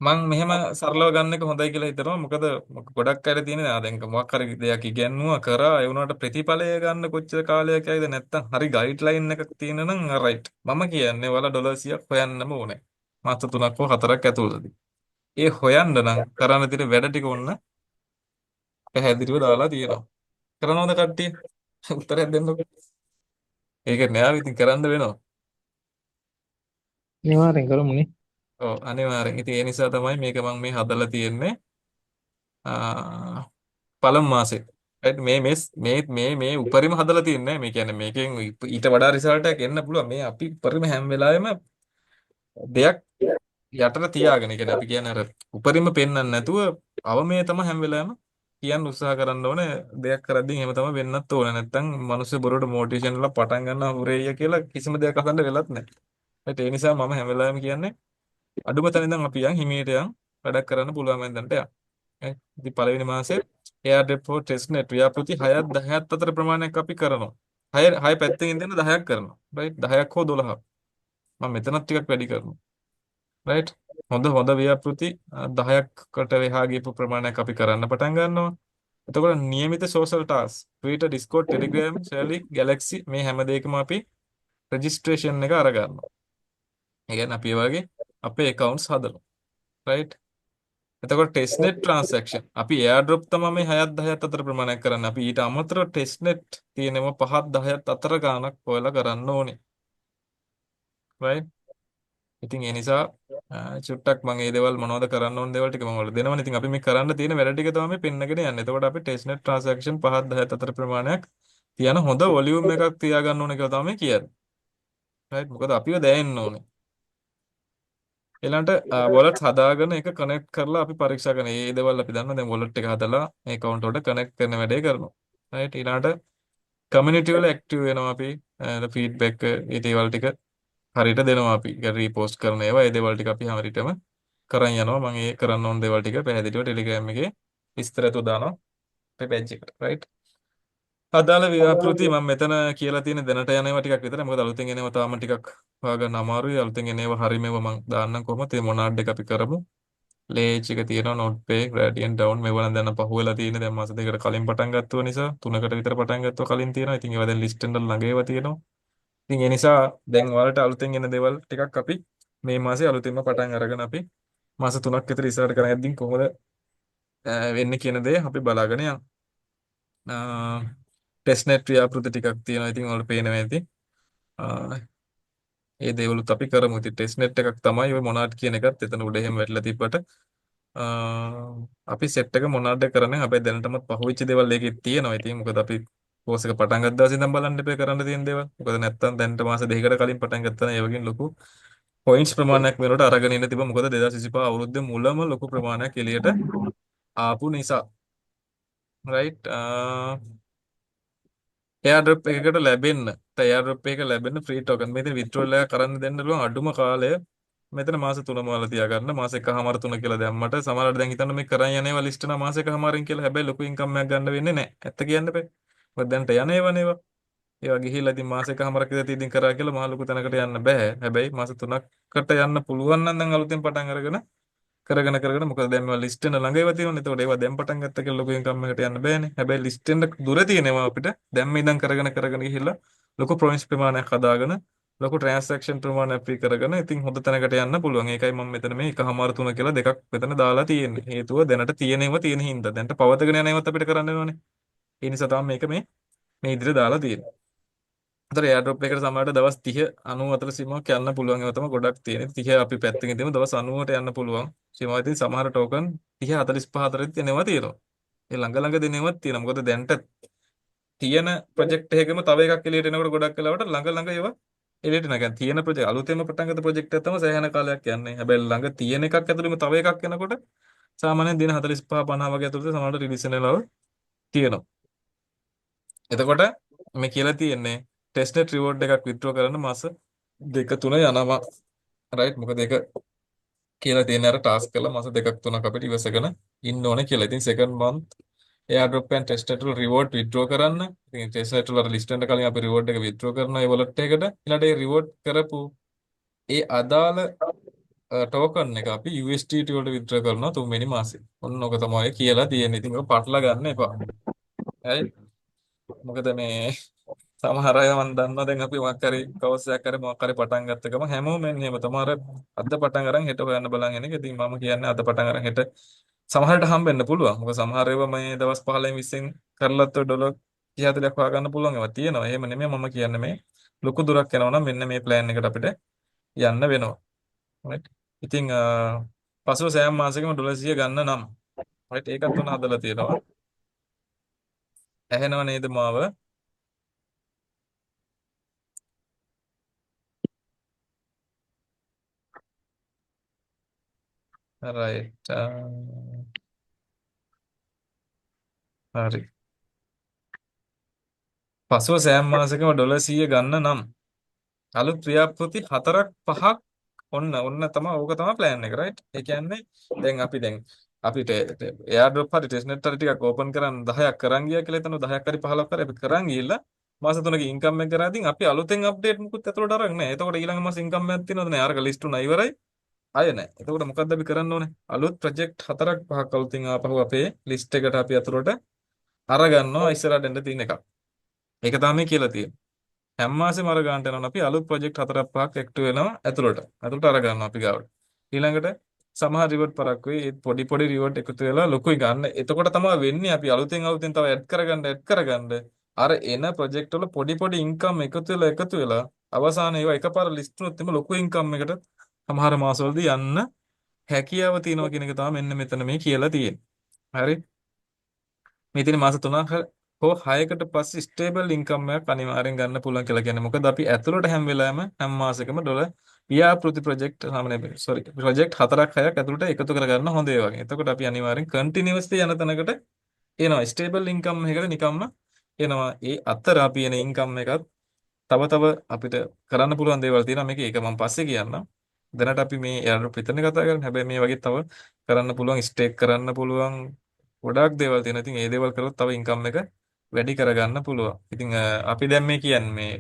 මම මෙහෙම සරලව ගන්න එක හොඳයි කියලා හිතනවා. මොකද ගොඩක් අය තියෙන දැන් මොකක් හරි දෙයක් ඉගෙනුවා කරා ඒ වුණාට ප්‍රතිඵලය ගන්න කොච්චර කාලයක් යයිද නැත්තම් හරි ගයිඩ්ලයින් එකක් තියෙන නම් රයිට්. මම කියන්නේ ඔයාලා ඩොලර් 100ක් හොයන්නම ඕනේ. මාස 3ක් හෝ 4ක් ඇතුළතදී. ඒ හොයන්න නම් කරන්න තියෙන වැඩ ටික ඔන්න පැහැදිලිව දාලා තියෙනවා. කරනවද කට්ටිය? උත්තරයක් දෙන්නකෝ. ඒක නෑ ඉතින් කරන්න වෙනවා. අනිවාර්යෙන් කරමුනේ. ඔව් අනිවාර්යෙන්. ඉතින් ඒ නිසා තමයි මේක මම මේ හදලා තියෙන්නේ. ආ, පළමු මාසේ. right මේ උපරිම හදලා තියන්නේ මේ කියන්නේ මේකෙන් ඊට වඩා රිසල්ට් එකක් එන්න පුළුවන්. මේ අපි උපරිම හැම වෙලාවෙම දෙයක් යටට තියාගෙන කියන්නේ අපි කියන්නේ අර උපරිම පෙන්වන්න නැතුව අවමේ තමයි හැම වෙලාවෙම කියන්න උත්සාහ කරන්න ඕනේ දෙයක් කරද්දී එහෙම තමයි වෙන්නත් ඕනේ නැත්නම් මිනිස්සු බොරුවට මොටිවේෂන් වල පටන් ගන්නවා හුරේය කියලා කිසිම දෙයක් අහන්න වෙලත් නැහැ. ඒ නිසා මම හැම වෙලාවෙම කියන්නේ අඩුම තැන ඉඳන් අපි යන් හිමීට යන් වැඩක් කරන්න පුළුවන් වෙනදන්ට යන්. ඉතින් පළවෙනි මාසේ එයා ඩෙපෝ ටෙස්ට් net ව්‍යාපෘති 6ක් 10ක් අතර ප්‍රමාණයක් අපි කරනවා. 6 පැත්තකින් ඉඳන් 10ක් කරනවා. රයිට් 10ක් හෝ 12ක්. මම මෙතනත් ටිකක් වැඩි කරනවා. රයිට් හොඳ ව්‍යාපෘති 10කට එහා ගියපු ප්‍රමාණයක් අපි කරන්න පටන් ගන්නවා. එතකොට નિયમિત social task Twitter Discord Telegram Shally Galaxy මේ හැම දෙයකම අපි registration එක අරගන්නවා. ඒ කියන්නේ අපි ඒ වගේ අපේ accounts හදනවා. right එතකොට ටෙස්ට්නෙට් ට්‍රාන්සැක්ෂන් අපි එයාඩ්‍රොප් තමයි මේ 6ත් 10ත් අතර ප්‍රමාණයක් කරන්නේ. අපි ඊට අමතරව ටෙස්ට්නෙට් තියෙනවා 5ත් 10ත් අතර ගාණක් හොයලා කරන්න ඕනේ. right? ඉතින් ඒ නිසා චුට්ටක් මම මේ දේවල් මොනවද කරන්න ඕන දේවල් ටික මම ඔයාලට දෙනවනේ. ඉතින් අපි මේ කරන්න තියෙන වැඩ ටික තමයි මේ පෙන්නගෙන යන්නේ. එතකොට අපි ටෙස්ට්නෙට් ට්‍රාන්සැක්ෂන් 5ත් 10ත් අතර ප්‍රමාණයක් තියන හොඳ වොලියුම් එකක් තියාගන්න ඕනේ කියලා තමයි කියන්නේ. right? මොකද අපිව දැනෙන්න ඕනේ. ඊළඟට වොලට් හදාගෙන ඒක කනෙක්ට් කරලා අපි පරීක්ෂා කරන. මේ දේවල් අපි දන්නවා. දැන් වොලට් එක හදලා මේ account වලට කනෙක්ට් කරන වැඩේ කරනවා. right? ඊළඟට කමියුනිටි වල ඇක්ටිව් වෙනවා අපි. ෆීඩ්බැක් ඒ දේවල් ටික හරියට දෙනවා අපි. ඒක රීපෝස්ට් කරන ඒවා ඒ දේවල් ටික අපි හැමරිටම කරන් යනවා. මම ඒ කරන්න ඕන දේවල් ටික පැහැදිලිව Telegram එකේ විස්තරතු දානවා අපේ badge එකට. right? අදාළ ව්‍යාපෘති මම මෙතන කියලා තියෙන දැනට යන ඒවා ටිකක් විතරයි. මොකද අලුතෙන් එන ඒවා තාම ටිකක් හොයාගන්න අමාරුයි. අලුතෙන් එන ඒවා හරියම මම දාන්නම් කොහොමද? ඒ මොනාඩ් එක අපි කරමු. ලේච් එක තියෙනවා notepad gradient down මේවා නම් දැන් පහුවෙලා තියෙන දැන් මාස දෙකකට කලින් පටන් ගත්තා නිසා 3කට විතර පටන් ගත්තා කලින් තියෙනවා. ඉතින් ඒවා දැන් ලිස්ට් එකෙන් ළඟ ඒවා තියෙනවා. ඉතින් ඒ නිසා දැන් ඔයාලට අලුතෙන් එන දේවල් ටිකක් අපි මේ මාසේ අලුතෙන්ම පටන් අරගෙන අපි මාස 3ක් විතර ඉස්සරහට කරගෙන යද්දී කොහොමද වෙන්නේ කියන දේ අපි බලාගෙන යමු. ටෙස්ට්නෙට් ව්‍යාපෘති ටිකක් තියෙනවා. ඉතින් ඔයාලට පේනවා ඇති. ඒ දේවලුත් අපි කරමු. ඉතින් ටෙස්ට්නෙට් එකක් තමයි ඔය මොනාඩ් කියන එකත් එතන උඩ එහෙම වැටලා තිබ්බට අපි සෙට් එක මොනාඩ් එක කරන්නේ. හැබැයි දැනටමත් පහුවෙච්ච දේවල් ඒකේ තියෙනවා. ඉතින් මොකද අපි කෝස් එක පටන් ගත්ත දවසේ ඉඳන් බලන්න එපා කරන්න තියෙන දේවල්. මොකද නැත්තම් දැනට මාස දෙකකට කලින් පටන් ගත්තා නම් ඒ වගේ ලොකු පොයින්ට්ස් ප්‍රමාණයක් වෙනකොට අරගෙන ඉන්න තිබ්බා. මොකද 2025 අවුරුද්දේ මුලම ලොකු ප්‍රමාණයක් එළියට ආපු නිසා. right? එයාඩ්‍රොප් එකකට ලැබෙන්න එයාඩ්‍රොප් එක ලැබෙන්න ෆ්‍රී ටෝකන් මෙතන විත්ඩ්‍රෝල් එක කරන්න දෙන්න පුළුවන් අඩුම කාලය මෙතන මාස 3ම වල තියාගන්න මාස 1කමාර 3 කියලා දැම්මට සමහරවිට දැන් හිතන්න මේ කරන් යන ඒවා ලිස්ට් නා මාස 1කමාරෙන් කියලා හැබැයි ලොකු ඉන්කම් එකක් ගන්න වෙන්නේ නැහැ ඇත්ත කියන්න බෑ මොකද දැන්ට යන ඒවා නේවා ඒවා ගිහිල්ලා ඉතින් මාස 1කමාරක් විතර ඉතින් කරා කියලා මහ ලොකු තැනකට යන්න බෑ හැබැයි මාස 3කට යන්න පුළුවන් නම් දැන් අලුතෙන් පටන් කරගෙන මොකද දැන් මේවා ලිස්ට් එක ළඟ ඒවා තියෙනවනේ. එතකොට ඒවා දැන් පටන් ගත්ත කියලා ලොකු ඉන්කම් එකකට යන්න බෑනේ. හැබැයි ලිස්ට් එක දුර තියෙනවා අපිට. දැන් මේ ඉඳන් කරගෙන ගිහිල්ලා ලොකු ප්‍රොවින්ස් ප්‍රමාණයක් හදාගෙන ලොකු ට්‍රාන්සැක්ෂන් ප්‍රමාණයක් ෆ්‍රී කරගෙන ඉතින් හොඳ තැනකට යන්න පුළුවන්. ඒකයි මම මෙතන මේ 1.3 කියලා දෙකක් මෙතන දාලා තියෙන්නේ. හේතුව දැනට තියෙනේවා තියෙන හින්දා. දැන්ට පවතගෙන යන ඒවාත් අපිට කරන්න වෙනවනේ. ඒ නිසා තමයි මේක මේ ඉදිරියට දාලා තියෙන්නේ. අතර එයාඩ්‍රොප් එකට සමහරට දවස් 30 90 සීමාවක් යන්න පුළුවන් ඒවා තමයි ගොඩක් තියෙන්නේ 30 අපි පැත්තකින් තියමු දවස් 90ට යන්න පුළුවන් සීමාව ඉතින් සමහර ටෝකන් 30 45 අතරත් තියෙනවා තියෙනවා ඒ ළඟ දෙනේවත් තියෙනවා මොකද දැන්ට තියෙන ප්‍රොජෙක්ට් එකකම තව එකක් එළියට එනකොට ගොඩක් වෙලාවට ළඟ ඒවා එළියට එනවා කියන්නේ තියෙන ප්‍රොජෙක්ට් අලුතෙන්ම පටන් ගත්ත ප්‍රොජෙක්ට් එක තමයි සෑහෙන කාලයක් යන්නේ හැබැයි ළඟ තියෙන එකක් ඇතුළෙම තව එකක් එනකොට සාමාන්‍යයෙන් දින 45 50 වගේ ඇතුළත සමහරට රිලීස් වෙනවල් තියෙනවා එතකොට මේ කියලා තියෙන්නේ ටෙස්ට්නෙට් රිවෝඩ් එකක් විත්ඩ්‍රෝ කරන්න මාස 2 3 යනවා රයිට් මොකද ඒක කියලා තියෙන අර ටාස්ක් කරලා මාස 2 3ක් අපිට ඉවසගෙන ඉන්න ඕනේ කියලා. ඉතින් සෙකන්ඩ් මන්ත් එයාඩ්‍රොප් එකෙන් ටෙස්ට්නෙට් වල රිවෝඩ් විත්ඩ්‍රෝ කරන්න. ඉතින් ටෙස්ට්නෙට් වල ලිස්ට් වෙන්න කලින් අපි රිවෝඩ් එක විත්ඩ්‍රෝ කරනවා ඒ වොලට් එකකට. ඊළඟට ඒ රිවෝඩ් කරපු ඒ අදාළ ටෝකන් එක අපි USDT වලට විත්ඩ්‍රෝ කරනවා 3 වෙනි මාසේ. ඔන්න ඔක තමයි කියලා තියෙන්නේ. ඉතින් ඔක පටල ගන්න එපා. හරි මොකද මේ සමහර අය මම දන්නවා දැන් අපි මොකක් හරි කෝස් එකක් හරි මොකක් හරි පටන් ගත්ත ගම හැමෝම එන්නේ එහෙම තමර අද පටන් අරන් හෙට හොයන්න බලන් එන එක. ඉතින් මම කියන්නේ අද පටන් අරන් හෙට සමහරට හම්බෙන්න පුළුවන්. මොකද සමහර ඒවා මේ දවස් 15 20න් කරලත් ඩොලර් 30 40ක් හොයාගන්න පුළුවන් ඒවා තියෙනවා. එහෙම නෙමෙයි මම කියන්නේ මේ ලොකු දුරක් යනවා නම් මෙන්න මේ ප්ලෑන් එකට අපිට යන්න වෙනවා. right ඉතින් පසුව සෑම මාසෙකම ඩොලර් 100 ගන්න නම් right ඒකත් උන හදලා තියෙනවා. ඇහෙනව නේද මාව? right හරි. පසුව සෑම මාසෙකම ඩොලර් 100 ගන්න නම් අලුත් ව්‍යාපෘති 4ක් 5ක් ඔන්න තමයි ඕක තමයි ප්ලෑන් එක රයිට් ඒ කියන්නේ දැන් අපිට එයාඩ්‍රොප් හරි ටෙස්ට්නෙට් හරි ටිකක් ඕපන් කරන් 10ක් කරන් ගියා කියලා හිතනවා 10ක් හරි 15ක් හරි අපි කරන් ගිහිල්ලා මාස 3ක ඉන්කම් එක කරා ඉතින් අපි අලුතෙන් අප්ඩේට් මුකුත් ඇතුළට අරන් නැහැ එතකොට ඊළඟ මාස ඉන්කම් එකක් තියෙනවද නැහැ අරක ලිස්ට් උනා ඉවරයි ආයෙ නැහැ එතකොට මොකද්ද අපි කරන්න ඕනේ අලුත් ප්‍රොජෙක්ට් 4ක් 5ක් අලුතින් ආපහු අපේ ලිස්ට් එකට අපි අතුරට අරගන්නවා ඉස්සරහට එන්න තියෙන එකක් ඒක තමයි කියලා තියෙන්නේ හැම මාසෙම අර ගන්නට යනවා අපි අලුත් ප්‍රොජෙක්ට් 4ක් 5ක් ඇක්ටිව් වෙනවා ඇතුළට අර ගන්නවා අපි ගාවට ඊළඟට සමහර රිවර්ට් පරක් වෙයි. ඒ පොඩි පොඩි රිවර්ට් එකතු වෙලා ලොකුයි ගන්න. එතකොට තමයි වෙන්නේ අපි අලුතෙන් අලුතෙන් තව ඇඩ් කරගන්න අර එන ප්‍රොජෙක්ට් වල පොඩි පොඩි ඉන්කම් එකතු වෙලා අවසානයේ ඒවා එකපාර ලිස්ට් වුණොත් එimhe ලොකු ඉන්කම් එකකට සමහර මාසවලදී යන්න හැකියාව තියෙනවා කියන එක තමයි මෙන්න මෙතන මේ කියලා තියෙන්නේ. හරි. මේ තියෙන මාස 3ක හෝ 6කට පස්සේ ස්ටේබල් ඉන්කම් එකක් අනිවාර්යෙන් ගන්න පුළුවන් කියලා කියන්නේ. මොකද අපි ඇතුළට හැම වෙලාවෙම හැම මාසෙකම ඩොලර් ව්‍යාපෘති ප්‍රොජෙක්ට් සාමාන්‍ය සෝරි ප්‍රොජෙක්ට් 4ක් 6ක් ඇතුළට එකතු කරගන්න හොඳ ඒ වගේ. එතකොට අපි අනිවාර්යෙන් කන්ටිනියස්ලි යන තැනකට එනවා. ස්ටේබල් ඉන්කම් එකකට නිකම්ම එනවා. ඒ අතර අපි එන ඉන්කම් එකත් තව අපිට කරන්න පුළුවන් දේවල් තියෙනවා. ඒක මම පස්සේ කියන්නම්. දැනට අපි මේ යාළුවෝ පිටරනේ කතා කරන්නේ. හැබැයි මේ වගේ තව කරන්න පුළුවන් ස්ටේක් කරන්න පුළුවන් ගොඩාක් දේවල් තියෙනවා. ඉතින් ඒ දේවල් කරොත් තව ඉන්කම් එක වැඩි කරගන්න පුළුවන්. ඉතින් අපි දැන් මේ කියන්නේ මේ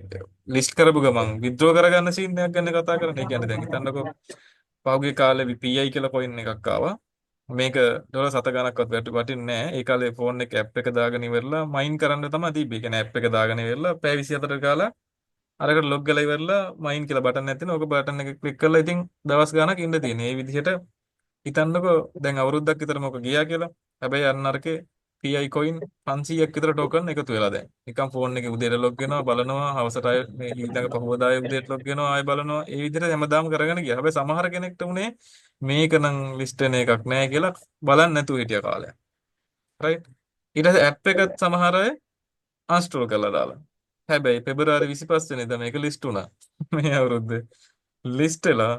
ලිස්ට් කරපු ගමන් විත්ඩ්‍රෝ කරගන්න සීන් එකක් ගැන කතා කරන්නේ. ඒ කියන්නේ දැන් හිතන්නකෝ පහුගිය කාලේ PI කියලා කොයින් එකක් ආවා. මේක ඩොලර් 7 ගණක්වත් වටින්නේ නැහැ. ඒ කාලේ ෆෝන් එක ඇප් එක දාගෙන ඉවරලා මයින් කරන්න තමයි තිබ්බේ. ඒ කියන්නේ ඇප් එක දාගෙන ඉවරලා පැය 24 කාලා අරකට ලොග් ගලා ඉවරලා මයින් කියලා බටන් එකක් තියෙනවා. ඕක බටන් එක ක්ලික් කරලා ඉතින් දවස් ගාණක් ඉන්න තියෙනවා. මේ විදිහට හිතන්නකෝ දැන් අවුරුද්දක් විතර මොක ගියා කියලා. හැබැයි අන්න අරකේ PI coin 500ක් විතර ටෝකන් එකතු වෙලා දැන්. නිකන් ෆෝන් එකේ උදේට ලොග් වෙනවා බලනවා හවසට ආයෙ මේ ඊළඟ පහුවදායේ උදේට ලොග් වෙනවා ආයෙ බලනවා. ඒ විදිහට හැමදාම කරගෙන ගියා. හැබැයි සමහර කෙනෙක්ට උනේ මේක නම් ලිස්ට් වෙන එකක් නෑ කියලා බලන්න නැතුව හිටිය කාලයක්. රයිට්. ඊට පස්සේ ඇප් එකත් සමහර අය අන්ස්ටෝල් කරලා දාලා. හැබැයි පෙබරවාරි 25 වෙනිදා මේක ලිස්ට් වුණා. මේ අවුරුද්දේ ලිස්ට් වෙලා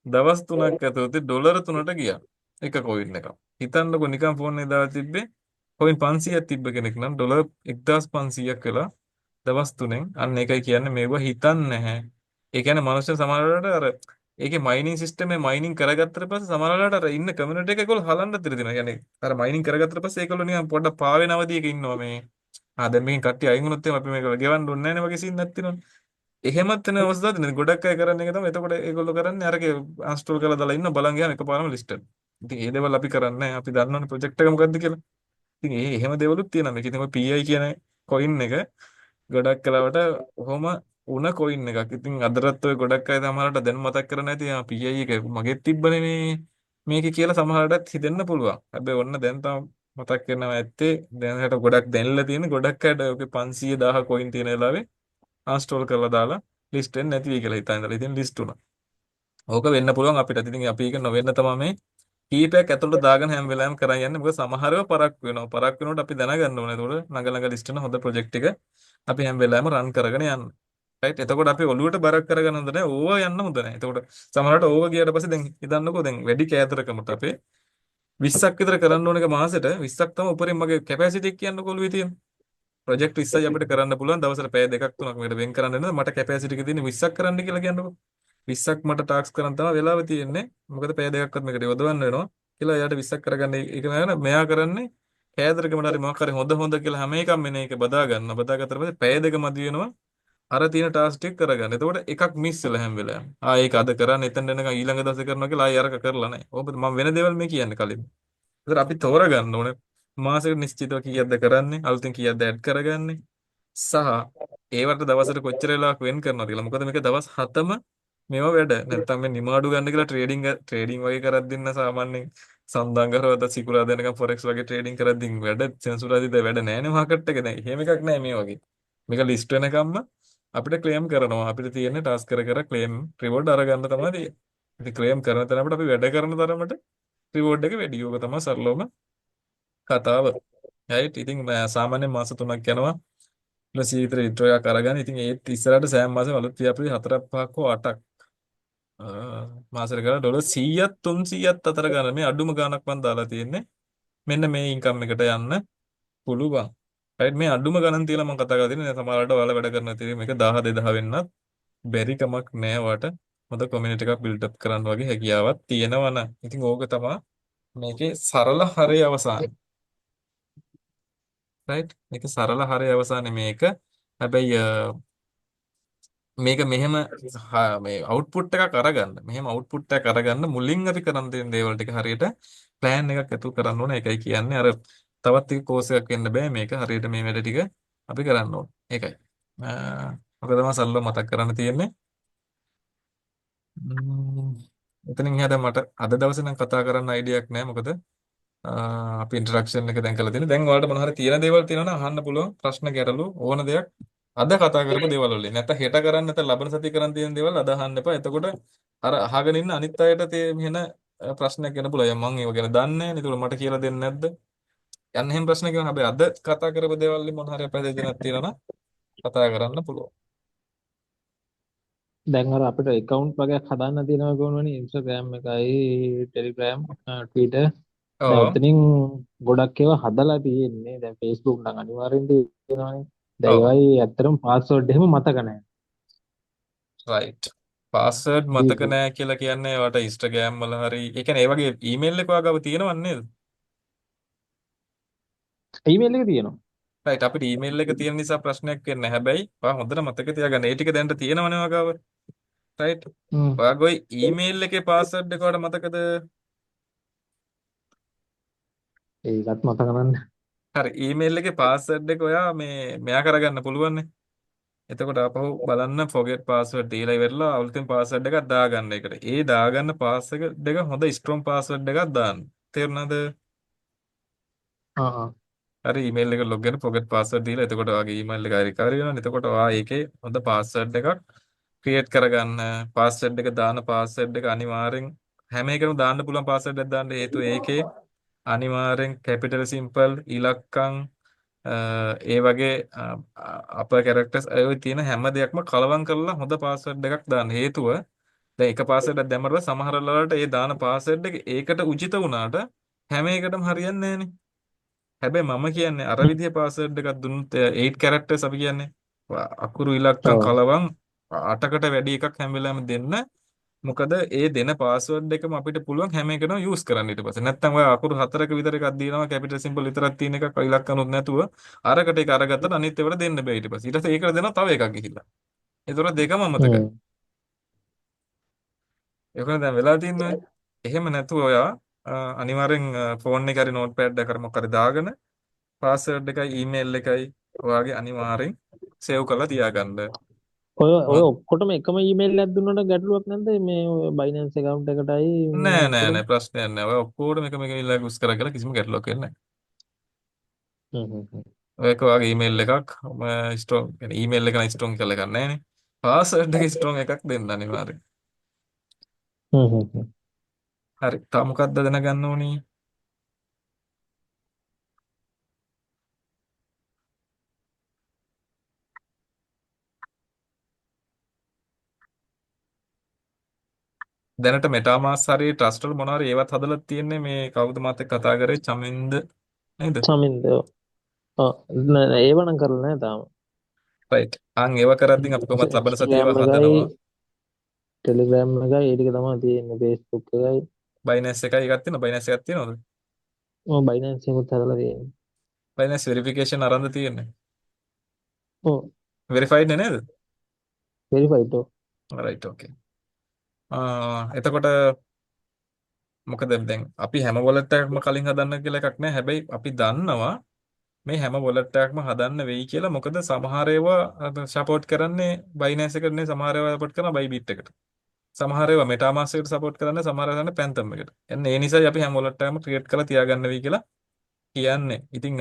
දවස් 3ක් ඇතුළත ඩොලර් 3ට ගියා. එක කොයින් එකක්. හිතන්නකො නිකන් ෆෝන් එකේ දාලා තිබ්බේ කොයින් 500ක් තිබ්බ කෙනෙක් නම් ඩොලර් 1500ක් වෙලා දවස් 3ෙන් අන්න ඒකයි කියන්නේ මේව හිතන්නේ නැහැ. ඒ කියන්නේ මනුෂ්‍ය සමහරවල්ට අර ඒකේ මයිනින් සිස්ටම් එක මයිනින් කරගත්තට පස්සේ සමහරවල්ට අර ඉන්න කමියුනිටි එක ඒගොල්ලෝ හලන්න තිරදිනවා. يعني අර මයිනින් කරගත්තට පස්සේ ඒගොල්ලෝ නිකන් පොඩ්ඩක් පාවෙන අවධියක ඉන්නවා මේ. දැන් මේකෙන් කට්ටිය අයින් වුණොත් එහෙම අපි මේක ගෙවන්න ඕනේ නැහැ නේ වගේ සීන් නැති වෙනවනේ. එහෙමත් වෙන අවස්ථාවක් තියෙනවා. ගොඩක් අය කරන්නේ ඒක තමයි. එතකොට ඒගොල්ලෝ කරන්නේ අරගේ අන්ස්ටෝල් කරලා දාලා ඉන්න බලන් ගියාම එකපාරම ලිස්ට් වෙනවා. ඉතින් ඒ දේවල් අපි කරන්නේ නැහැ. අපි දන්නවනේ ප්‍රොජෙක්ට් එක මොකද්ද කියලා. ඉතින් එහෙම දේවලුත් තියෙනවා. මේක ඉතින් ඔය PI කියන කොයින් එක ගොඩක් කලාවට ඔහොම උණ කොයින් එකක්. ඉතින් අදටත් ඔය ගොඩක් අය සමහරවිට දැන් මතක් කරන්නේ නැති PI එක මගෙත් තිබ්බනේ මේකේ කියලා සමහරවිටත් හිතෙන්න පුළුවන්. හැබැයි ඔන්න දැන් තමයි මතක් කරනවා ඇත්තේ දැන් හට ගොඩක් දැන්ලා තියෙන ගොඩක් අයට ඔගේ 500 1000 කොයින් තියෙන වෙලාවේ අන්ස්ටෝල් කරලා දාලා ලිස්ට් වෙන්නේ නැති වෙයි කියලා හිතා ඉඳලා ඉතින් ලිස්ට් වුණා. ඕක වෙන්න පුළුවන් අපිට. ඉතින් අපි ඒක නොවෙන්න තමයි මේ කීපයක් ඇතුළට දාගෙන හැම වෙලාවෙම කරන් යන්නේ. මොකද සමහරව පරක් වෙනවා. පරක් වෙනකොට අපි දැනගන්න ඕනේ. ඒතකොට ළඟ ලිස්ට් වෙන හොඳ ප්‍රොජෙක්ට් එක අපි හැම වෙලාවෙම රන් කරගෙන යන්න. රයිට්. එතකොට අපි ඔළුවට බරක් කරගන්න හොඳ නැහැ. ඕවා යන්න හොඳ නැහැ. එතකොට සමහරවිට ඕවා ගියාට පස්සේ දැන් හිතන්නකෝ දැන් වැඩි කෑදරකමට අපේ 20ක් විතර කරන්න ඕන එක මාසෙට 20ක් තමයි උපරිම මගේ කැපැසිටි එක කියන්න කොළුවේ තියෙන. ප්‍රොජෙක්ට් 20යි අපිට කරන්න පුළුවන් දවසට පැය දෙකක් තුනක් මේකට වෙන් කරන්න වෙනවා. මට කැපැසිටි එක තියෙන්නේ 20ක් කරන්න කියලා කියන්නකෝ. 20ක් මට ටාස්ක් කරන් තමයි වෙලාව තියෙන්නේ. මොකද පැය දෙකක්වත් මේකට යොදවන්න වෙනවා. කියලා එයාට 20ක් කරගන්න ඒක නෑ මෙයා කරන්නේ කෑදරකමට හරි මොකක් හරි හොඳ කියලා හැම එකම මෙන්න එක බදා ගන්න. බදාගත්තට පස්සේ පැය දෙක මදි වෙනවා. අර තියෙන ටාස්ක් ටික කරගන්න. එතකොට එකක් මිස් වෙලා හැම වෙලාවෙම. ඒක අද කරන්න එතන එනකන් ඊළඟ දවසේ කරනවා කියලා ආයෙ අරක කරලා නැහැ. ඕක මම වෙන දේවල් මේ කියන්නේ කලින්. ඒතර අපි තෝරගන්න ඕනේ මාසෙකට නිශ්චිතව කීයක්ද කරන්නේ අලුතෙන් කීයක්ද ඇඩ් කරගන්නේ සහ ඒවට දවසට කොච්චර වෙලාවක් වෙන් කරනවද කියලා. මොකද මේක දවස් 7ම මේවා වැඩ. නැත්තම් මේ නිමාඩු ගන්න කියලා ට්‍රේඩින් වගේ කරක් දෙන්න සාමාන්‍යයෙන් සඳහන් සිකුරාදා වෙනකම් ෆොරෙක්ස් වගේ ට්‍රේඩින් කරද්දී වැඩ සෙන්සුරාදීද වැඩ නැහැ නේ මාකට් එක දැන්. එහෙම එකක් නැහැ මේ වගේ. මේක ලිස්ට් වෙනකම්ම අපිට ක්ලේම් කරනවා. අපිට තියෙන්නේ ටාස්ක් කර ක්ලේම් රිවෝඩ් අරගන්න තමයි තියෙන්නේ. ඉතින් ක්ලේම් කරන තරමට අපි වැඩ කරන තරමට රිවෝඩ් එක වැඩි. ඕක තමයි සරලවම කතාව. right ඉතින් සාමාන්‍යයෙන් මාස 3ක් යනවා. ඊට සීතල විත්‍රෝ එකක් අරගෙන ඉතින් ඒත් ඉස්සරහට සෑම මාසෙම අලුත් ව්‍යාපෘති 4ක් 5ක් හෝ 8ක් මාසෙට කරලා ඩොලර් 100ක් 300ක් අතර ගන්න මේ අඩුම ගාණක් මම දාලා තියෙන්නේ. මෙන්න මේ ඉන්කම් එකට යන්න පුළුවන්. right මේ අඩුම ගණන් තියලා මම කතා කරලා තියෙන්නේ. සමහරවිට ඔයාලා වැඩ කරන තියෙන්නේ මේක 1000 2000 වෙන්නත් බැරි කමක් නෑ වට. හොඳ කමියුනිටි එකක් බිල්ඩ් අප් කරන්න වගේ හැකියාවක් තියෙනවනම්. ඉතින් ඕක තමයි මේකේ සරල හරය අවසානය. right මේක සරල හරය අවසානයේ මේක. හැබැයි මේක මෙහෙම මේ අවුට්පුට් එකක් අරගන්න. මෙහෙම අවුට්පුට් එකක් අරගන්න මුලින් අපි කරන් තියෙන දේවල් ටික හරියට ප්ලෑන් එකක් ඇතුළු කරන්න ඕනේ. ඒකයි කියන්නේ අර තවත් ටික කෝස් එකක් වෙන්න බෑ මේක. හරියට මේ වැඩ ටික අපි කරන්න ඕනේ. ඒකයි. මොකද මම සල්ලෝ මතක් කරන්න තියෙන්නේ. එතනින් එහා දැන් මට අද දවසේ නම් කතා කරන්න අයිඩියක් නැහැ. මොකද අපි ඉන්ටරැක්ෂන් එක දැන් කරලා තියෙන්නේ. දැන් ඔයාලට මොන හරි තියෙන දේවල් තියෙනවා නම් අහන්න පුළුවන්. ප්‍රශ්න ගැටලු ඕන දෙයක් අද කතා කරපු දේවල් වලින්. නැත්නම් හෙට කරන්න නැත්නම් ලබන සතිය කරන්න තියෙන දේවල් අද අහන්න එපා. එතකොට අර අහගෙන ඉන්න අනිත් අයට මෙහෙන ප්‍රශ්නයක් එන්න පුළුවන්. මම ඒව ගැන දන්නේ නැහැ. ඒතකොට මට කියලා දෙන්නේ නැද්ද? යන්න එහෙම ප්‍රශ්නයක් ගන්න. හැබැයි අද කතා කරපු දේවල් වලින් මොන හරි පැහැදිලි දෙයක් තියෙනවා නම් කතා කරන්න පුළුවන්. දැන් අර අපිට account වගේක් හදාන්න තියෙනවා කොහොමනේ Instagram එකයි Telegram Twitter දැන් ඔව්. ඔතනින් ගොඩක් ඒවා හදලා තියෙන්නේ දැන් Facebook නම් අනිවාර්යෙන් තියෙනවානේ දැන් ඔව්. ඒවයි ඇත්තටම password එහෙම මතක නැහැ රයිට්. පාස්වර්ඩ් මතක දීපු නැහැ කියලා කියන්නේ ඔයාලට Instagram වල හරි ඒ කියන්නේ ඒ වගේ ඊමේල් එක ඔයා ගාව තියෙනව නේද? email එක තියෙනවා රයිට් අපිට ඊමේල් එක තියෙන නිසා ප්‍රශ්නයක් වෙන්නේ නැහැ. හැබැයි ඔයා හොඳට මතක තියාගන්න. ඒ ටික දැනට තියෙනවනේ ඔයා ගාව. රයිට්. හ්ම් ඔයාගේ ඊමේල් එකේ පාස්වර්ඩ් එක ඔයාලට මතකද? ඒකත් මතක නැහැ හරි. ඊමේල් එකේ පාස්වර්ඩ් එක ඔයා මෙයා කරගන්න පුළුවන් නේ. එතකොට ආපහු බලන්න forget password දීලා ඉවරලා අලුතෙන් password එකක් දාගන්න එකට. ඒ දාගන්න password එක හොඳ strong password එකක් දාන්න. තේරුණාද? ආ හරි ඊමේල් එක login forget password දීලා එතකොට ඔයාගේ ඊමේල් එක recovery වෙනවා. එතකොට ඔයා ඒකේ හොඳ password එකක් create කරගන්න. password එක දාන password එක අනිවාර්යෙන් හැම එකම දාන්න පුළුවන් password එකක් දාන්න. හේතුව ඒකේ අනිවාර්යෙන් capital simple ඉලක්කම් ඒ වගේ අප කැරක්ටර්ස් ඔය තියෙන හැම දෙයක්ම කලවම් කරලා හොඳ පාස්වර්ඩ් එකක් දාන්න. හේතුව දැන් එක පාස්වර්ඩ් එකක් දැම්මම සමහර වෙලාවට ඒ දාන පාස්වර්ඩ් එක ඒකට උචිත වුණාට හැම එකටම හරියන්නේ නැහනේ. හැබැයි මම කියන්නේ අර විදිහේ පාස්වර්ඩ් එකක් දුන්නොත් 8 characters අපි කියන්නේ අකුරු ඉලක්කම් ඔව් කලවම් 8කට වැඩි එකක් හැම වෙලාවෙම දෙන්න. මොකද ඒ දෙන පාස්වර්ඩ් එකම අපිට පුළුවන් හැම එකටම යූස් කරන්න ඊට පස්සේ. නැත්නම් ඔය අකුරු 4ක විතර එකක් දිනනවා කැපිටල් සිම්බල් විතරක් තියෙන එකක් ඉලක්කනුත් නැතුව අරකට ඒක අරගත්තට අනිත් ඒවාට දෙන්න බෑ ඊට පස්සේ. ඊට පස්සේ ඒකට දෙනවා තව එකක් ගිහිල්ලා. ඒතර දෙකම අමතකයි. හ්ම් ඒකනේ දැන් වෙලා තින්නේ. එහෙම නැතුව ඔයා අනිවාර්යෙන් ෆෝන් එකේ හරි නෝට් පෑඩ් එකකට මොකක් හරි දාගෙන පාස්වර්ඩ් එකයි ඊමේල් එකයි ඔයාගේ අනිවාර්යෙන් සේව් කරලා තියාගන්න. ඔය ඔක්කොටම එකම email එකක් දුන්නාට ගැටලුවක් නැද්ද මේ ඔය Binance account එකටයි මේ නෑ නෑ ඔක්කොටම නෑ ප්‍රශ්නයක් නෑ. ඔය ඔක්කොටම එකම ඊමේල් එක යූස් කරලා කිසිම ගැටලුවක් වෙන්නේ නෑ. හ්ම් ඒක ඔයාගේ ඊමේල් එකක් ස්ට්‍රෝං يعني ඊමේල් එක නම් ස්ට්‍රෝං කියලා එකක් නැහැ නේ. පාස්වර්ඩ් එක ස්ට්‍රෝං එකක් දෙන්න අනිවාර්යයෙන්. හ්ම් හරි. තව මොකක්ද දැනගන්න ඕනි? දැනට මෙටාමාස් හරි ට්‍රස්ට් වල මොනවාරි ඒවත් හදලා තියෙන්නේ මේ කවුද මාත් එක්ක කතා කරේ චමින්ද නේද? සමින්ද ඒව නම් කරලා නැහැ තාම රයිට්. ඒව කරද්දී අපි කොහොමත් ලබන සතිය Instagram ඒවා එකයි හදනවා. Telegram එකයි ඒ ටික තමයි තියෙන්නේ Facebook එකයි බයිනෑන්ස් එකයි එකක් තියෙනවා. බයිනෑන්ස් එකක් තියෙනවද? මම Binance එකත් හදලා තියෙන්නේ බයිනෑන්ස් වෙරිෆිකේෂන් අරන්ද තියෙන්නේ. ඔව් වෙරිෆයිඩ් නේද? වෙරිෆයිඩ් ඔව් රයිට් ඕකේ. එතකොට මොකද දැන් අපි හැම වොලට් එකක්ම කලින් හදන්න කියලා එකක් නැහැ. හැබැයි අපි දන්නවා මේ හැම වොලට් එකක්ම හදන්න වෙයි කියලා. මොකද සමහර ඒවා සපෝට් කරන්නේ බයිනෑන්ස් එකට නේ, සමහර ඒවා සපෝට් කරනවා බයිබිට් එකට. සමහර ඒවා මෙටාමාස්ක් එකට සපෝට් කරන්නේ, සමහර ඒවා කරන්නේ පැන්තම් එකට. එන්න ඒ නිසායි අපි හැම වොලට් එකක්ම ක්‍රියේට් කරලා තියාගන්න වෙයි කියලා කියන්නේ. ඉතින්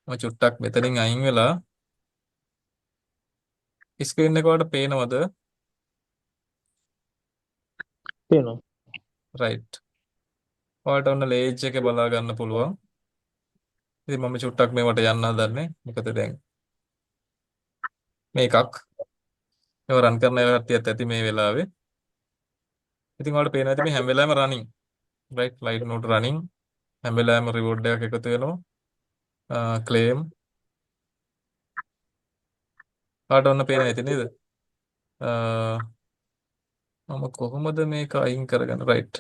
මම චුට්ටක් මෙතනින් අයින් වෙලා ස්ක්‍රීන් එක වලට පේනවද? පේනවා රයිට්. ඔයාලට ඔන්න ලේජ් එකේ බලා ගන්න පුළුවන්. ඉතින් මම චුට්ටක් මේවට යන්න හදන්නේ. මොකද දැන් මේකක් ඒව රන් කරන ඒවා කට්ටියත් ඇති මේ වෙලාවේ. ඉතින් ඔයාලට පේනවා ඇති මේ හැම වෙලාවෙම running. Right light node running. හැම වෙලාවෙම රිවෝඩ් එකක් එකතු වෙනවා. ක්ලේම්. ඔයාලට ඔන්න පේනවා ඇති නේද? මම කොහොමද මේක අයින් කරගන්න? රයිට්.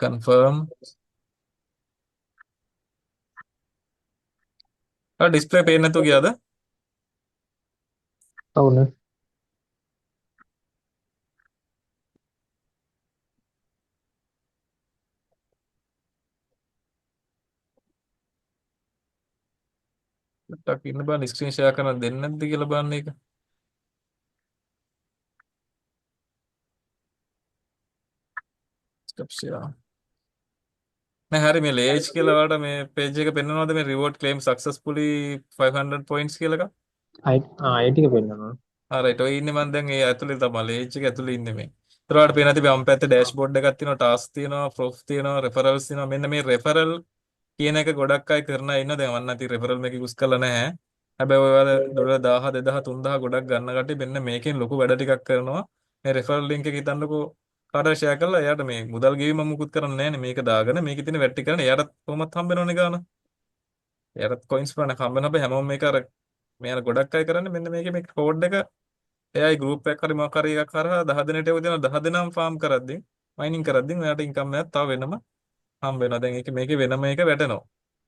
කන්ෆර්ම්. ඩිස්ප්ලේ පේන්නේ නැතුව ගියාද? అవును ටක් ඉන්න බලන්න ස්ක්‍රීන් ෂෙයා කරන්න දෙන්නේ නැද්ද කියලා බලන්න ඒක. capture. නෑ හරි මේ ලේජ් කියලා වාට මේ පේජ් එක පෙන්වනවද මේ reward claim successfully 500 points කියලා එකක්? ඒ ටික පෙන්නනවා. රයිට් ඔය ඉන්නේ මම දැන් ඒ ඇතුලේ තමයි ලේජ් එක ඇතුලේ ඉන්නේ මේ. ඒතර වාට පේනවා තිබේ වම් පැත්තේ ඩෑෂ්බෝඩ් එකක් තියෙනවා, ටාස්ක් තියෙනවා, ප්‍රොෆ් තියෙනවා, රෙෆරල්ස් තියෙනවා. මෙන්න මේ රෙෆරල් කියන එක ගොඩක් අය කරන අය ඉන්නවා. දැන් වන්න නැති රෙෆරල් මේක යූස් කරලා නැහැ. හැබැයි ඔය වල $1000 2000 3000 ගොඩක් ගන්න කට්ටිය මෙන්න මේකෙන් ලොකු වැඩ ටිකක් කරනවා. මේ රෙෆරල් ලින්ක් එක හිතන්නකෝ කාටද ෂෙයා කරලා එයාට මේ මුදල් ගෙවීම මුකුත් කරන්නේ නැහැ නේ මේක දාගෙන මේකේ තියෙන වැට් ටික කරන එයාට කොහොමත් හම්බ වෙනවනේ ගාන. එයාට කොයින්ස් ගන්න හම්බ වෙන හැබැයි හැමෝම මේක අර මෙයාලා ගොඩක් අය කරන්නේ මෙන්න මේකේ මේ කෝඩ් එක එයායි ගෲප් එකක් හරි මොකක් හරි එකක් කරා 10 දිනට යොද දෙනවා 10 දිනම ෆාම් කරද්දී මයිනින් කරද්දී ඔයාට ඉන්කම් එකක් තව වෙනම හම්බ වෙනවා. දැන් මේකේ වෙනම එක වැටෙනවා.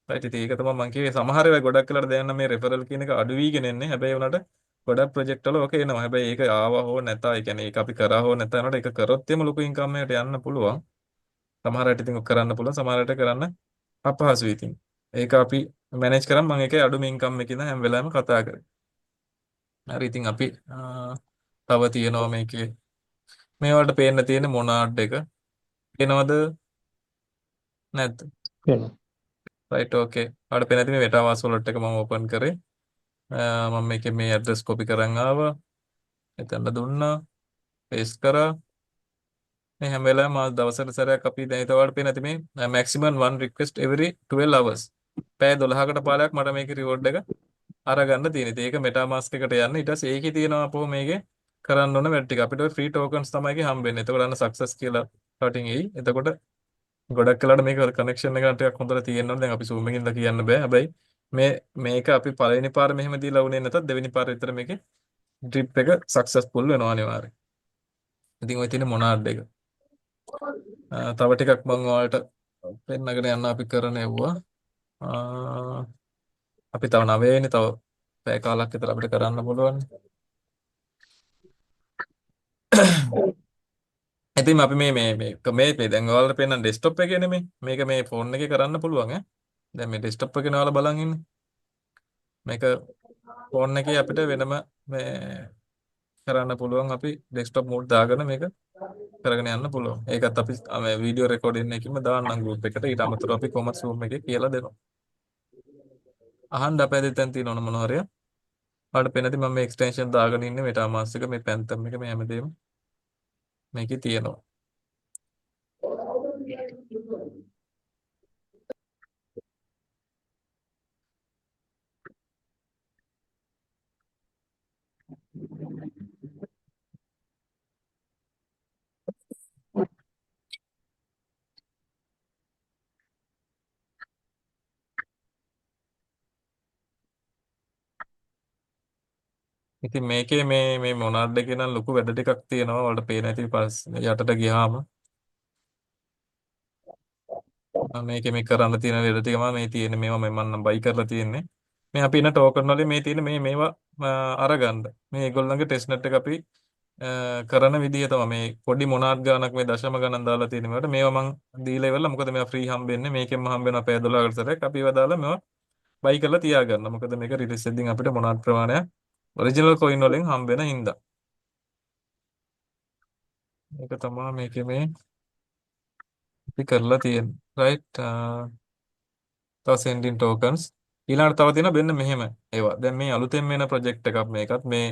රයිට් ඉතින් ඒක තමයි මම කිව්වේ සමහර වෙලාවට ගොඩක් වෙලාවට දැන් නම් මේ රෙෆරල් කියන එක අඩු වීගෙන එන්නේ. හැබැයි උනට ගොඩක් ප්‍රොජෙක්ට් වල ඔක එනවා. හැබැයි ඒක ආවා හෝ නැතා. ඒ කියන්නේ ඒක අපි කරා හෝ නැතා නේද? ඒක කරොත් එම ලොකු ඉන්කම් එකකට යන්න පුළුවන්. සමහර අයට ඉතින් ඔක කරන්න පුළුවන්. සමහර අයට කරන්න අපහසුයි ඉතින්. ඒක අපි මැනේජ් කරන් මම ඒකේ අඩුම ඉන්කම් එකකින් හැම වෙලාවෙම කතා කරේ. හරි ඉතින් අපි තව තියෙනවා මේකේ මේවට පේන්න තියෙන මොනාඩ් එක. පේනවද නැද්ද? පෙන්නනවා. රයිට් ඕකේ. ආඩ පේන ඇති මේ මෙටාමාස් වොලට් එක මම ඕපන් කරේ. මම මේකේ මේ ඇඩ්‍රස් කොපි කරන් ආවා. එතන දුන්නා. පේස්ට් කරා. මේ හැම වෙලාවෙම මාස දවසකට සැරයක් අපි දැන් ඒතකොට පේන ඇති මේ maximum one request every 12 hours. පැය 12කට පාරක් මට මේකේ reward එක අරගන්න තියෙන. ඉතින් ඒක MetaMask එකට යන්න. ඊට පස්සේ ඒකේ තියෙනවා අපෝ මේකේ කරන්න ඕන වැඩ ටික. අපිට ඔය free tokens තමයි ඒකේ හම්බෙන්නේ. එතකොට අන්න success කියලා starting එයි. එතකොට ගොඩක් වෙලාවට මේක කනෙක්ෂන් එක ටිකක් හොඳට තියෙනවා. දැන් අපි zoom එකකින් දා කියන්න බෑ. හැබැයි මේක අපි පළවෙනි පාර මෙහෙම දීලා උනේ නැතත් දෙවෙනි පාර විතර මේකේ drip එක successful වෙනවා අනිවාර්යයෙන්. ඉතින් ඔය තියෙන මොනාඩ් එක. තව ටිකක් මම ඔයාලට පෙන්නගෙන යන්න අපි කරන යවුවා. අපි තව 9 වෙනි තව පැය කාලක් විතර අපිට කරන්න පුළුවන්. ඉතින් අපි මේ දැන් ඔයාලට පෙන්නන ඩෙස්ක්ටොප් එකේ නෙමෙයි. මේක මේ ෆෝන් එකේ කරන්න පුළුවන් ඈ. දැන් මේ ඩෙස්ක්ටොප් එකේ ඔයාලා බලන් ඉන්නේ. මේක ෆෝන් එකේ අපිට වෙනම මේ කරන්න පුළුවන් අපි ඩෙස්ක්ටොප් මෝඩ් දාගෙන මේක කරගෙන යන්න පුළුවන්. ඒකත් අපි මේ වීඩියෝ රෙකෝඩින් එකකින්ම දාන්නම් ගෲප් එකට. ඊට අමතරව අපි කොහොමද Zoom එකේ කියලා දෙනවා. අහන්න අපේ දෙතෙන් තියෙනවන මොන හරිය. ඔයාලට පේනදී මම මේ එක්ස්ටෙන්ෂන් දාගෙන ඉන්නේ MetaMask එක මේ Phantom එක මේ හැමදේම මේකේ තියෙනවා. ඉතින් මේකේ මේ මොනාඩ් එකේ නම් ලොකු වැඩ ටිකක් තියෙනවා. ඔයාලට පේන ඇති පස්සේ යටට ගියාම මේකේ මේ කරන්න තියෙන වැඩ ටික මේ තියෙන්නේ මේවා මම නම් බයි කරලා තියෙන්නේ. මේ අපි ඉන්න ටෝකන් වලින් මේ තියෙන මේවා අරගන්න. මේ ඒගොල්ලන්ගේ ටෙස්ට් නෙට් එක අපි කරන විදිය තමයි මේ පොඩි මොනාඩ් ගානක් මේ දශම ගණන් දාලා තියෙන මේවට මේවා මං දීලා ඉවරලා මොකද මේවා ෆ්‍රී හම්බෙන්නේ මේකෙන්ම හම්බෙනවා පැය 12කට සැරයක් අපි ඒවා දාලා මේවා බයි කරලා තියාගන්න. මොකද මේක රිලීස් වෙද්දී අපිට මොනාඩ් ප්‍රමාණයක් ඔරිජිනල් කොයින් වලින් හම්බෙන හින්දා. මේක තමයි මේකේ මේ අපි කරලා තියෙන්නේ. රයිට් තව sending tokens ඊළඟට තව තියෙනවා මෙන්න මෙහෙම ඒවා. දැන් මේ අලුතෙන් එන ප්‍රොජෙක්ට් එකක් මේකත් මේ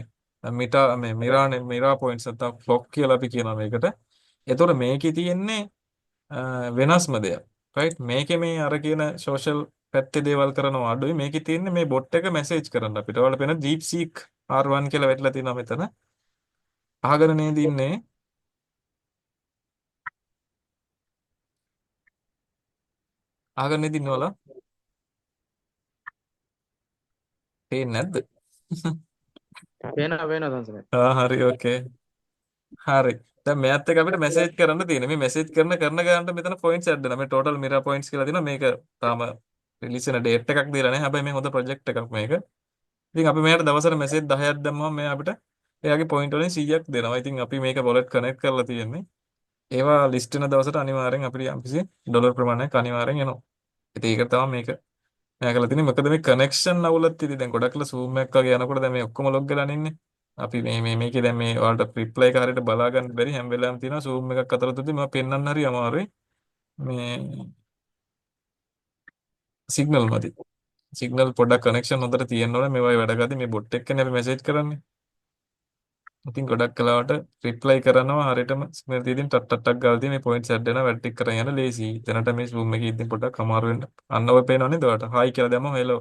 මිරා පොයින්ට්ස් නැත්නම් ෆ්ලොක් කියලා අපි කියනවා මේකට. ඒතකොට මේකේ තියෙන්නේ වෙනස්ම දෙයක්. රයිට් මේකේ මේ අර කියන සෝෂල් පැත්තේ දේවල් කරනවා අඩුයි. මේකේ තියෙන්නේ මේ බොට් එක මැසේජ් කරන්න අපිට. ඔයාලට පේන DeepSeek R1 කියලා වැටලා තියෙනවා මෙතන. අහගෙන නේද ඉන්නේ? අහගෙන නේද ඉන්නේ ඔයාලා? පේන්නේ නැද්ද? වෙන සංසලයි. හරි ඕකේ. හරි. දැන් මෙයත් එක්ක අපිට මැසේජ් කරන්න තියෙනවා. මේ මැසේජ් කරන ගානට මෙතන පොයින්ට්ස් ඇඩ් වෙනවා. මේ ටෝටල් මිරා පොයින්ට්ස් කියලා දෙනවා. මේක තාම රිලීස් වෙන ඩේට් එකක් දීලා නැහැ. හැබැයි මේ හොඳ ප්‍රොජෙක්ට් එකක් මේක. ඉතින් අපි මෙයාට දවසට මැසේජ් 10ක් දැම්මම මෙයා අපිට එයාගේ පොයින්ට් වලින් 100ක් දෙනවා. ඉතින් අපි මේක වොලට් කනෙක්ට් කරලා තියෙන්නේ. ඒවා ලිස්ට් වෙන දවසට අනිවාර්යෙන් අපිට යම්කිසි ඩොලර් ප්‍රමාණයක් අනිවාර්යෙන් එනවා. ඉතින් ඒක තමයි මේක. මෙයා කරලා තියෙන්නේ මොකද මේ කනෙක්ෂන් අවුලක් තියෙදි දැන් ගොඩක්ලා Zoom එකක් වගේ යනකොට දැන් මේ ඔක්කොම ලොග් වෙලා ඉන්නේ. අපි මේකේ දැන් මේ ඔයාලට රිප්ලයි එක හරියට බලා ගන්න බැරි හැම වෙලාවෙම තියෙනවා zoom එකක් අතර තුදී මම පෙන්වන්න හරි අමාරුයි. මේ සිග්නල් මදි. සිග්නල් පොඩ්ඩක් කනෙක්ෂන් හොඳට තියෙන්න ඕනේ මේවයි වැඩ කරද්දි මේ බොට් එක්කනේ අපි මැසේජ් කරන්නේ. ඉතින් ගොඩක් කලාවට රිප්ලයි කරනවා හරියටම සිග්නල් තියෙදින් ටක් ටක් ටක් ගාලා තියෙන මේ පොයින්ට්ස් ඇඩ් වෙනවා වැඩ ටික කරන් යන ලේසි. දැනට මේ zoom එකේ ඉතින් පොඩ්ඩක් අමාරු වෙන්න. අන්න ඔය පේනව නේද ඔයාලට? hi කියලා දැම්මම hello.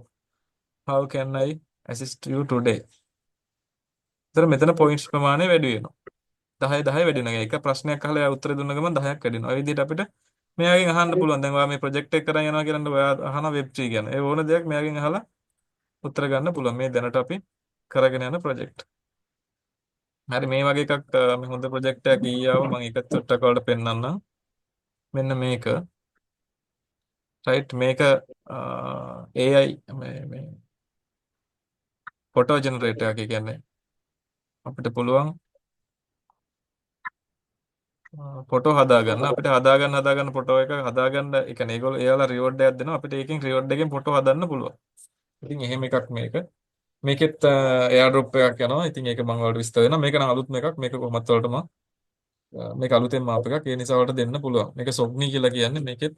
How can I assist you today? ඒතර මෙතන පොයින්ට්ස් ප්‍රමාණය වැඩි වෙනවා. 10 10 වැඩි වෙනවා. එක ප්‍රශ්නයක් අහලා එයා උත්තර දුන්න ගමන් 10ක් වැඩි වෙනවා. ඔය විදිහට අපිට මෙයාගෙන් අහන්න පුළුවන්. දැන් ඔයා මේ ප්‍රොජෙක්ට් එක කරන් යනවා කියනකොට ඔයා අහන වෙබ් ට්‍රී ගැන. ඒ ඕන දෙයක් මෙයාගෙන් අහලා උත්තර ගන්න පුළුවන්. මේ දැනට අපි කරගෙන යන ප්‍රොජෙක්ට්. හරි මේ වගේ එකක් මේ හොඳ ප්‍රොජෙක්ට් එකක් ඊයාව මම එක චොට්ටක් වලට පෙන්නන්නම්. මෙන්න මේක. රයිට් මේක AI මේ ෆොටෝ ජෙනරේටර් එකක් කියන්නේ අපිට පුළුවන් ෆොටෝ හදාගන්න අපිට හදාගන්න ෆොටෝ එක හදාගන්න ඒ කියන්නේ ඒගොල්ලෝ එයාලා රිවෝඩ් එකක් දෙනවා අපිට ඒකෙන් රිවෝඩ් එකෙන් ෆොටෝ හදන්න පුළුවන්. ඉතින් එහෙම එකක් මේක. මේකෙත් එයා ඩ්‍රොප් එකක් යනවා. ඉතින් ඒක මම ඔයාලට විස්තර දෙනවා. මේක නම් අලුත්ම එකක්. මේක කොහොමත් වලටම මේක අලුතෙන් මාප් එකක්. ඒ නිසා ඔයාලට දෙන්න පුළුවන්. මේක සොග්නි කියලා කියන්නේ මේකෙත්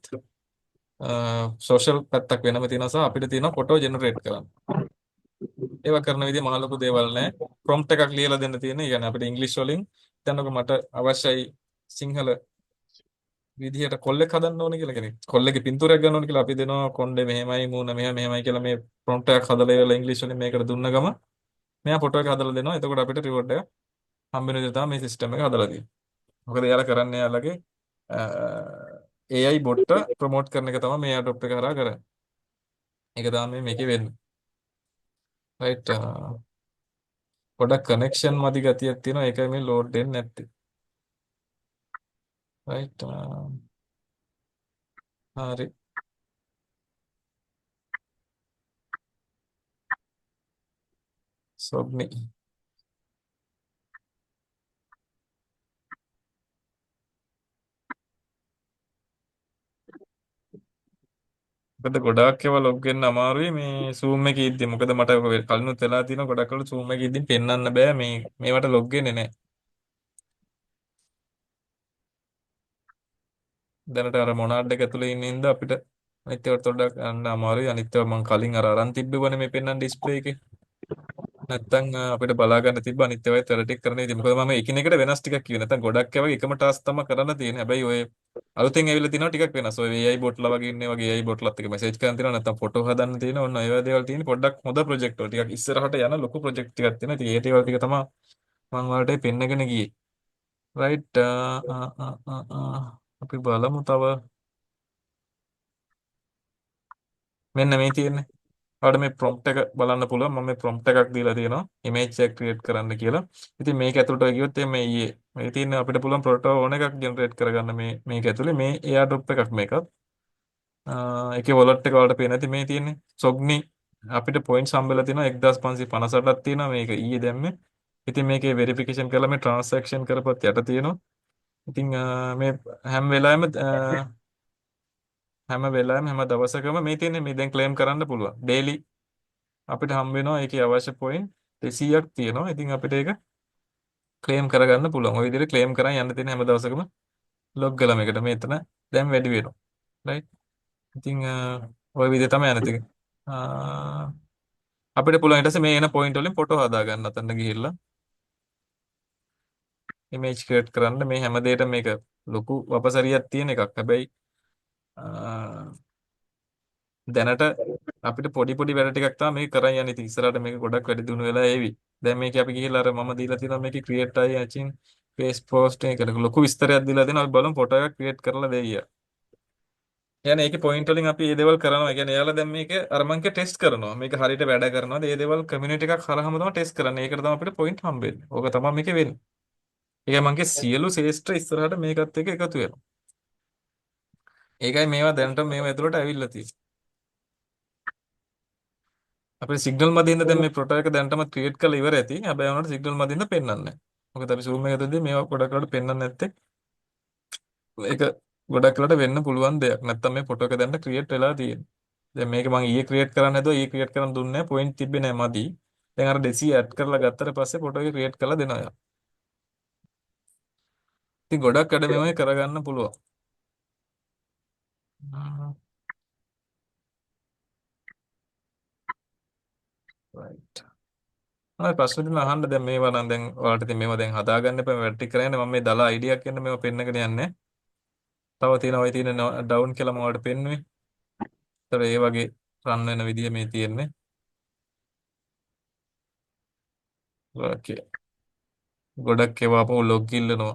සෝෂල් පැත්තක් වෙනම තියෙනවා සහ අපිට තියෙනවා ෆොටෝ ජෙනරේට් කරන්න. ඒවා කරන විදිහ මහ ලොකු දේවල් නෑ. ප්‍රොම්ප්ට් එකක් ලියලා දෙන්න තියෙන. ඒ කියන්නේ අපිට ඉංග්‍රීසි වලින් දැන්නකො මට අවශ්‍යයි සිංහල විදිහට කොල්ලෙක් හදන්න ඕනේ කියලා කෙනෙක්. කොල්ලෙක්ගේ පින්තූරයක් ගන්න ඕනේ කියලා අපි දෙනවා කොණ්ඩේ මෙහෙමයි මූණ මෙහෙමයි කියලා මේ ප්‍රොම්ප්ට් එකක් හදලා ඉවරලා ඉංග්‍රීසි වලින් මේකට දුන්න ගම මෙයා ෆොටෝ එක හදලා දෙනවා. එතකොට අපිට රිවෝඩ් එක හම්බ වෙන විදිහ තමයි මේ සිස්ටම් එක හදලා තියෙන්නේ. මොකද එයාලා කරන්නේ එයාලගේ AI බොට් ප්‍රොමෝට් කරන එක තමයි මේ ඇඩොප් එක හරහා කරන්නේ. ඒක තමයි මේකේ වෙන්නේ. රයිට් පොඩක් කනෙක්ෂන් මදි ගතියක් තියෙනවා. ඒකයි මේ ලෝඩ් දෙන්නේ නැත්තේ. රයිට් හරි. සොබ්නි මොකද ගොඩාක් ඒවා ලොග් වෙන්න අමාරුයි මේ Zoom එකේ ඉද්දි. මොකද මට කලිනුත් වෙලා තියෙනවා ගොඩක් වල Zoom එකේ ඉද්දි පෙන්වන්න බෑ මේවට ලොග් වෙන්නේ නැහැ. දැනට අර මොනාඩ් එක ඇතුලේ ඉන්න ඉඳ අපිට අනිත් ඒවාට පොඩ්ඩක් ගන්න අමාරුයි. අනිත් ඒවා මම කලින් අරන් තිබ්බවනේ මේ පෙන්වන්න ඩිස්ප්ලේ එකේ. නැත්තම් අපිට බලා ගන්න තිබ්බ අනිත් ඒවාත් වැඩ ටික කරන ඉතින් මොකද මම එකිනෙකට වෙනස් ටිකක් කිව්වේ. නැත්තම් ගොඩක් ඒවා එකම ටාස්ක් තමයි කරන්න තියෙන්නේ. හැබැයි ඔය අලුතෙන් ඇවිල්ලා තිනවා ටිකක් වෙනස්. ඔය AI බොට්ලා වගේ ඉන්නේ වගේ AI බොට්ලත් එක මෙසේජ් කරන් තිනවා. නැත්තම් ෆොටෝ හදන්න තියෙනවා. ඔන්න ඒවා දේවල් තියෙන්නේ පොඩ්ඩක් හොඳ ප්‍රොජෙක්ට් වල. ටිකක් ඉස්සරහට යන ලොකු ප්‍රොජෙක්ට් ටිකක් තියෙනවා. ඉතින් ඒ දේවල් ටික තමයි මම ඔයාලට පෙන්නගෙන ගියේ. රයිට් අපි බලමු තව මෙන්න මේ තියෙන්නේ. ඔයාලට මේ ප්‍රොම්ප්ට් එක බලන්න පුළුවන්. මම මේ ප්‍රොම්ප්ට් එකක් දීලා තියෙනවා. ඉමේජ් එකක් ක්‍රියේට් කරන්න කියලා. ඉතින් මේක ඇතුළට ඔය ගියොත් මේ ඊයේ මේ තියෙන අපිට පුළුවන් ප්‍රොටෝ ඕන එකක් ජෙනරේට් කරගන්න මේක ඇතුලේ මේ එයාඩ්‍රොප් එකක් මේකත්. ඒකේ වොලට් එක වලට පේන ඇති මේ තියෙන්නේ. සොග්නි අපිට පොයින්ට්ස් හම්බෙලා තියෙනවා 1558ක් තියෙනවා මේක ඊයේ දැම්මේ. ඉතින් මේකේ වෙරිෆිකේෂන් කරලා මේ ට්‍රාන්සැක්ෂන් කරපත් යට තියෙනවා. ඉතින් මේ හැම වෙලාවෙම හැම දවසකම මේ තියෙන්නේ මේ දැන් ක්ලේම් කරන්න පුළුවන්. ඩේලි අපිට හම්බ වෙනවා ඒකේ අවශ්‍ය පොයින්ට් 200ක් තියෙනවා. ඉතින් අපිට ඒක ක්ලේම් කරගන්න පුළුවන්. ওই විදිහට ක්ලේම් කරන් යන්න තියෙන හැම දවසකම ලොග් ගලා මේකට මෙතන දැන් වැඩි වෙනවා. රයිට්. ඉතින් ওই විදිහ තමයි යන්නේ ටික. අපිට පුළුවන් ඊට පස්සේ මේ එන පොයින්ට් වලින් ෆොටෝ හදා ගන්න අතන ගිහිල්ලා ඉමේජ් ක්‍රියේට් කරන්න මේ හැම දෙයකටම මේක ලොකු වපසරියක් තියෙන එකක්. හැබැයි දැනට අපිට පොඩි වැඩ ටිකක් තමයි මේක කරන් යන්නේ. ඉතින් ඉස්සරහට මේක ගොඩක් වැඩි දියුණු වෙලා ඒවි. දැන් මේක අපි ගිහිල්ලා අර මම දීලා තියෙනවා මේකේ ක්‍රියේට් අය ඇචින් ෆේස් පෝස්ට් එකකට ලොකු විස්තරයක් දීලා දෙනවා. අපි බලමු ෆොටෝ එකක් ක්‍රියේට් කරලා දෙයි. يعني ඒකේ පොයින්ට් වලින් අපි මේ දේවල් කරනවා. يعني එයාලා දැන් මේක අර මං ටෙස්ට් කරනවා. මේක හරියට වැඩ කරනවාද? මේ දේවල් කමියුනිටි එකක් හරහාම තමයි ටෙස්ට් කරන්නේ. ඒකට තමයි අපිට පොයින්ට් හම්බෙන්නේ. ඕක තමයි මේකේ වෙන්නේ. ඒකයි මංගේ සියලු ශේෂ්ත්‍ර ඉස්සරහට මේකත් එක්ක එකතු වෙනවා. ඒකයි මේවා දැනට මේවා ඇතුළට ඇවිල්ලා තියෙන්නේ. අපේ සිග්නල් මදින්ද දැන් මේ ප්‍රොටෝ එක දැනටම ක්‍රියේට් කරලා ඉවර ඇති. හැබැයි උනට සිග්නල් මදින්ද පෙන්වන්නේ නැහැ. මොකද අපි Zoom එකකදී මේවා ගොඩක් වෙලාවට පෙන්වන්නේ නැත්තේ. ඒක ගොඩක් වෙලාවට වෙන්න පුළුවන් දෙයක්. නැත්තම් මේ ෆොටෝ එක දැන් ක්‍රියේට් වෙලා තියෙන්නේ. දැන් මේක මම ඊයේ ක්‍රියේට් කරන්න හැදුවා. ඊයේ ක්‍රියේට් කරන්න දුන්නේ නැහැ. පොයින්ට් තිබ්බේ නැහැ මදි. දැන් අර 200 ඇඩ් කරලා ගත්තට පස්සේ ෆොටෝ එක ක්‍රියේට් කරලා දෙනවා යා. ඉතින් ගොඩක් වැඩ මෙහෙමයි කරගන්න පුළුවන්. right. ආයි ප්‍රශ්න දෙන්න අහන්න දැන් මේවා නම් දැන් ඔයාලට ඉතින් මේවා දැන් හදාගන්න එපා වැඩ ටික කරන්නේ මම මේ දලා අයිඩියක් කියන්න මේවා පෙන්නගෙන යන්නේ. තව තියෙනවා ඔය තියෙන ඩවුන් කියලා මම ඔයාලට පෙන්නුවේ. ඒතර ඒ වගේ රන් වෙන විදිය මේ තියෙන්නේ. ඕකේ. ගොඩක් ඒවා අපෝ ලොග් ඉල්ලනවා.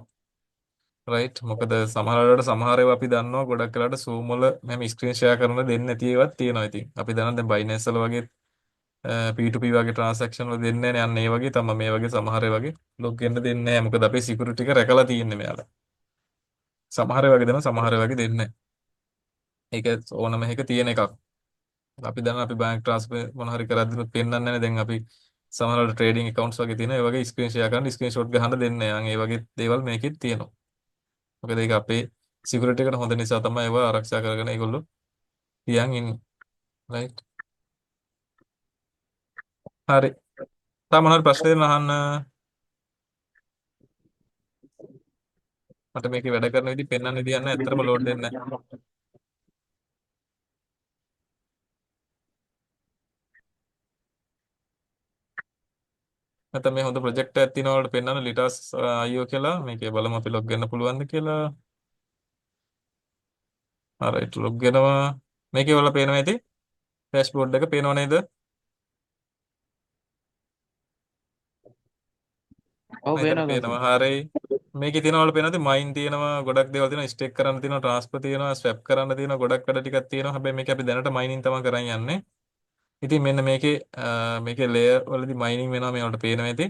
රයිට් මොකද සමහර වෙලාවට සමහර ඒවා අපි දන්නවා ගොඩක් වෙලාවට Zoom වල මෙහෙම ස්ක්‍රීන් ෂෙයා කරන දෙන්නේ නැති ඒවාත් තියෙනවා ඉතින්. අපි දන්නවා දැන් Binance වල වගේ P2P වගේ ට්‍රාන්සැක්ෂන් වල දෙන්නේ නැහැ නේ. අන්න ඒ වගේ තමයි මේ වගේ සමහර ඒ වගේ ලොග් වෙන්න දෙන්නේ නැහැ. මොකද අපේ සිකියුරිටි එක රැකලා තියෙන්නේ මෙයාලා. සමහර ඒ වගේ දෙනවා සමහර ඒ වගේ දෙන්නේ නැහැ. ඒක ඕනම එක තියෙන එකක්. අපි දන්නවා අපි බැංක් ට්‍රාන්ස්ෆර් මොන හරි කරද්දිත් පෙන්නන්නේ නැහැ. දැන් අපි සමහර වෙලාවට ට්‍රේඩින් accounts වගේ තියෙන ඒ වගේ ස්ක්‍රීන් ෂෙයා කරන්න ස්ක්‍රීන් ෂොට් ගහන්න දෙන්නේ නැහැ. ඒ වගේ දේවල් මේකෙත් තියෙනවා. මොකද ඒක අපේ සිකියුරිටි එකට හොඳ නිසා තමයි ඒවා ආරක්ෂා කරගෙන ඒගොල්ලෝ තියන් ඉන්නේ. රයිට්. හරි. තා මොනවාරි ප්‍රශ්න දෙන්න අහන්න. මට මේකේ වැඩ කරන විදිහ පෙන්වන්න විදියක් නැහැ. ඇත්තටම ලෝඩ් දෙන්නේ නැහැ. නැත්නම් මේ හොඳ ප්‍රොජෙක්ට් එකක් තියෙනවා වලට පෙන්වන්න ලිටස් IO කියලා. මේකේ බලමු අපි ලොග් වෙන්න පුළුවන්ද කියලා. හරියට ලොග් වෙනවා. මේකේ වල පේනවා ඇති. ඩෑෂ්බෝඩ් එක පේනව නේද? ඔව් මෙතන වෙනවා පේනවා. සංසල. හරි. මේකේ තියෙනවා වල පේනවාද? මයින් තියෙනවා, ගොඩක් දේවල් තියෙනවා, ස්ටේක් කරන්න තියෙනවා, ට්‍රාන්ස්ෆර් තියෙනවා, ස්වැප් කරන්න තියෙනවා, ගොඩක් වැඩ ටිකක් තියෙනවා. හැබැයි මේක අපි දැනට මයිනින් තමයි කරන් යන්නේ. ඉතින් මෙන්න මේකේ ලේයර් වලදී මයිනින් වෙනවා මේ වලට පේනවා ඇති.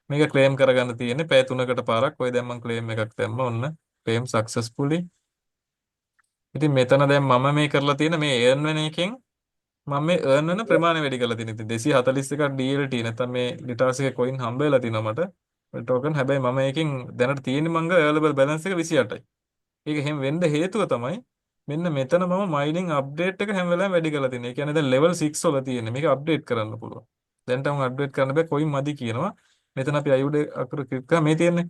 මේක ක්ලේම් කරගන්න තියෙන්නේ පැය 3කට පාරක්. ඔය දැන් මම ක්ලේම් එකක් දැම්මා. ඔන්න ක්ලේම් සක්සස්ෆුලි. ඉතින් මෙතන දැන් මම මේ කරලා තියෙන මේ earn වෙන එකෙන් මම මේ earn වෙන ප්‍රමාණය වැඩි කරලා තියෙනවා. ඉතින් 241ක් DLT නැත්නම් මේ ලිටාස් එකේ coin හම්බ වෙලා තිනවා මට. token හැබැයි මම ඒකෙන් දැනට තියෙන්නේ මංග available balance එක 28යි. ඒක එහෙම වෙන්න හේතුව තමයි මෙන්න මෙතන මම mining update එක හැම වෙලාවෙම වැඩි කරලා තියෙනවා. ඒ කියන්නේ දැන් level 6 වල තියෙන්නේ. මේක update කරන්න පුළුවන්. දැන්ට මම update කරන්න බෑ coin මදි කියනවා. මෙතන අපි අයුඩ අකුර ක්ලික් කරා මේ තියෙන්නේ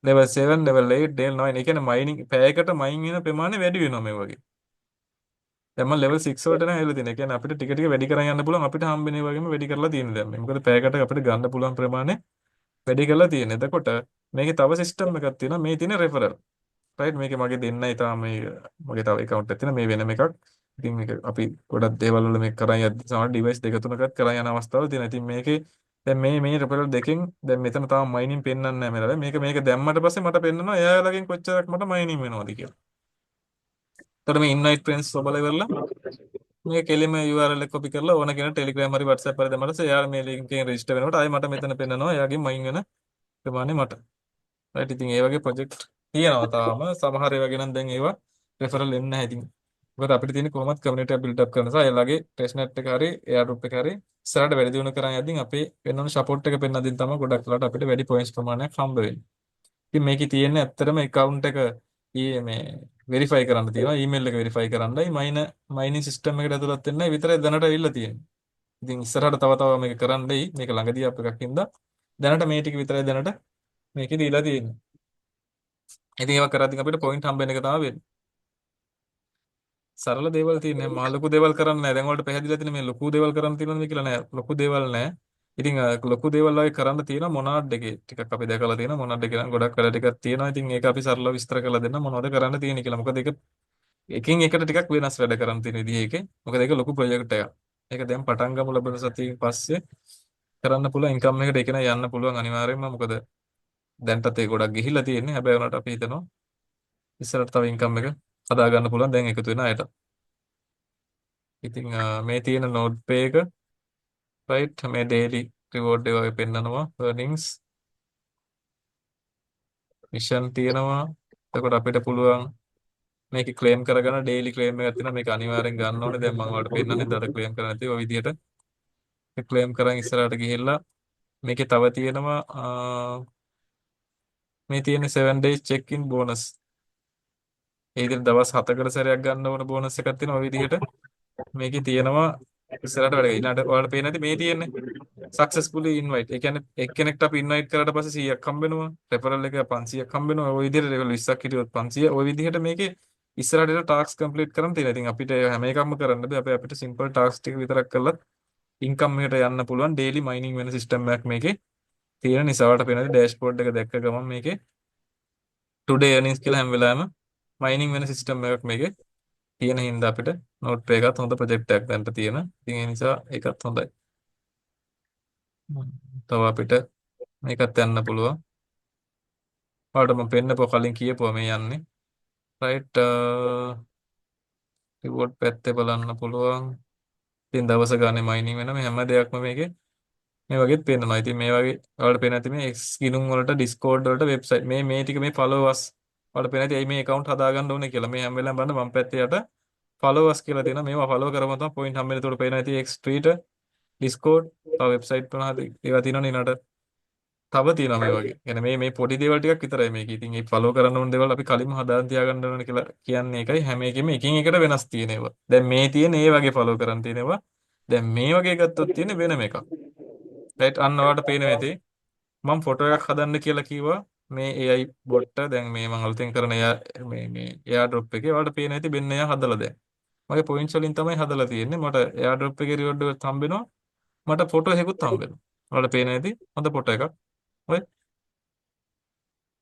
level 7 level 8 level 9. ඒ කියන්නේ mining පැයකට mine වෙන ප්‍රමාණය වැඩි වෙනවා මේ වගේ. දැන් මම level 6 වලට නෑ ඇවිල්ලා තියෙන්නේ. ඒ කියන්නේ අපිට ටික ටික වැඩි කරන් යන්න පුළුවන්. අපිට හම්බෙන ඒ වගේම වැඩි කරලා තියෙන්නේ දැන් මේ. මොකද පැයකට අපිට ගන්න පුළුවන් ප්‍රමාණය වැඩි කරලා තියෙන්නේ. එතකොට මේකේ තව සිස්ටම් එකක් තියෙනවා. මේ තියෙන referral. රයිට් මේකේ මගේ දෙන්නයි තාම මේ මගේ තව account එකක් තියෙනවා. මේ වෙනම එකක්. ඉතින් මේක අපි ගොඩක් දේවල් වල මේක කරන් යද්දි සමහර device දෙක තුනකට කරන් යන අවස්ථාවල් තියෙනවා. ඉතින් මේකේ දැන් මේ referral දෙකෙන් දැන් මෙතන තාම mining පෙන්වන්නේ නැහැ මෙතන. මේක දැම්මට පස්සේ මට පෙන්වනවා එයාලගෙන් කොච්චරක් මට mining වෙනවද කියලා. එතකොට මේ invite friends ඔබලා ඉවරලා මේ කෙලිම URL එක copy කරලා ඕන කෙනෙක් Telegram හරි WhatsApp හරි දැම්මම එයා මේ link එකෙන් register වෙනකොට ආයෙ මට මෙතන පෙන්නනවා එයාගේ මයින් වෙන ප්‍රමාණය මට. right ඉතින් ඒ වගේ project තියෙනවා තාම සමහර ඒවා ගැන දැන් ඒවා referral එන්නේ නැහැ ඉතින්. මොකද අපිට තියෙන කොහොමත් community එක build up කරන නිසා එයාලගේ testnet එක හරි airdrop එක හරි ඉස්සරහට වැඩි දියුණු කරන් යද්දී අපේ වෙනවන support එක පෙන්වන දින් තමයි ගොඩක් වෙලාවට අපිට වැඩි points ප්‍රමාණයක් හම්බ වෙන්නේ. ඉතින් මේකේ තියෙන්නේ ඇත්තටම account එක මේ වෙරිෆයි කරන්න තියෙනවා ඊමේල් එක වෙරිෆයි කරන්නයි මයිනින් සිස්ටම් එකට ඇතුළත් වෙන්නයි විතරයි දැනට ඇවිල්ලා තියෙන්නේ. ඉතින් ඉස්සරහට තව මේක කරන්නයි මේක ළඟදී අප එකක් හින්දා දැනට මේ ටික විතරයි දැනට මේකේ දීලා තියෙන්නේ. ඉතින් ඒවා කරද්දී අපිට පොයින්ට් හම්බ වෙන එක තමයි වෙන්නේ. සරල දේවල් තියෙන්නේ මහා ලොකු දේවල් කරන්න නැහැ. දැන් වලට පැහැදිලිලා තියෙන මේ ලොකු දේවල් කරන්න තියෙනවද කියලා නෑ. ලොකු දේවල් නෑ. ඉතින් ලොකු දේවල් වගේ කරන්න තියෙන මොනාඩ් එකේ ටිකක් අපි දැකලා තියෙන මොනාඩ් එකේ නම් ගොඩක් වැඩ ටිකක් තියෙනවා. ඉතින් ඒක අපි සරලව විස්තර කරලා දෙන්න මොනවද කරන්න තියෙන්නේ කියලා. මොකද ඒක එකින් එකට ටිකක් වෙනස් වැඩ කරන්න තියෙන විදිහ එකේ. මොකද ඒක ලොකු ප්‍රොජෙක්ට් එකක්. ඒක දැන් පටන් ගමු ලබන සතියෙන් පස්සේ කරන්න පුළුවන් ඉන්කම් එකට ඒක නෑ යන්න පුළුවන් අනිවාර්යයෙන්ම. මොකද දැන්ටත් ඒක ගොඩක් ගිහිල්ලා තියෙන්නේ. හැබැයි උනට අපි හිතනවා ඉස්සරහට තව ඉන්කම් එක හදා ගන්න පුළුවන් දැන් එකතු වෙන අයට. ඉතින් මේ තියෙන නෝඩ් පේ එක රයිට් මේ ඩේලි රිවෝඩ් එක වගේ පෙන්නනවා earnings මිෂන් තියෙනවා. එතකොට අපිට පුළුවන් මේක ක්ලේම් කරගන්න ඩේලි ක්ලේම් එකක් තියෙනවා. මේක අනිවාර්යෙන් ගන්න ඕනේ. දැන් මම ඔයාලට පෙන්නන්නේ දඩ ක්ලේම් කරන්න නැති ඔය විදිහට ක්ලේම් කරන් ඉස්සරහට ගිහිල්ලා මේකේ තව තියෙනවා මේ තියෙන 7 days check in bonus. ඒ විදිහට දවස් 7කට සැරයක් ගන්න ඕන බෝනස් එකක් තියෙනවා. ඔය විදිහට මේකේ තියෙනවා ඉස්සරහට වැඩ. ඊළඟට ඔයාලට පේන්නේ නැති මේ තියෙන්නේ successfully invite. ඒ කියන්නේ එක්කෙනෙක්ට අපි invite කරාට පස්සේ 100ක් හම්බ වෙනවා. referral එක 500ක් හම්බ වෙනවා. ওই විදිහට level 20ක් හිටියොත් 500. ওই විදිහට මේකේ ඉස්සරහට ටාස්ක් කම්ප්ලීට් කරන් තියෙනවා. ඉතින් අපිට හැම එකක්ම කරන්න බෑ. අපිට simple task ටික විතරක් කළත් income එකට යන්න පුළුවන්. daily mining වෙන system එකක් මේකේ තියෙන නිසා වට පේනවා dashboard එක දැක්ක ගමන් මේකේ today earnings කියලා හැම වෙලාවෙම mining වෙන system එකක් මේකේ තියෙන හින්දා අපිට notepad එකත් හොඳ project එකක් දැන්ට තියෙන. ඉතින් ඒ නිසා ඒකත් හොඳයි. තව අපිට මේකත් යන්න පුළුවන්. ඔයාලට මම පෙන්නපුවා කලින් කියපුවා මේ යන්නේ. right reward පැත්තේ බලන්න පුළුවන්. ඉතින් දවස ගානේ mining වෙන මේ හැම දෙයක්ම මේකේ මේ වගේත් පේනවා. ඉතින් මේ වගේ ඔයාලට පේන ඇති මේ X ගිණුම් වලට Discord වලට website මේ ටික මේ followers ඔයාලට පේන ඇති ඇයි මේ account හදාගන්න ඕනේ කියලා. මේ හැම වෙලාවෙම බලන්න මම පැත්තේ යට followers කියලා තියෙනවා. මේවා follow කරපුවම තමයි point හම්බෙන්නේ. ඒකට පේන ඇති X Twitter Discord තව website 50 ඒවා තියෙනවනේ ඊළඟට තව තියෙනවා මේ වගේ. يعني මේ පොඩි දේවල් ටිකක් විතරයි මේක. ඉතින් මේ follow කරන්න ඕන දේවල් අපි කලින්ම හදාගෙන තියාගන්න ඕනේ කියලා කියන්නේ ඒකයි. හැම එකෙම එකින් එකට වෙනස් තියෙන ඒවා. දැන් මේ තියෙන ඒ වගේ follow කරන් තියෙන ඒවා. දැන් මේ වගේ ගත්තොත් තියෙන වෙනම එකක්. right අන්න ඔයාලට පේනවා ඇති. මම ෆොටෝ එකක් හදන්න කියලා කිව්වා. මේ AI bot දැන් මේ මම අලුතෙන් කරන මේ AirDrop එකේ ඔයාලට පේනවා ඇති බෙන්න එයා හදලා දැන්. මගේ points වලින් තමයි හදලා තියෙන්නේ. මට AirDrop එකේ reward එකක් හම්බ වෙනවා. මට ෆොටෝ එකකුත් හම්බ වෙනවා. ඔයාලට පේනවා ඇති හොඳ ෆොටෝ එකක්. ඔය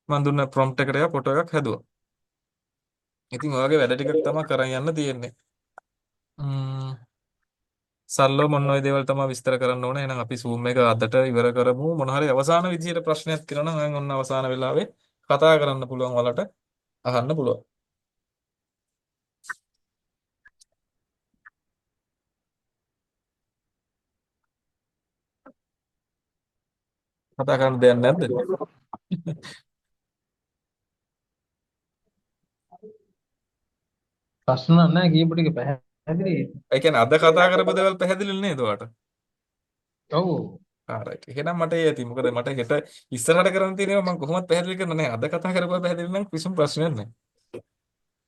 මම දුන්න prompt එකට එයා ෆොටෝ එකක් හැදුවා. ඉතින් ඔයගේ වැඩ ටිකක් තමයි කරන් යන්න තියෙන්නේ. සරලව මොන වගේ දේවල් තමයි විස්තර කරන්න ඕනේ. එහෙනම් අපි Zoom එක අදට ඉවර කරමු. මොන හරි අවසාන විදියට ප්‍රශ්නයක් තියෙනවා නම් මම ඔන්න අවසාන වෙලාවේ කතා කරන්න පුළුවන් ඔයාලට අහන්න පුළුවන්. කතා කරන්න දෙයක් නැද්ද? ප්‍රශ්න නැහැ කියපු ටික පැහැදිලි. ඒ කියන්නේ අද කතා කරපු දේවල් පැහැදිලි නේද ඔයාලට? ඔව්. right. එහෙනම් මට ඒ ඇති. මොකද මට හෙට ඉස්සරහට කරන්න තියෙනවා මම කොහොමද පැහැදිලි කරන්නේ නැහැ. අද කතා කරපුවා පැහැදිලි නම් කිසිම ප්‍රශ්නයක් නැහැ.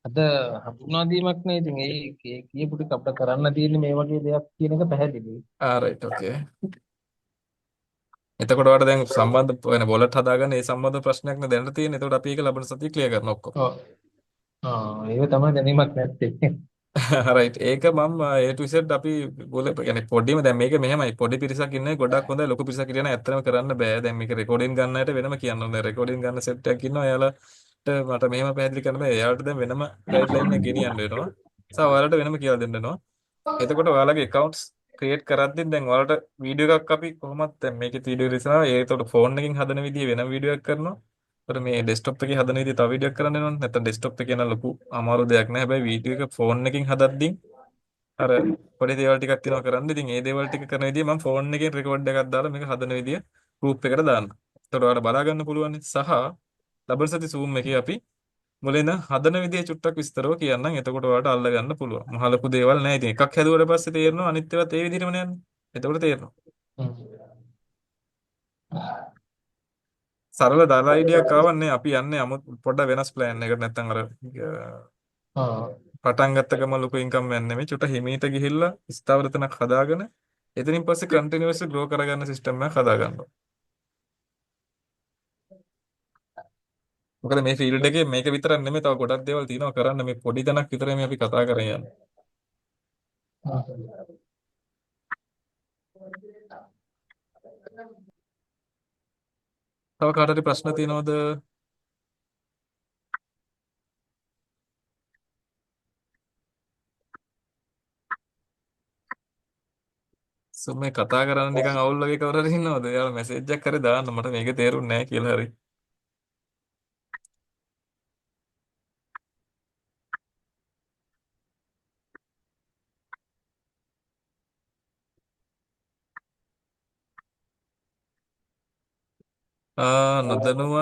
අද හඳුනා දීමක් නේ. ඉතින් ඒ කියපු ටික අපිට කරන්න තියෙන්නේ මේ වගේ දෙයක් කියන එක පැහැදිලි. right. okay. එතකොට ඔයාලට දැන් සම්බන්ධ වෙන වොලට් හදාගන්න ඒ සම්බන්ධ ප්‍රශ්නයක් නේ දැනට තියෙන්නේ. එතකොට අපි ඒක ලබන සතියේ ක්ලියර් කරනවා ඔක්කොම. ඔව්. ඒක තමයි දැනීමක් නැත්තේ. right. ඒක මම A to Z අපි ගොල يعني පොඩිම දැන් මේක මෙහෙමයි. පොඩි පිරිසක් ඉන්නේ ගොඩක් හොඳයි. ලොකු පිරිසක් ඉන්නේ ඇත්තටම කරන්න බෑ. දැන් මේක රෙකෝඩින් ගන්න අයට වෙනම කියන්න ඕනේ. රෙකෝඩින් ගන්න සෙට් එකක් ඉන්නවා. එයාලට මට මෙහෙම පැහැදිලි කරන්න බෑ. එයාලට දැන් වෙනම ගයිඩ්ලයින් එක ගෙනියන්න වෙනවා. ඔයාලට වෙනම කියලා දෙන්න වෙනවා. එතකොට ඔයාලගේ accounts create කරද්දි දැන් ඔයාලට වීඩියෝ එකක් අපි කොහොමද දැන් මේකේ වීඩියෝ රිසනවා. ඒකට ෆෝන් එකකින් හදන විදිය වෙන වීඩියෝ එකක් කරනවා. ඒතර මේ ඩෙස්ක්ටොප් එකේ හදන විදිය තව වීඩියෝ එකක් කරන්න වෙනවනේ. නැත්නම් ඩෙස්ක්ටොප් එකේ යන ලොකු අමාරු දෙයක් නෑ. හැබැයි වීඩියෝ එක ෆෝන් එකකින් හදද්දී අර පොඩි දේවල් ටිකක් තියෙනවා කරන්න. ඉතින් ඒ දේවල් ටික කරන විදිය මම ෆෝන් එකෙන් රෙකෝඩ් එකක් දාලා මේක හදන විදිය ගෲප් එකට දාන්න. ඒතකොට ඔයාලට බලා ගන්න පුළුවන්. සහ ඩබල් සති Zoom එකේ අපි මුලින්ම හදන විදිය චුට්ටක් විස්තරව කියන්නම්. එතකොට ඔයාලට අල්ල ගන්න පුළුවන්. මහ ලොකු දේවල් නෑ. ඉතින් එකක් හැදුවට පස්සේ තේරෙනවා අනිත් ඒවාත් ඒ විදිහටම නෑනේ. එතකොට තේරෙනවා. සරල දාලා අයිඩියක් ආවන්නේ අපි යන්නේ පොඩ්ඩක් වෙනස් ප්ලෑන් එකකට නැත්නම් අර පටන් ගත්ත ගම ලොකු ඉන්කම් එකක් නෙමෙයි චුට්ට හිමීට ගිහිල්ලා ස්ථාවර තැනක් හදාගෙන එතනින් පස්සේ කන්ටිනියුවස්ලි ග්‍රෝ කරගන්න සිස්ටම් එකක් හදාගන්නවා. මොකද මේ ෆීල්ඩ් එකේ මේක විතරක් නෙමෙයි තව ගොඩක් දේවල් තියෙනවා කරන්න මේ පොඩි තැනක් විතරයි මේ අපි කතා කරගෙන යන්නේ. තව කාට හරි ප්‍රශ්න තියෙනවද? මේ කතා කරන්න නිකන් අවුල් වගේ කවුරු හරි ඉන්නවද? එයාලා මැසේජ් එකක් හරි දාන්න මට මේක තේරුන්නේ නැහැ කියලා හරි. නොදැනුව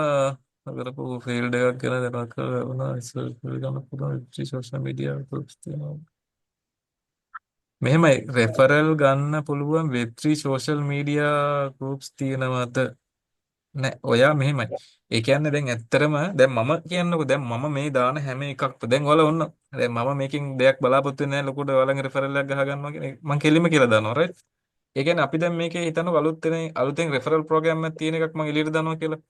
කරපු ෆීල්ඩ් එකක් ගැන දැනගන්න ලැබුණා. ඉස්සර ගන්න පුළුවන් සෝෂල් මීඩියා ගෲප්ස් තියෙනවා. මෙහෙමයි රෙෆරල් ගන්න පුළුවන් Web3 සෝෂල් මීඩියා ගෲප්ස් තියෙනවද? නෑ. ඔයා මෙහෙමයි. ඒ කියන්නේ දැන් ඇත්තටම දැන් මම කියන්නකෝ දැන් මම මේ දාන හැම එකක්ම දැන් ඔයාලා ඔන්න දැන් මම මේකෙන් දෙයක් බලාපොරොත්තු වෙන්නේ නැහැ ලොකුට ඔයාලගේ රෙෆරල් එකක් ගහ ගන්නවා කියන මම කෙලින්ම කියලා දානවා right? ඒ කියන්නේ අපි දැන් මේකේ හිතනවා අලුතෙන් රෙෆරල් ප්‍රෝග්‍රෑම් එකක් තියෙන එකක් මම එළියට දානවා කියලා.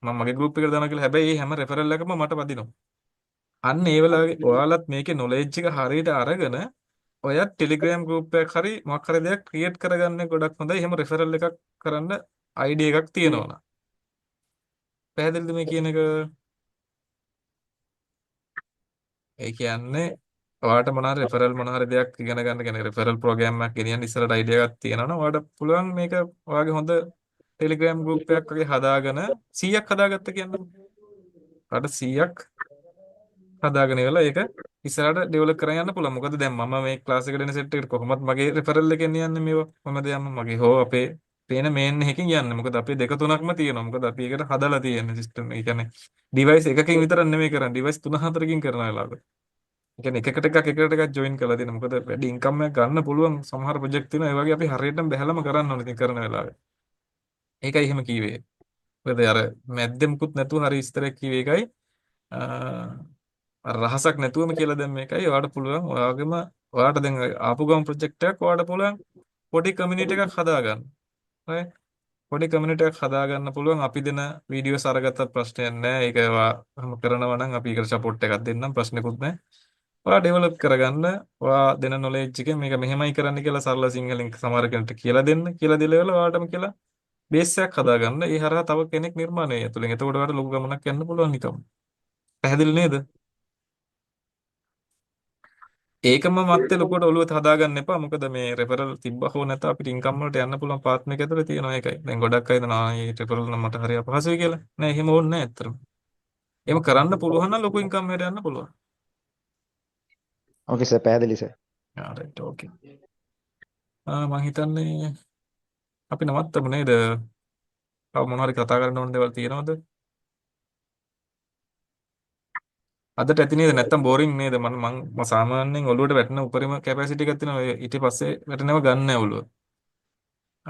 මම මගේ ගෲප් එකට දානවා කියලා. හැබැයි මේ හැම රෙෆරල් එකම මට වදිනවා. අන්න ඒ වෙලාවේ ඔයාලත් මේකේ නොලෙජ් එක හරියට අරගෙන ඔයත් ටෙලිග්‍රෑම් ගෲප් එකක් හරි මොකක් හරි දෙයක් ක්‍රියේට් කරගන්න ගොඩක් හොඳයි. එහෙම රෙෆරල් එකක් කරන්න අයිඩියා එකක් තියෙනවා නම්. පැහැදිලිද මේ කියන එක? ඒ කියන්නේ ඔයාට මොනවා රෙෆරල් මොනවා හරි දෙයක් ඉගෙන ගන්න කියන්නේ රෙෆරල් ප්‍රෝග්‍රෑම් එකක් ගෙනියන්න ඉස්සරහට අයිඩියා එකක් තියෙනවා නම් ඔයාට පුළුවන් මේක ඔයාගේ හොඳ ටෙලිග්‍රෑම් ගෲප් එකක් වගේ හදාගෙන 100ක් හදාගත්ත කියන්නේ. ඔයාට 100ක් හදාගෙන ඉවරලා ඒක ඉස්සරහට ඩෙවලොප් කරගෙන යන්න පුළුවන්. මොකද දැන් මම මේ ක්ලාස් එකට එන සෙට් එකට කොහොමත් මගේ රෙෆරල් එකෙන් යන්නේ මේවා. කොහමද යන්නේ මගේ හෝ අපේ පේන මේන් එකකින් යන්නේ. මොකද අපේ දෙක තුනක්ම තියෙනවා. මොකද අපි ඒකට හදලා තියෙන්නේ සිස්ටම්. ඒ කියන්නේ ඩිවයිස් එකකින් විතරක් නෙමෙයි කරන්නේ. ඩිවයිස් 3-4කින් කරන වෙලාවක. ඒ කියන්නේ එකකට එකක් ජොයින් කරලා දෙන්න. මොකද වැඩි ඉන්කම් එකක් ගන්න පුළුවන් සමහර ප්‍රොජෙක්ට් තියෙනවා. ඒ වගේ අපි හරියටම බැහැලම කරන්න ඕනේ ඉතින් කරන වෙලාවේ. ඒකයි එහෙම කීවේ. මොකද අර මැද්දෙමුකුත් නැතුව හරි විස්තරයක් කීවේ ඒකයි. අර රහසක් නැතුවම කියලා දැන් මේකයි ඔයාලට පුළුවන් ඔයාගෙම ඔයාලට දැන් ආපු ගම ප්‍රොජෙක්ට් එකක් ඔයාලට පුළුවන් පොඩි කමියුනිටි එකක් හදාගන්න. right? පොඩි කමියුනිටි එකක් හදාගන්න පුළුවන් අපි දෙන වීඩියෝස් අරගත්තත් ප්‍රශ්නයක් නැහැ. ඒක ඔයාම කරනවා නම් අපි ඒකට සපෝට් එකක් දෙන්නම් ප්‍රශ්නෙකුත් නැහැ. ඔයා ඩෙවලොප් කරගන්න ඔයා දෙන නොලෙජ් එකෙන් මේක මෙහෙමයි කරන්න කියලා සරල සිංහලෙන් සමහර කෙනෙක්ට කියලා දෙන්න. කියලා දෙලවල ඔයාටම කියලා බේස් එකක් හදාගන්න. ඒ හරහා තව කෙනෙක් නිර්මාණය වෙයි. එතුලින් එතකොට ඔයාලට ලොකු ගමනක් යන්න පුළුවන් නිකම්. පැහැදිලි නේද? ඒකම මත්තේ ලොකුවට ඔළුව හදාගන්න එපා. මොකද මේ රෙෆරල් තිබ්බ හෝ නැත අපිට ඉන්කම් වලට යන්න පුළුවන් පාත් මේක ඇතුලේ තියෙනවා ඒකයි. දැන් ගොඩක් අය හිතනවා මේ රෙෆරල් නම් මට හරි අපහසුයි කියලා. නෑ එහෙම ඕනේ නෑ ඇත්තටම. එහෙම කරන්න පුළුවන් නම් ලොකු ඉන්කම් එකකට යන්න පුළුවන්. ඕකේ සර් පැහැදිලි සර්. රයිට් ඕකේ. මම හිතන්නේ අපි නවත්තමු නේද? තව මොනවා හරි කතා කරන්න ඕන දේවල් තියෙනවද? අදට ඇති නේද? නැත්තම් බෝරින් නේද? මම සාමාන්‍යයෙන් ඔළුවට වැටෙන උපරිම කැපැසිටි එකක් තියෙනවා. ඊට පස්සේ වැටෙනව ගන්න නෑ ඔළුව.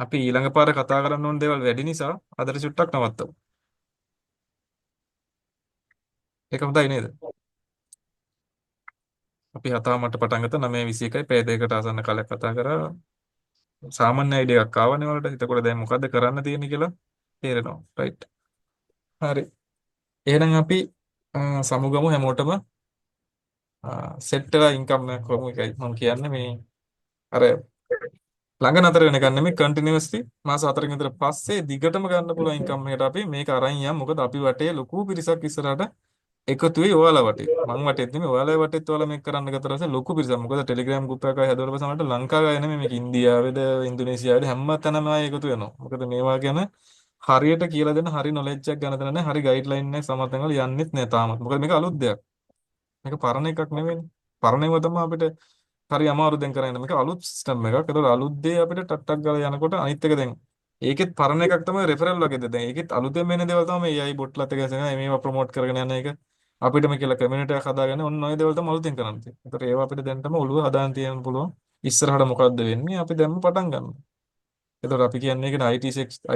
අපි ඊළඟ පාර කතා කරන්න ඕන දේවල් වැඩි නිසා අදට චුට්ටක් නවත්තමු. ඒක හොඳයි නේද? අපි 7:00ට පටන් ගත්තා 9:21යි පැය දෙකකට ආසන්න කාලයක් කතා කරා. සාමාන්‍ය අයිඩියා එකක් ආවනේ වලට. එතකොට දැන් මොකද්ද කරන්න තියෙන්නේ කියලා තේරෙනවා. රයිට්. හරි. එහෙනම් අපි සමුගමු හැමෝටම සෙට් වෙලා ඉන්කම් එකක් කොහොම එකයි මම කියන්නේ මේ අර ළඟ නතර වෙන එක නෙමෙයි කන්ටිනියස්ලි මාස 4කින් විතර පස්සේ දිගටම ගන්න පුළුවන් ඉන්කම් එකට අපි මේක අරන් යමු. මොකද අපි වටේ ලොකු පිරිසක් ඉස්සරහට එකතු වෙයි ඔයාලා වටේ. මං වටේත් නෙමෙයි ඔයාලා වටේත් ඔයාලා මේක කරන්න ගත්ත පස්සේ ලොකු පිරිසක්. මොකද ටෙලිග්‍රෑම් ගෲප් එකක් හැදුවට පස්සේ අපිට ලංකාවේ නෙමෙයි මේක ඉන්දියාවේද ඉන්දුනීසියාවේද හැම තැනම අය එකතු වෙනවා. මොකද මේවා ගැන හරියට කියලා දෙන්න හරි නොලෙජ් එකක් ගන්න දෙන්න නැහැ. හරි ගයිඩ්ලයින් එකක් සමහර තැන්වල යන්නෙත් නැහැ තාමත්. මොකද මේක අලුත් දෙයක්. මේක පරණ එකක් නෙවෙයි. පරණ ඒවා තමයි අපිට හරි අමාරු දැන් කරන්නේ. මේක අලුත් සිස්ටම් එකක්. ඒතකොට අලුත් දේ අපිට ටක් ටක් ගාලා යනකොට අනිත් එක දැන් ඒකෙත් පරණ එකක් තමයි රෙෆරල් වගේද. දැන් ඒකෙත් අලුතෙන් එන දේවල් තමයි මේ AI බොට්ලත් එක ඇසෙනවා. මේවා ප්‍රොමෝට් කරගෙන යන එක. අපිටම කියලා කමියුනිටි එකක් හදාගන්න ඔන්න ඔය දේවල් තමයි අලුතෙන් කරන්න තියෙන්නේ. ඒතකොට ඒවා අපිට දැන්ටම ඔළුව හදාන්න තියෙන්න පුළුවන්. ඉස්සරහට මොකද්ද වෙන්නේ? අපි දැන්ම පටන් ගන්නවා. එතකොට අපි කියන්නේ ඒකනේ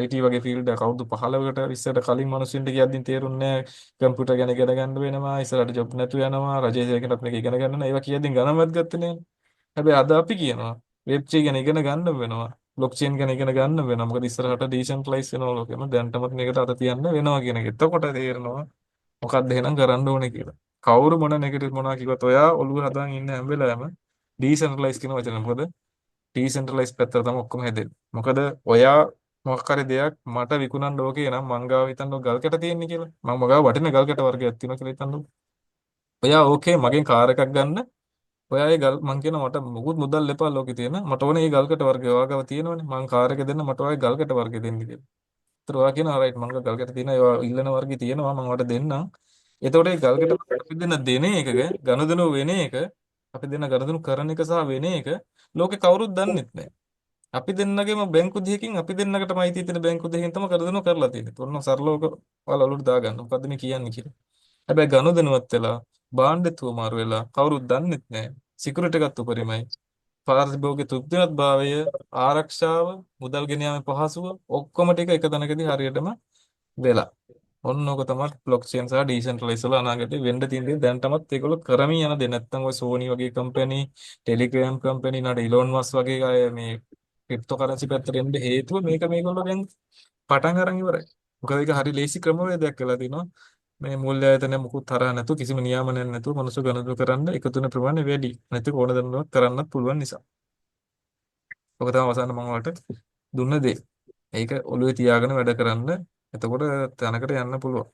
IT වගේ ෆීල්ඩ් එක අවුරුදු 15කට 20කට කලින් මිනිස්සුන්ට කියද්දි තේරුන්නේ නැහැ කම්පියුටර් ගැන ඉගෙන ගන්න වෙනවා ඉස්සරහට ජොබ් නැතු වෙනවා රජයේ සේවකෙනත් මේක ඉගෙන ගන්න ඒවා කියද්දි ගණන්වත් ගත්තේ නැහැ. හැබැයි අද අපි කියනවා වෙබ් 3 ගැන ඉගෙන ගන්න වෙනවා බ්ලොක්චේන් ගැන ඉගෙන ගන්න වෙනවා මොකද ඉස්සරහට ඩිසෙන්ට්‍රලයිස් වෙනවා ලෝකෙම දැන්ටමත් මේකට අත තියන්න වෙනවා කියන එක. එතකොට තේරෙනවා මොකක්ද එහෙනම් කරන්න ඕනේ කියලා. කවුරු මොන නෙගටිව් මොනවා කිව්වත් ඔයා ඔළුව හදාගෙන ඉන්න හැම වෙලාවෙම ඩිසෙන්ට්‍රලයිස් කියන වචන. මොකද ඩිසෙන්ට්‍රලයිස් පැත්තට තමයි ඔක්කොම හැදෙන්නේ. මොකද ඔයා මොකක් හරි දෙයක් මට විකුණන්න ඕකේ නම් මං ගාව හිතන්න ගල් කැට තියෙන්නේ කියලා. මම ගාව වටින ගල් කැට වර්ගයක් තියෙනවා කියලා හිතන්න. ඔයා ඕකේ මගෙන් කාර් එකක් ගන්න. ඔයා ඒ ගල් මං කියනවා මට මුකුත් මුදල් එපා ලෝකේ තියෙන. මට ඕනේ මේ ගල් කැට වර්ගය. ඔයා ගාව තියෙනවනේ. මං කාර් එක දෙන්න මට ඔයාගේ ගල් කැට වර්ගය දෙන්න කියලා. ඒතර ඔයා කියනවා රයිට් මං ගල් කැට තියෙනවා. ඒවා ඉල්ලන වර්ගය තියෙනවා මං ඔයාලට දෙන්නම්. එතකොට මේ ගල් කැට අපි දෙන එකක ගනුදෙනු වෙන එක අපි දෙන ගනුදෙනු කරන එක සහ වෙන එක ලෝකේ කවුරුත් දන්නෙත් නැහැ. අපි දෙන්නගේම බැංකු දෙකකින් අපි දෙන්නකටම අයිති තියෙන බැංකු දෙකකින් තමයි කරදෙනව කරලා තියෙන්නේ. ඔන්න සරලවක ඔයාලා ඔලුවට දාගන්න. මොකද්ද මේ කියන්නේ කියලා. හැබැයි ගනුදෙනුවත් වෙලා භාණ්ඩෙතුව මාරු වෙලා කවුරුත් දන්නෙත් නැහැ. සිකියුරිටි එකත් උපරිමයි. පාරිභෝගික තෘප්තිමත් භාවය, ආරක්ෂාව, මුදල් ගෙන යාමේ පහසුව ඔක්කොම ටික එක තැනකදී හරියටම වෙලා. ඔන්න ඕක තමයි බ්ලොක්චේන් සහ ඩිසෙන්ට්‍රලයිස් වල අනාගතේ වෙන්න තියෙන දේ. දැනටමත් ඒගොල්ලෝ කරමින් යන දේ. නැත්තම් ඔය සෝනි වගේ කම්පැනි, ටෙලිග්‍රෑම් කම්පැනි, ඊළඟට ඉලෝන් මස් වගේ අය මේ ක්‍රිප්ටෝ කරන්සි පැත්තට එන්න හේතුව මේගොල්ලෝ දැන් පටන් අරන් ඉවරයි. මොකද ඒක හරි ලේසි ක්‍රමවේදයක් කියලා තිනවා. මේ මූල්‍ය ආයතනය මුකුත් තරහ නැතුව කිසිම නියාමනයක් නැතුව මනුස්ස ගණන් කරන්න එකතු වෙන ප්‍රමාණය වැඩි. නැත්නම් ඕන දන්නවත් කරන්නත් පුළුවන් නිසා. ඔක තමයි අවසාන මම ඔයාලට දුන්න දේ. ඒක ඔළුවේ තියාගෙන වැඩ කරන්න. එතකොට තැනකට යන්න පුළුවන්.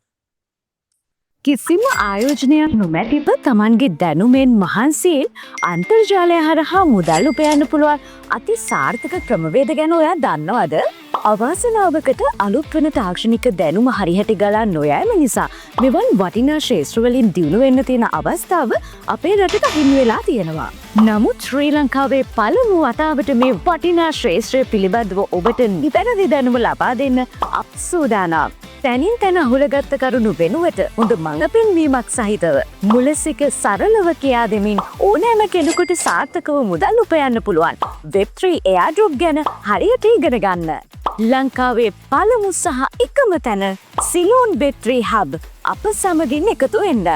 කිසිම ආයෝජනයක් නොමැතිව තමන්ගේ දැනුමෙන් මහන්සියෙන් අන්තර්ජාලය හරහා මුදල් උපයන්න පුළුවන් අති සාර්ථක ක්‍රමවේද ගැන ඔයා දන්නවද? අවාසනාවකට අලුත් වන තාක්ෂණික දැනුම හරිහැටි ගලා නොයෑම නිසා මෙවන් වටිනා ශේෂ්ත්‍රවලින් දියුණු වෙන්න තියෙන අවස්ථාව අපේ රටට හිමි වෙලා තියෙනවා. නමුත් ශ්‍රී ලංකාවේ පළමු වතාවට මේ වටිනා ශේෂ්ත්‍රය පිළිබඳව ඔබට නිවැරදි දැනුම ලබා දෙන්න අප සූදානම්. තැනින් තැන අහුලගත්ත කරුණු වෙනුවට හොඳ මඟ පෙන්වීමක් සහිතව මුලසික සරලව කියා දෙමින් ඕනෑම කෙනෙකුට සාර්ථකව මුදල් උපයන්න පුළුවන් Web3 airdrop ගැන හරියට ඉගෙන ගන්න. ලංකාවේ පළමු සහ එකම තැන සිලෝන් Web3 හබ් අප සමගින් එකතු වෙන්න.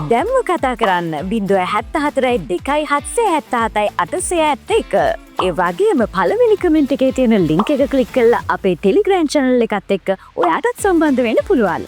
දැම්ම කතා කරන්න 074 ඒ වගේම පළවෙනි කමෙන්ට් එකේ තියෙන ලින්ක් එක ක්ලික් කරලා අපේ ටෙලිග්‍රෑම් channel එකත් එක්ක ඔයාටත් සම්බන්ධ වෙන්න පුළුවන්.